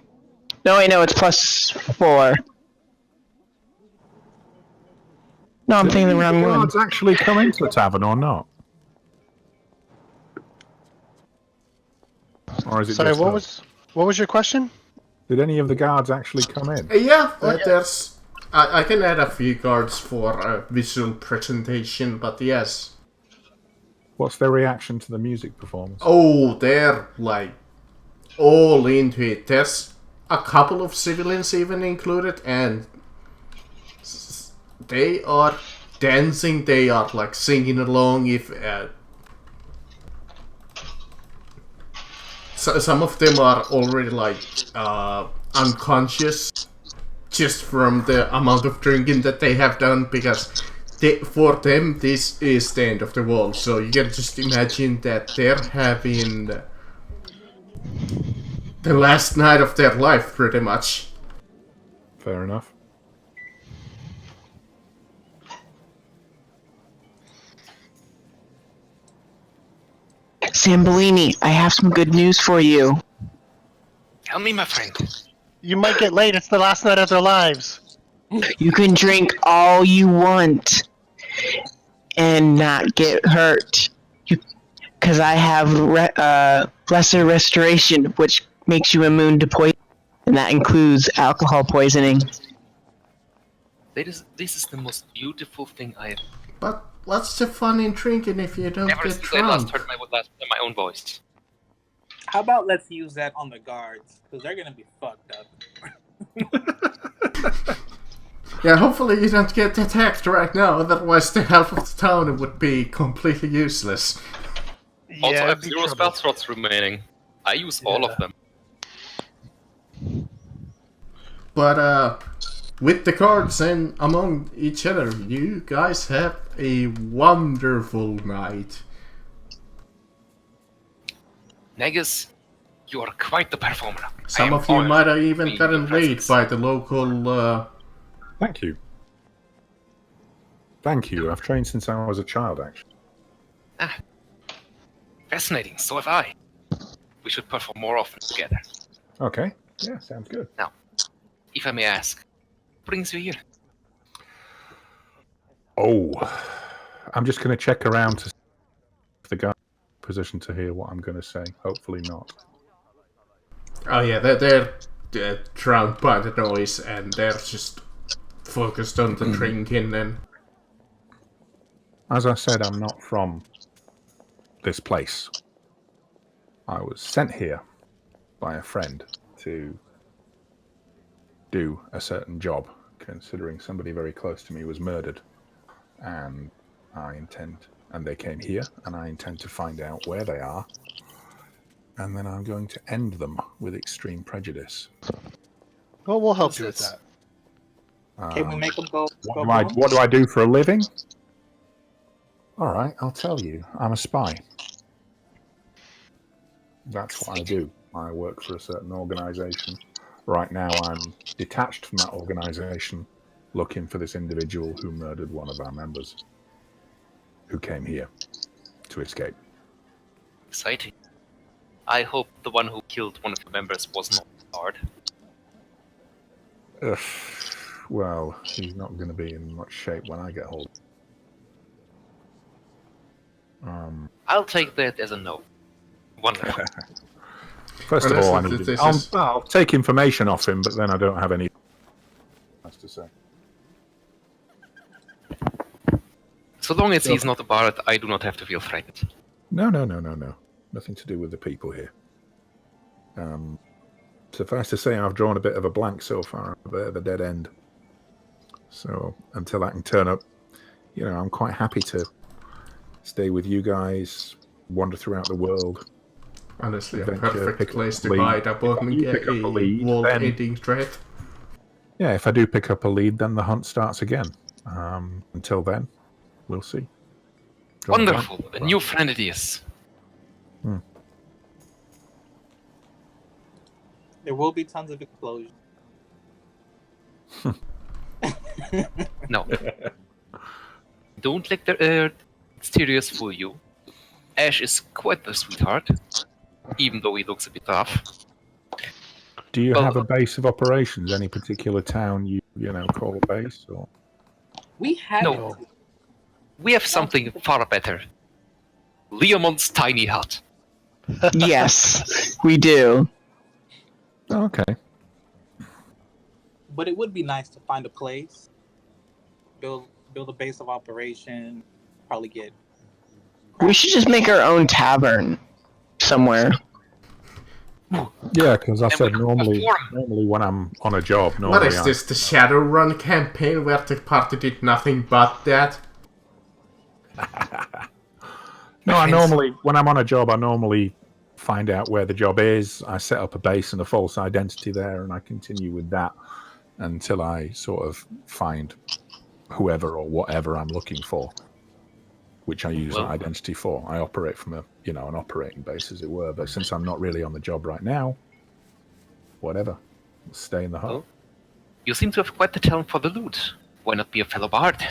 No, wait, no, it's +4. No, I'm Did thinking the any of wrong one. guards actually come into the tavern or not? Or is it Sorry, just what was your question? Did any of the guards actually come in? Yeah, there's. I can add a few cards for visual presentation, but yes. What's their reaction to the music performance? Oh, they're like all into it. There's a couple of civilians even included, and they are dancing. They are like singing along. If so, some of them are already like unconscious just from the amount of drinking that they have done, because for them this is the end of the world. So you can just imagine that they're having the last night of their life, pretty much. Fair enough. Sambolini, I have some good news for you. Tell me, my friend. You might get late. It's the last night of their lives. You can drink all you want and not get hurt. Because I have lesser restoration, which makes you immune to poison, and that includes alcohol poisoning. This is the most beautiful thing I have But what's the fun in drinking if you don't ever get since I last drunk? heard my own voice. How about let's use that on the guards? Because they're going to be fucked up. Yeah, hopefully you don't get attacked right now, otherwise the half of the town would be completely useless. Also, I have it'd be 0 spell trouble. slots remaining. I use all of them. But with the cards and among each other, you guys have a wonderful night. Negus, you are quite the performer. Some of you might have even gotten laid by the local. Thank you. Thank you. I've trained since I was a child, actually. Fascinating, so have I. We should perform more often together. Okay. Yeah, sounds good. Now, if I may ask, what brings you here? Oh, I'm just going to check around to see if the guy's in a position to hear what I'm going to say. Hopefully not. Oh yeah, they're drowned by the noise and they're just focused on the drinking and. As I said, I'm not from this place. I was sent here by a friend to do a certain job, considering somebody very close to me was murdered. And they came here, and I intend to find out where they are, and then I'm going to end them with extreme prejudice. Well, we'll help you with that. Can we make them go? What do I do for a living? All right, I'll tell you. I'm a spy. That's what I do. I work for a certain organization. Right now, I'm detached from that organization, looking for this individual who murdered one of our members, who came here to escape. Exciting. I hope the one who killed one of the members was not hard. Well, he's not going to be in much shape when I get hold of him. I'll take that as a no. Wonderful. First of all, I'll take information off him, but then I don't have any to say. So long as he's not a bard, I do not have to feel frightened. No. Nothing to do with the people here. Suffice to say, I've drawn a bit of a blank so far, a bit of a dead end. So until I can turn up, I'm quite happy to stay with you guys, wander throughout the world. Honestly, a perfect place to hide above and get a world-ending threat. Yeah, if I do pick up a lead, then the hunt starts again. Until then, we'll see. Wonderful. A new friend it is. There will be tons of explosions. No. Don't let the exteriors fool you. Ash is quite the sweetheart, even though he looks a bit rough. Do you have a base of operations? Any particular town you call a base? Or? We have no. We have something far better. Leomont's tiny hut. Yes, we do. Okay. But it would be nice to find a place, build a base of operation, probably get. We should just make our own tavern somewhere. Yeah, because I said normally when I'm on a job, what is this? The Shadowrun campaign where the party did nothing but that? No, when I'm on a job, I normally find out where the job is. I set up a base and a false identity there, and I continue with that until I sort of find whoever or whatever I'm looking for, which I use that identity for. I operate from an operating base, as it were. But since I'm not really on the job right now, whatever, I'll stay in the hut. Well, you seem to have quite the talent for the loot. Why not be a fellow bard?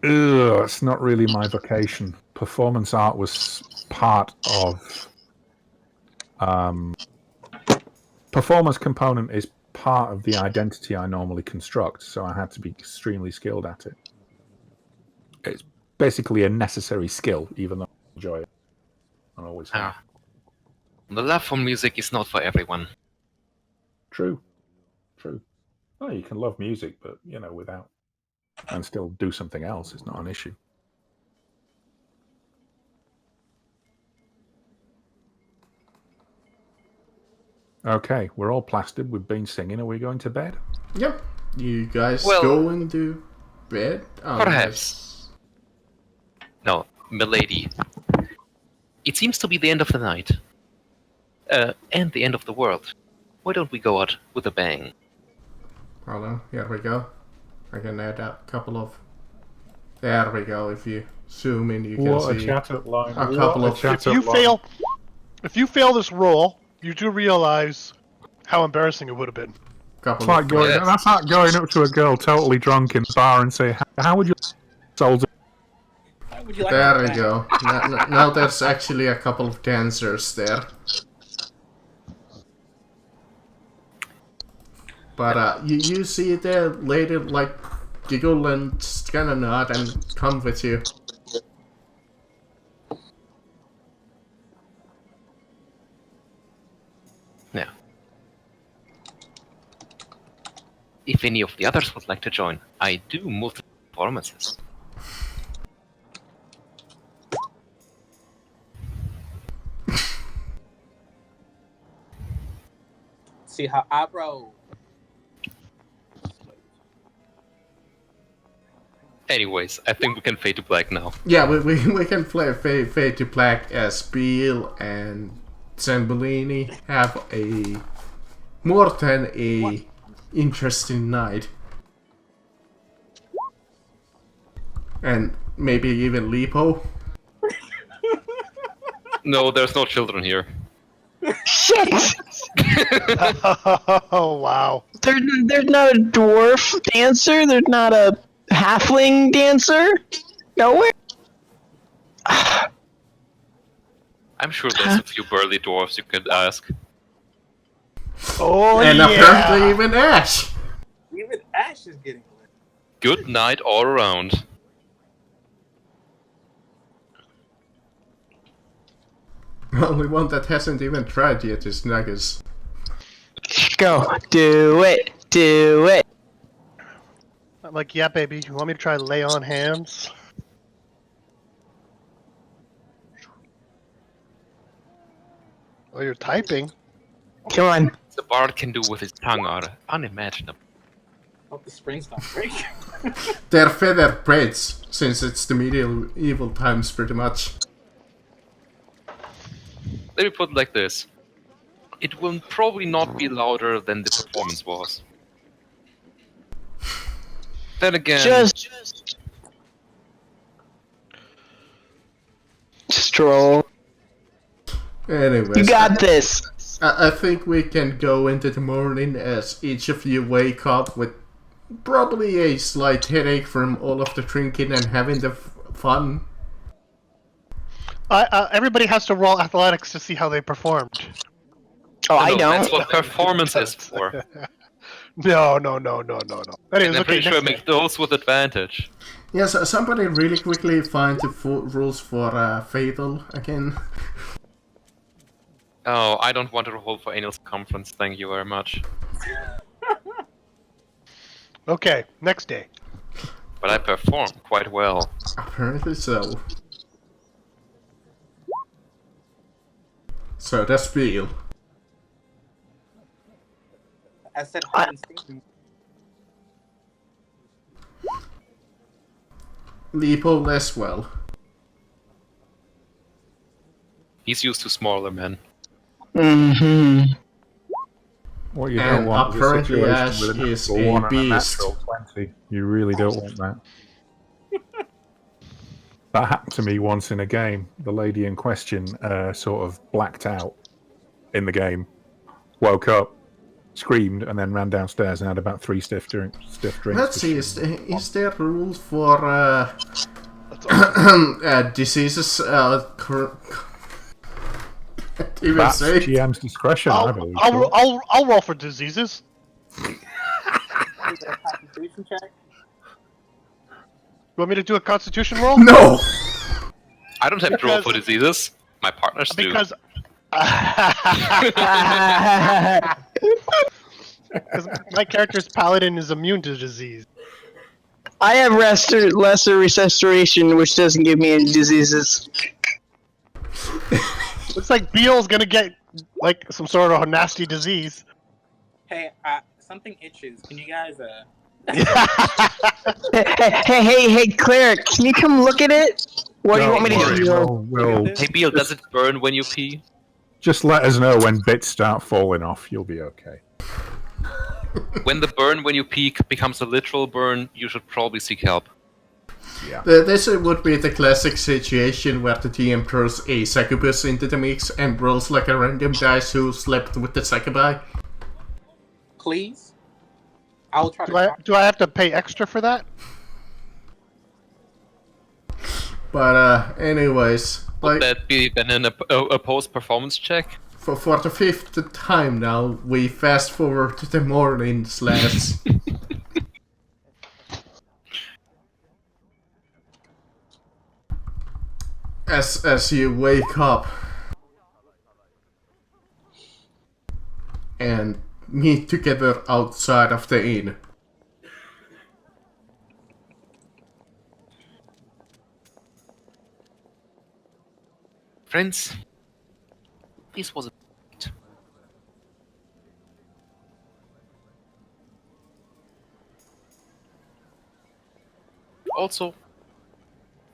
It's not really my vocation. Performance art was part of. Performance component is part of the identity I normally construct, so I had to be extremely skilled at it. It's basically a necessary skill, even though I enjoy it. I always have. The love for music is not for everyone. True. Oh, you can love music, but without, and still do something else. It's not an issue. Okay, we're all plastered. We've been singing. Are we going to bed? Yep. You guys going to bed? Perhaps. No, milady. It seems to be the end of the night. And the end of the world. Why don't we go out with a bang? Hold on, here we go. I can add a couple of... There we go, if you zoom in you can see a couple of... If you fail this roll, you do realize how embarrassing it would have been. That's like going up to a girl totally drunk in the bar and say, "How would you solve it?" There we go. Now there's actually a couple of dancers there. But you see the lady like giggle and kind of nod and come with you. Yeah. If any of the others would like to join, I do multiple performances. see how I roll. Anyways, I think we can fade to black now. Yeah, we can play fade to black as Beal and Zambolini have a more than a interesting night. And maybe even Lipo. No, there's no children here. Shit! Oh wow. There's not a dwarf dancer. There's not a halfling dancer. Nowhere. I'm sure there's a few burly dwarves you could ask. Oh And yeah. apparently even Ash. Even Ash is getting lit. Good night all around. The only one that hasn't even tried yet is Nuggets. Go. Do it. Do it. I'm like, yeah, baby. You want me to try lay on hands? Oh, you're typing. Come on. The bard can do with his tongue are unimaginable. Hope the springs don't break. They're feather braids, since it's the medieval times pretty much. Let me put it like this. It will probably not be louder than the performance was. Then again, Just stroll. Anyways, You got this. I think we can go into the morning as each of you wake up with probably a slight headache from all of the drinking and having the fun. Everybody has to roll athletics to see how they performed. Oh, I no, that's don't. what performance is for. No. And Anyways, I'm okay, pretty sure I next make those with advantage. Yes, somebody really quickly find the rules for Fatal again. Oh, I don't want to roll for anal circumference, thank you very much. Okay, next day. But I perform quite well. Apparently so. So that's Beal. I said hide and seek. Lipo less well. He's used to smaller men. Mm-hmm. What you And don't want is a apparently situation Ash with a is natural a 1 and a beast. natural 20. You really don't want that. That happened to me once in a game. The lady in question sort of blacked out in the game, woke up, screamed, and then ran downstairs and had about 3 stiff drinks. Let's see, is there rules for That's awesome. diseases? Even That's say GM's discretion, I believe. I'll roll for diseases. Is it a constitution check? You want me to do a constitution roll? no. I don't have to roll Because- for diseases. My partners do. Because my character's paladin is immune to disease. I have lesser restoration, which doesn't give me any diseases. Looks like Beal's gonna get like some sort of a nasty disease. Hey, something itches. Can you guys Hey, cleric, can you come look at it? What do you want me to Don't worry, do? we'll Hey Beal, does it burn when you pee? just let us know when bits start falling off. You'll be okay. When the burn when you pee becomes a literal burn, you should probably seek help. This would be the classic situation where the DM throws a succubus into the mix and rolls like a random dice who slept with the succubi. please? I will try to. Do I have to pay extra for that? But anyways, Would like that be then an opposed performance check? for the 5th time now, we fast forward to the morning slash. As you wake up and meet together outside of the inn. Friends, this was a Also,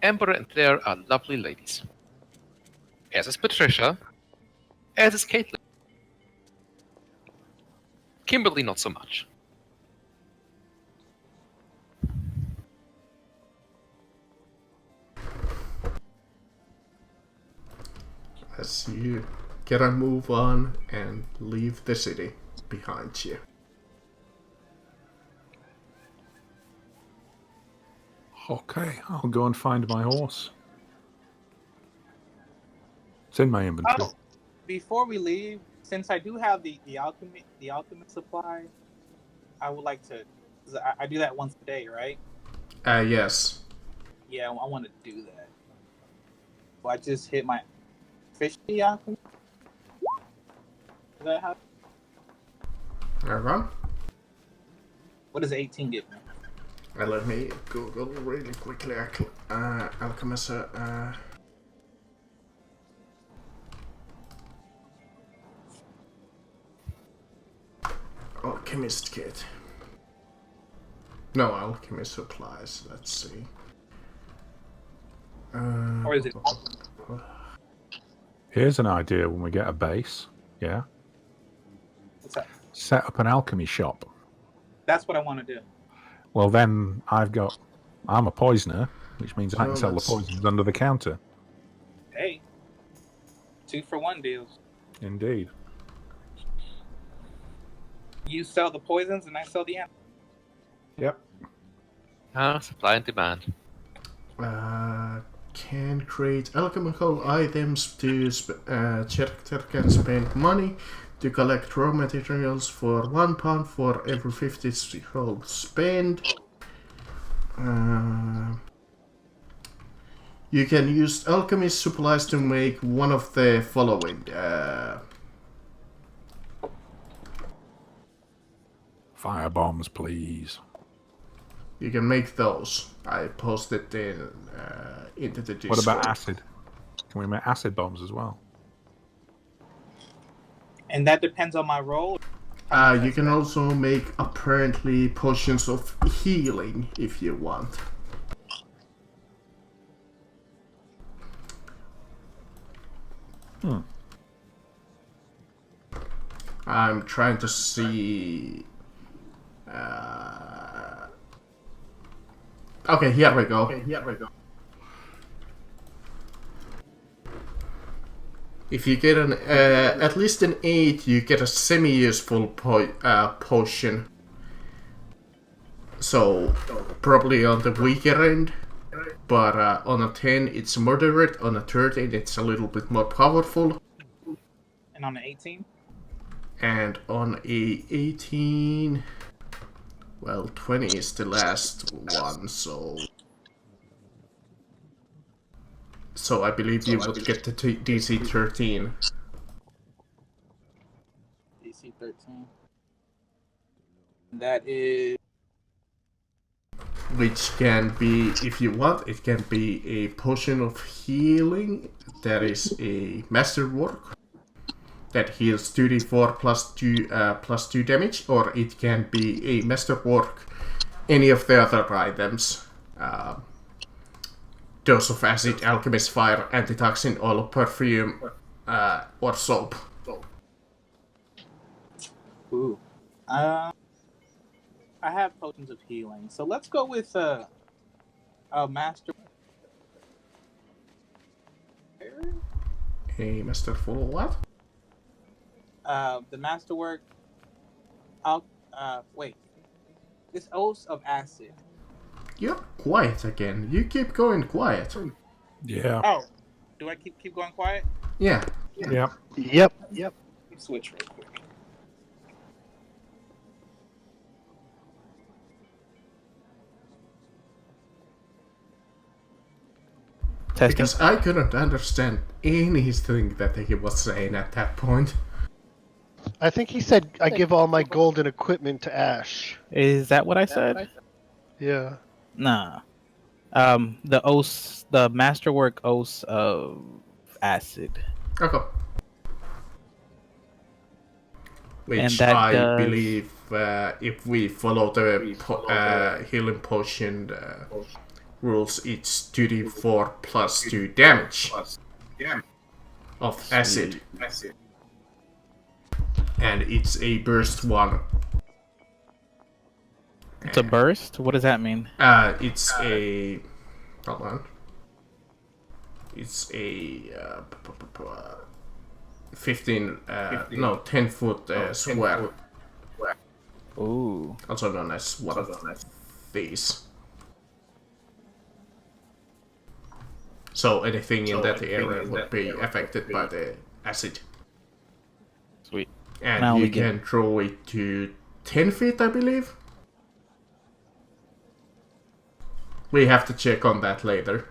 Amber and Claire are lovely ladies. As is Patricia, as is Caitlin. Kimberly, not so much. As you get a move on and leave the city behind you. Okay, I'll go and find my horse. It's in my inventory. Oh, before we leave, since I do have the alchemist supply, I would like to. 'Cause I do that once a day, right? Yes. Yeah, I want to do that. So I just hit my fishy alchemy. Is that how? Alright. What does 18 give me? Let me Google really quickly. Alchemist. Alchemist kit. No, alchemist supplies. Let's see. Or is it? Here's an idea when we get a base. Yeah. What's that? Set up an alchemy shop. That's what I want to do. Well, then I'm a poisoner, which means I can sell the poisons under the counter. Hey, 2-for-1 deals. Indeed. You sell the poisons and I sell the animals. Yep. Supply and demand. Can create alchemical items to character can spend money to collect raw materials for £1 for every 50 gold spent. You can use alchemist supplies to make one of the following. Fire bombs, please. You can make those. I posted into the Discord. What about acid? Can we make acid bombs as well? And that depends on my role. You can also make apparently potions of healing if you want. I'm trying to see. Okay, here we go. If you get an at least an 8, you get a semi-useful potion. So probably on the weaker end, but on a 10 it's moderate. On a 13 it's a little bit more powerful. And on the 18? And on a 18, well, 20 is the last one, so I believe you would get the DC 13. DC 13. That is... Which can be, if you want, it can be a potion of healing that is a masterwork that heals 2d4 plus 2 damage, or it can be a masterwork, any of the other items. Dose of acid, alchemist fire, antitoxin, oil, perfume, or soap. Ooh. I have potions of healing, so let's go with a master. A masterful what? The masterwork. Wait. This oath of acid. You're quiet again. You keep going quiet. Yeah. Oh, do I keep going quiet? Yeah. Yep. Yep. Let me switch real quick. Testing. Because I couldn't understand anything that he was saying at that point. I think he said, I give all my golden equipment to Ash. Is that what I said? Yeah. Nah. The masterwork oaths of acid. Okay. Which And that I does- believe, if we follow the healing potion rules, it's 2d4 plus 2 damage of acid. And it's a burst one. It's a burst? What does that mean? It's a... Hold on. It's a 10 foot square. Ooh. Also known as one of these. So anything in that area would be affected by the acid. Sweet. And Now you we get- can throw it to 10 feet, I believe. We have to check on that later.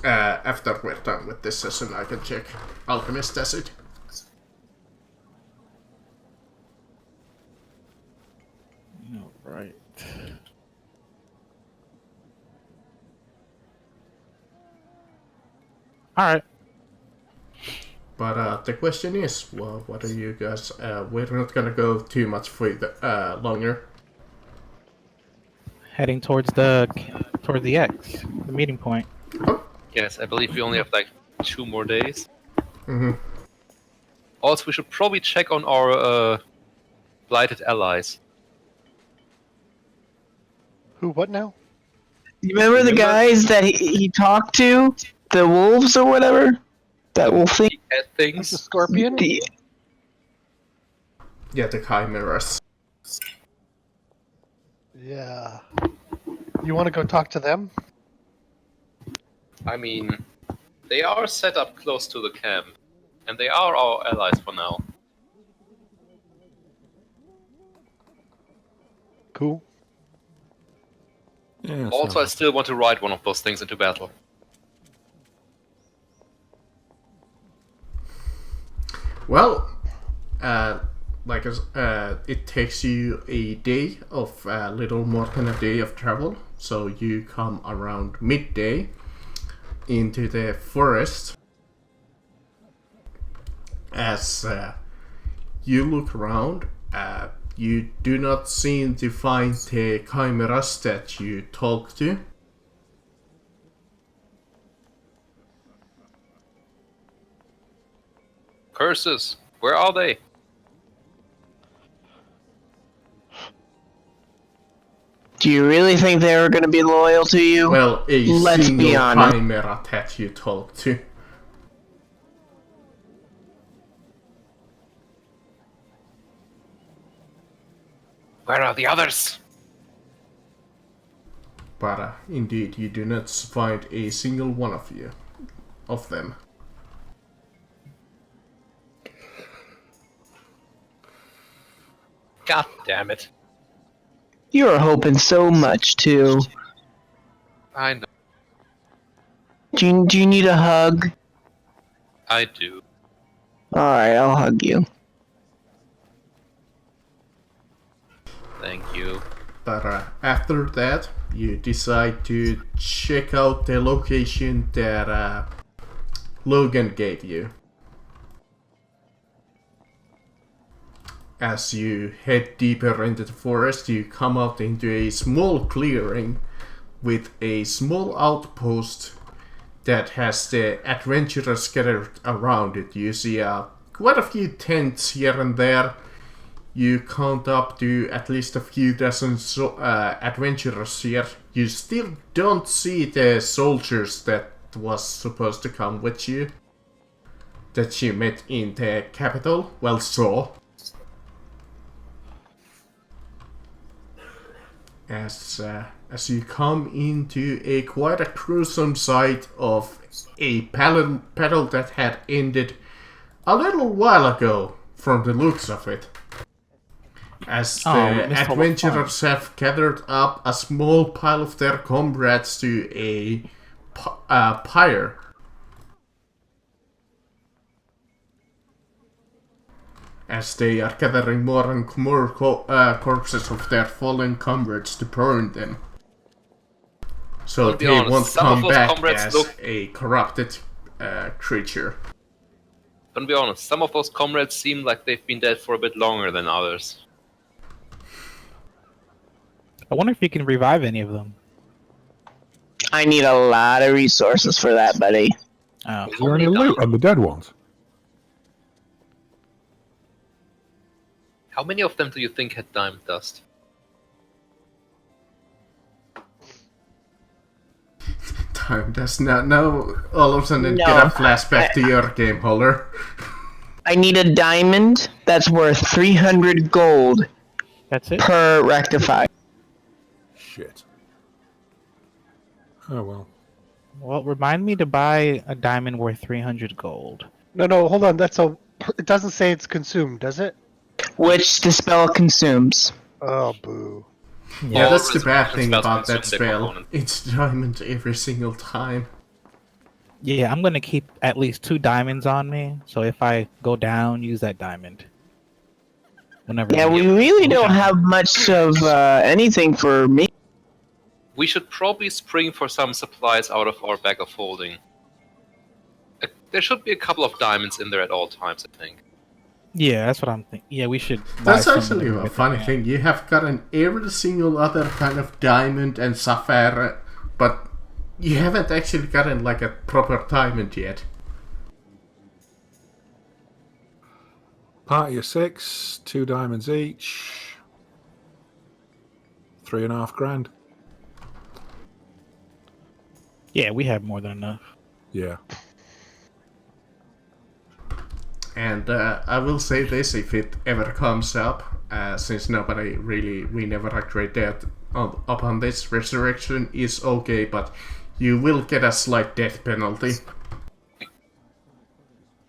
After we're done with this session, I can check Alchemist Acid. Alright. Alright. But the question is, well, what are you guys? We're not gonna go too much further, longer. Heading towards the X, the meeting point. Yes, I believe we only have like 2 more days. Mm-hmm. Also, we should probably check on our blighted allies. Who? What now? You remember the guys that he talked to? The wolves or whatever? That wolf thing? Cat That's a things. scorpion. Yeah, the chimeras. Yeah. You want to go talk to them? I mean, they are set up close to the camp, and they are our allies for now. Cool. Yeah, Also, I still want to ride one of those things into battle. Well, it takes you a day of little more than a day of travel. So you come around midday into the forest. As you look around, you do not seem to find the chimeras that you talk to. Curses! Where are they? Do you really think they were going to be loyal to you? Well, a Let's single be honest. chimera that you talk to. Where are the others? But indeed, you do not find a single one of them. God damn it. You were hoping so much, too. I know. Do you need a hug? I do. Alright, I'll hug you. Thank you. But after that, you decide to check out the location that Logan gave you. As you head deeper into the forest, you come out into a small clearing with a small outpost that has the adventurers scattered around it. You see quite a few tents here and there. You count up to at least a few dozen adventurers here. You still don't see the soldiers that was supposed to come with you, that you met in the capital. Well, saw. As you come into a quite a gruesome sight of a battle that had ended a little while ago, from the looks of it. As the adventurers have gathered up a small pile of their comrades to a pyre. As they are gathering more and more corpses of their fallen comrades to burn them. So they won't come back as a corrupted creature. Don't be honest, some of those comrades seem like they've been dead for a bit longer than others. I wonder if you can revive any of them. I need a lot of resources for that, buddy. Oh. Is there any loot on the dead ones? How many of them do you think had diamond dust? Time does not know. All of a sudden No, get a flashback to your game, Holler. I need a diamond that's worth 300 gold That's it? per rectify. Shit. Oh well. Well, remind me to buy a diamond worth 300 gold. No, hold on. That's a. It doesn't say it's consumed, does it? Which the spell consumes. Oh, boo. Yeah, All that's the bad resurrection thing spells about that consume their spell. component. It's diamond every single time. Yeah, I'm gonna keep at least 2 diamonds on me, so if I go down, use that diamond. Whenever. Yeah, we really don't have much of anything for me. We should probably spring for some supplies out of our bag of holding. There should be a couple of diamonds in there at all times, I think. Yeah, that's what I'm thinking. Yeah, we should. That's buy some actually of a them. funny thing. You have gotten every single other kind of diamond and sapphire, but you haven't actually gotten like a proper diamond yet. Party of 6, 2 diamonds each. 3.5 grand. Yeah, we have more than enough. Yeah. And I will say this if it ever comes up, since we never agreed that upon this, resurrection is okay, but you will get a slight death penalty.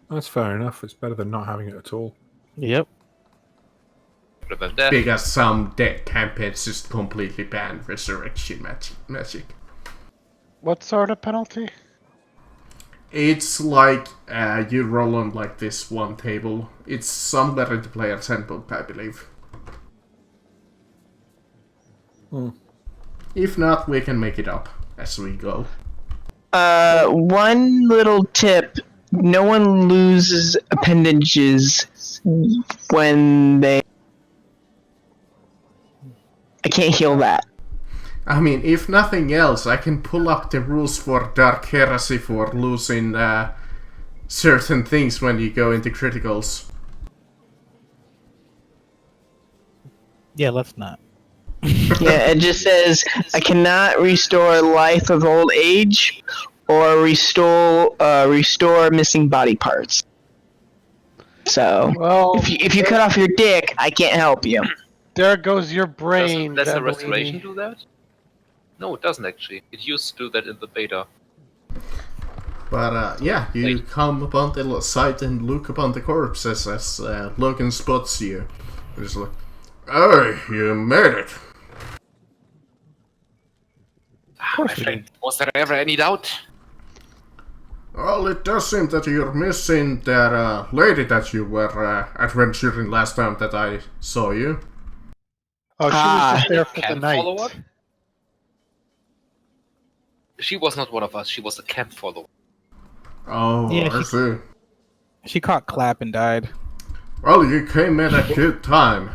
That's fair enough. It's better than not having it at all. Yep. Prevent death. Because some dead campaigns just completely ban resurrection magic. What sort of penalty? It's like you roll on like this one table. It's somewhere in the player's handbook, I believe. If not, we can make it up as we go. One little tip. No one loses appendages when they... I can't heal that. I mean, if nothing else, I can pull up the rules for Dark Heresy for losing certain things when you go into criticals. Yeah, let's not. Yeah, it just says, I cannot restore life of old age or restore missing body parts. So, Well, if you cut off your dick, I can't help you. there goes your brain. Does the Beverly. restoration do that? No, it doesn't actually. It used to do that in the beta. But yeah, you come upon the site and look upon the corpses as Logan spots you. He's like, "Oh, you made it." My friend, was there ever any doubt? Well, it does seem that you're missing that lady that you were adventuring last time that I saw you. Oh, she was just there for the Camp night. follower? She was not one of us. She was a camp follower. Oh, Yeah, I see. She caught clap and died. Well, you came at a good time.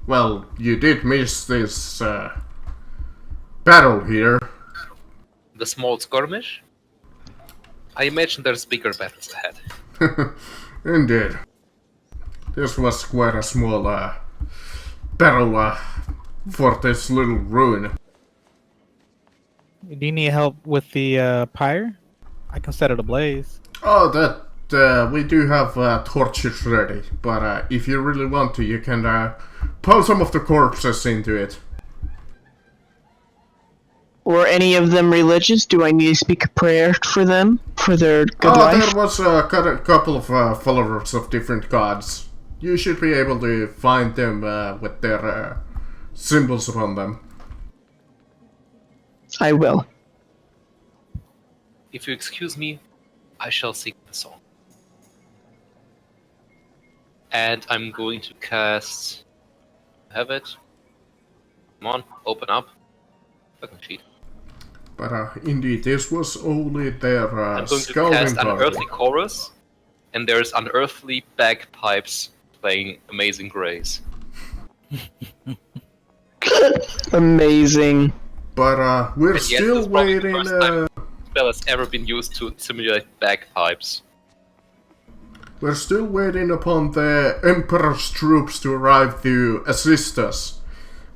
Well, you did miss this battle here. The small skirmish? I imagine there's bigger battles ahead. Indeed. This was quite a small battle for this little ruin. Do you need help with the pyre? I can set it ablaze. Oh, that we do have torches ready, but if you really want to, you can pull some of the corpses into it. Were any of them religious? Do I need to speak a prayer for them? For their good Oh, life? there was a couple of followers of different gods. You should be able to find them with their symbols upon them. I will. If you excuse me, I shall sing the song. And I'm going to cast... Have it. Come on, open up. Fucking sheet. But indeed, this was only their I'm going to scouting cast party. Unearthly Chorus, and there's unearthly bagpipes playing Amazing Grace. Amazing. But we're And yes, still this is probably the waiting. first time spell has ever been used to simulate bagpipes. We're still waiting upon the Emperor's troops to arrive to assist us.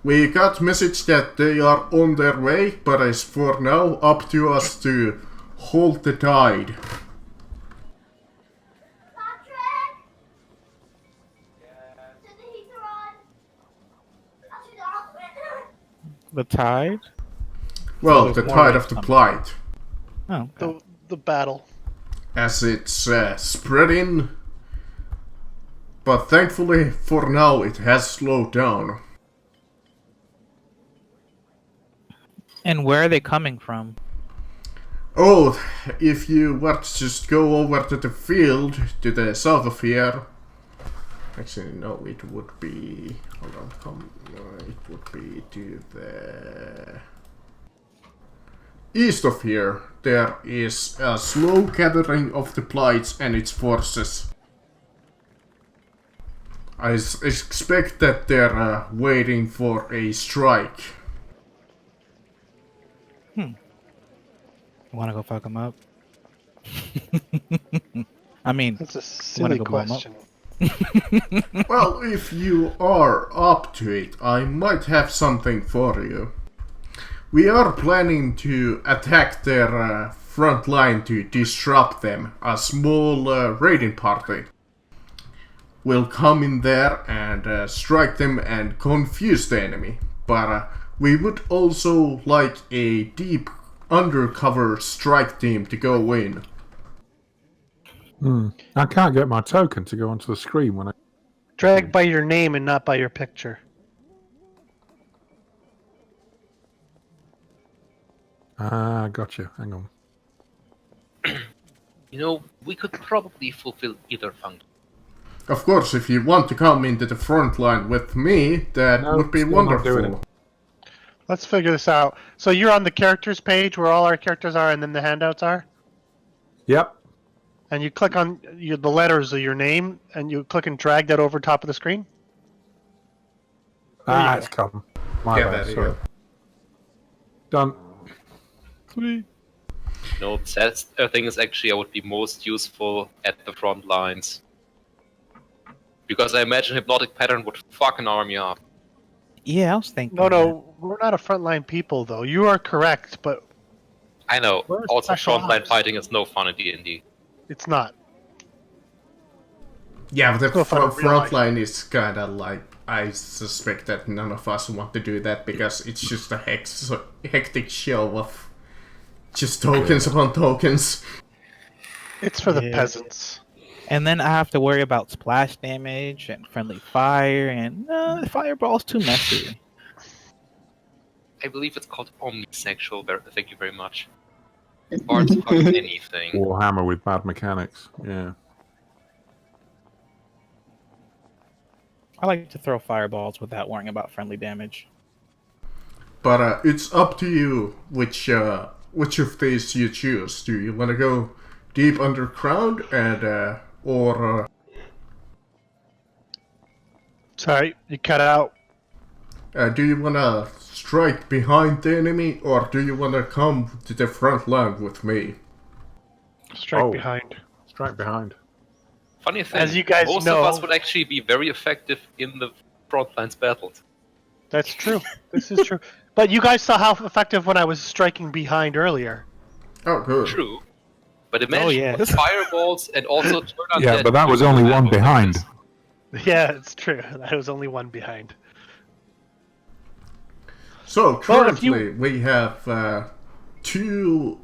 We got message that they are on their way, but it's for now up to us to hold the tide. The tide? Well, there's the more tide rain of the coming. Blight. Oh, okay. The battle. As it's spreading. But thankfully, for now, it has slowed down. And where are they coming from? Oh, if you were to just go over to the field to the south of here. Actually, no, it would be. Hold on, it would be to the east of here. There is a slow gathering of the Blights and its forces. I expect that they're waiting for a strike. Want to go fuck them up? I mean, That's a wanna silly go blow 'em up? question. Well, if you are up to it, I might have something for you. We are planning to attack their front line to disrupt them. A small raiding party will come in there and strike them and confuse the enemy. But we would also like a deep undercover strike team to go in. I can't get my token to go onto the screen when I. Drag by your name and not by your picture. Ah, gotcha. Hang on. You know, we could probably fulfill either function. Of course, if you want to come into the front line with me, that No, would be still not doing wonderful. it. Let's figure this out. So you're on the characters page where all our characters are and then the handouts are? Yep. And you click on the letters of your name and you click and drag that over top of the screen? There you go. It's come. My Yeah, bad. there you Sorry. go. Done. No, that thing is actually I would be most useful at the front lines. Because I imagine Hypnotic Pattern would fuck an army up. Yeah, I was thinking. No, we're not a frontline people though. You are correct, but I know, We're also special frontline ops. fighting is no fun in D&D. it's not. Yeah, the Go for the real front life. line is kinda like, I suspect that none of us want to do that because it's just a hectic show of just tokens upon tokens. It's for the Yeah. peasants. And then I have to worry about splash damage and friendly fire, and fireball's too messy. I believe it's called omnisexual, thank you very much. Bards fuck anything. Warhammer with bad mechanics. Yeah. I like to throw fireballs without worrying about friendly damage. But it's up to you which of these you choose. Do you want to go deep underground and or Sorry, you cut out. do you want to strike behind the enemy, or do you want to come to the front line with me? Strike Oh. behind. Straight behind. Funny thing, As you guys most know- of us would actually be very effective in the front lines battles. That's true. This is true. But you guys saw how effective when I was striking behind earlier. Oh, good. True. But imagine yes. fireballs and also turn on Yeah, but that was only one behind. Yeah, it's true. I was only one behind. So Well, if currently we have two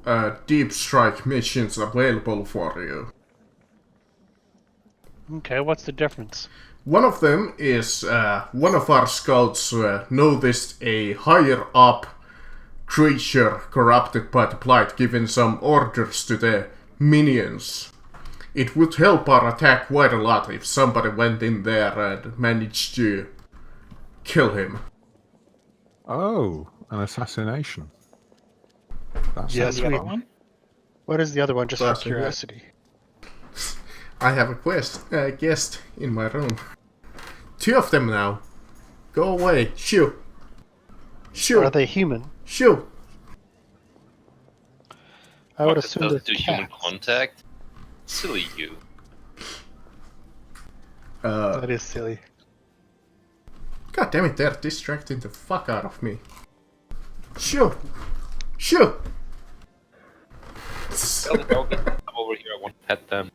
deep strike missions available for you. Okay, what's the difference? One of them is one of our scouts noticed a higher up creature corrupted by the Blight giving some orders to the minions. It would help our attack quite a lot if somebody went in there and managed to kill him. Oh, an assassination. That's Yes, The we- other one? What is the other one, just for That's it. curiosity? I have a guest in my room. Two of them now. Go away. Shoo. Sure. Are they human? Sure. I would Rocket assume doesn't they're do human cats. contact. Silly you. That is silly. God damn it, they're distracting the fuck out of me. Sure. Sure. Tell the dog to come over here. I want to pet them.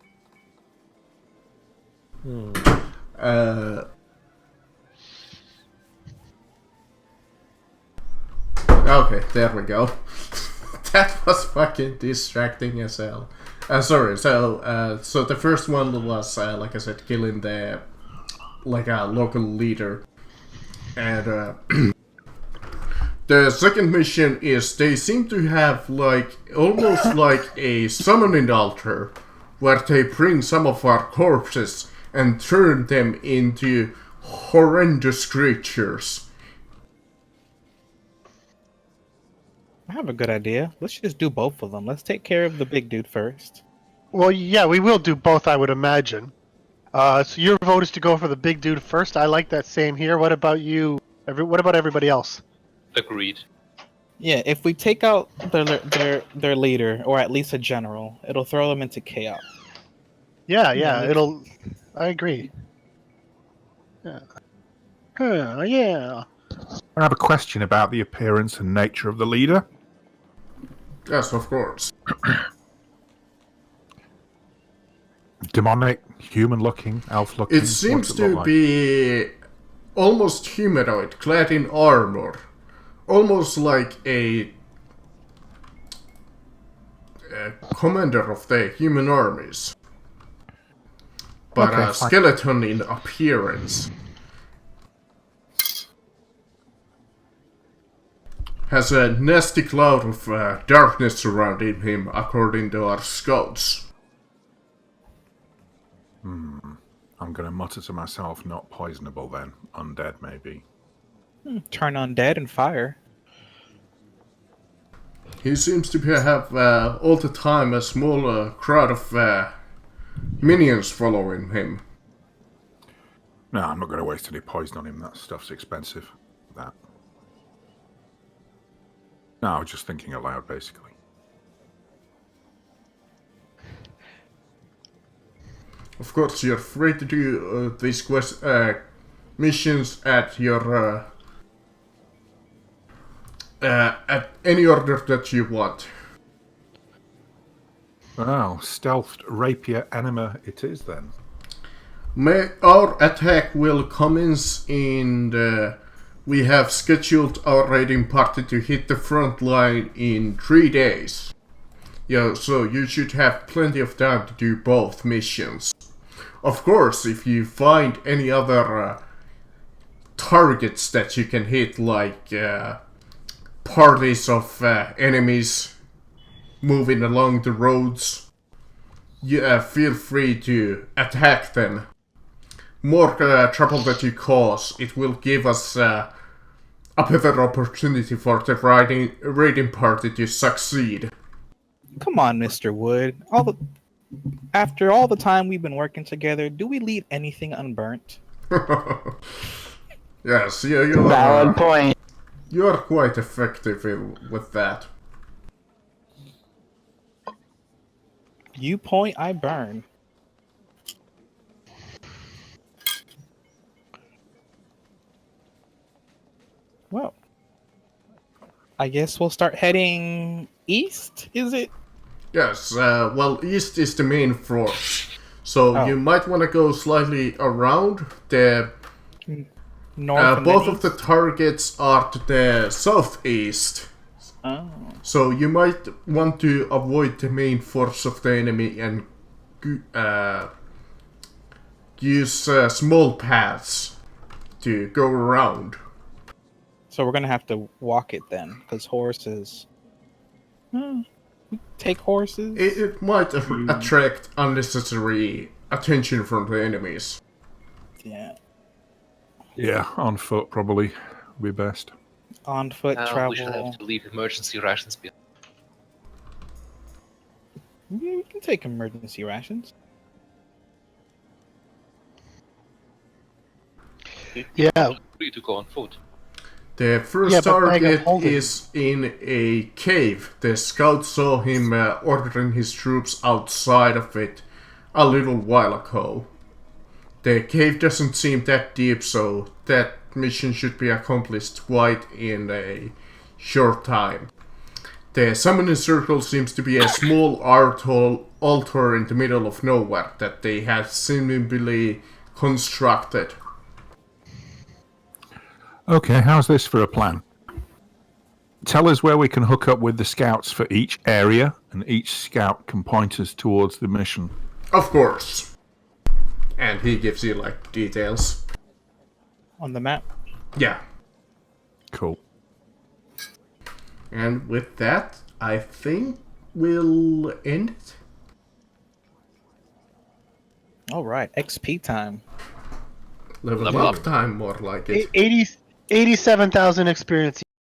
Okay, there we go. That was fucking distracting as hell. Sorry, so the first one was, like I said, killing the, like a local leader. And, the second mission is they seem to have, like, almost like a summoning altar, where they bring some of our corpses and turn them into horrendous creatures. I have a good idea. Let's just do both of them. Let's take care of the big dude first. Well, yeah, we will do both, I would imagine. So your vote is to go for the big dude first. I like that same here. What about you? What about everybody else? Agreed. Yeah, if we take out their leader, or at least a general, it'll throw them into chaos. Yeah, Yeah, it'll. I agree. Yeah. Yeah. I have a question about the appearance and nature of the leader. Yes, of course. Demonic, human-looking, elf-looking. It seems What's it look to like? be almost humanoid, clad in armor. Almost like a commander of the human armies. But Okay, a fine. skeleton in appearance. Has a nasty cloud of darkness surrounding him, according to our scouts. I'm going to mutter to myself, not poisonable then. Undead, maybe. turn undead and fire. He seems to have all the time a small crowd of minions following him. No, I'm not going to waste any poison on him. That stuff's expensive. That. No, I was just thinking aloud, basically. Of course, you're free to do these missions at your at any order that you want. Oh, stealthed rapier enema it is then. Our attack will commence in we have scheduled our raiding party to hit the front line in 3 days. Yeah, so you should have plenty of time to do both missions. Of course, if you find any other targets that you can hit, like parties of enemies moving along the roads, you feel free to attack them. More trouble that you cause, it will give us a better opportunity for the raiding party to succeed. Come on, Mr. Wood. After all the time we've been working together, do we leave anything unburnt? Yes, Valid point. you are quite effective with that. You point, I burn. Well, I guess we'll start heading east, is it? Yes, well, east is the main force. So you might want to go slightly around. The North and both then of the east? targets are to the southeast. Oh. So you might want to avoid the main force of the enemy and use small paths to go around. So we're gonna have to walk it then, because horses. We take horses. It might attract unnecessary attention from the enemies. Yeah. Yeah, on foot probably would be best. On foot We should travel. have to leave emergency rations behind. Yeah, we can take emergency rations. Yeah. Free to go on foot. The first Yeah, but Bag of target Holding. is in a cave. The scouts saw him ordering his troops outside of it a little while ago. The cave doesn't seem that deep, so that mission should be accomplished quite in a short time. The summoning circle seems to be a small altar in the middle of nowhere that they have seemingly constructed. Okay, how's this for a plan? Tell us where we can hook up with the scouts for each area, and each scout can point us towards the mission. Of course. And he gives you, like, details. On the map. Yeah. Cool. And with that, I think we'll end it. All right, XP time. Level Level up up. time, more like it. 87,000 experience.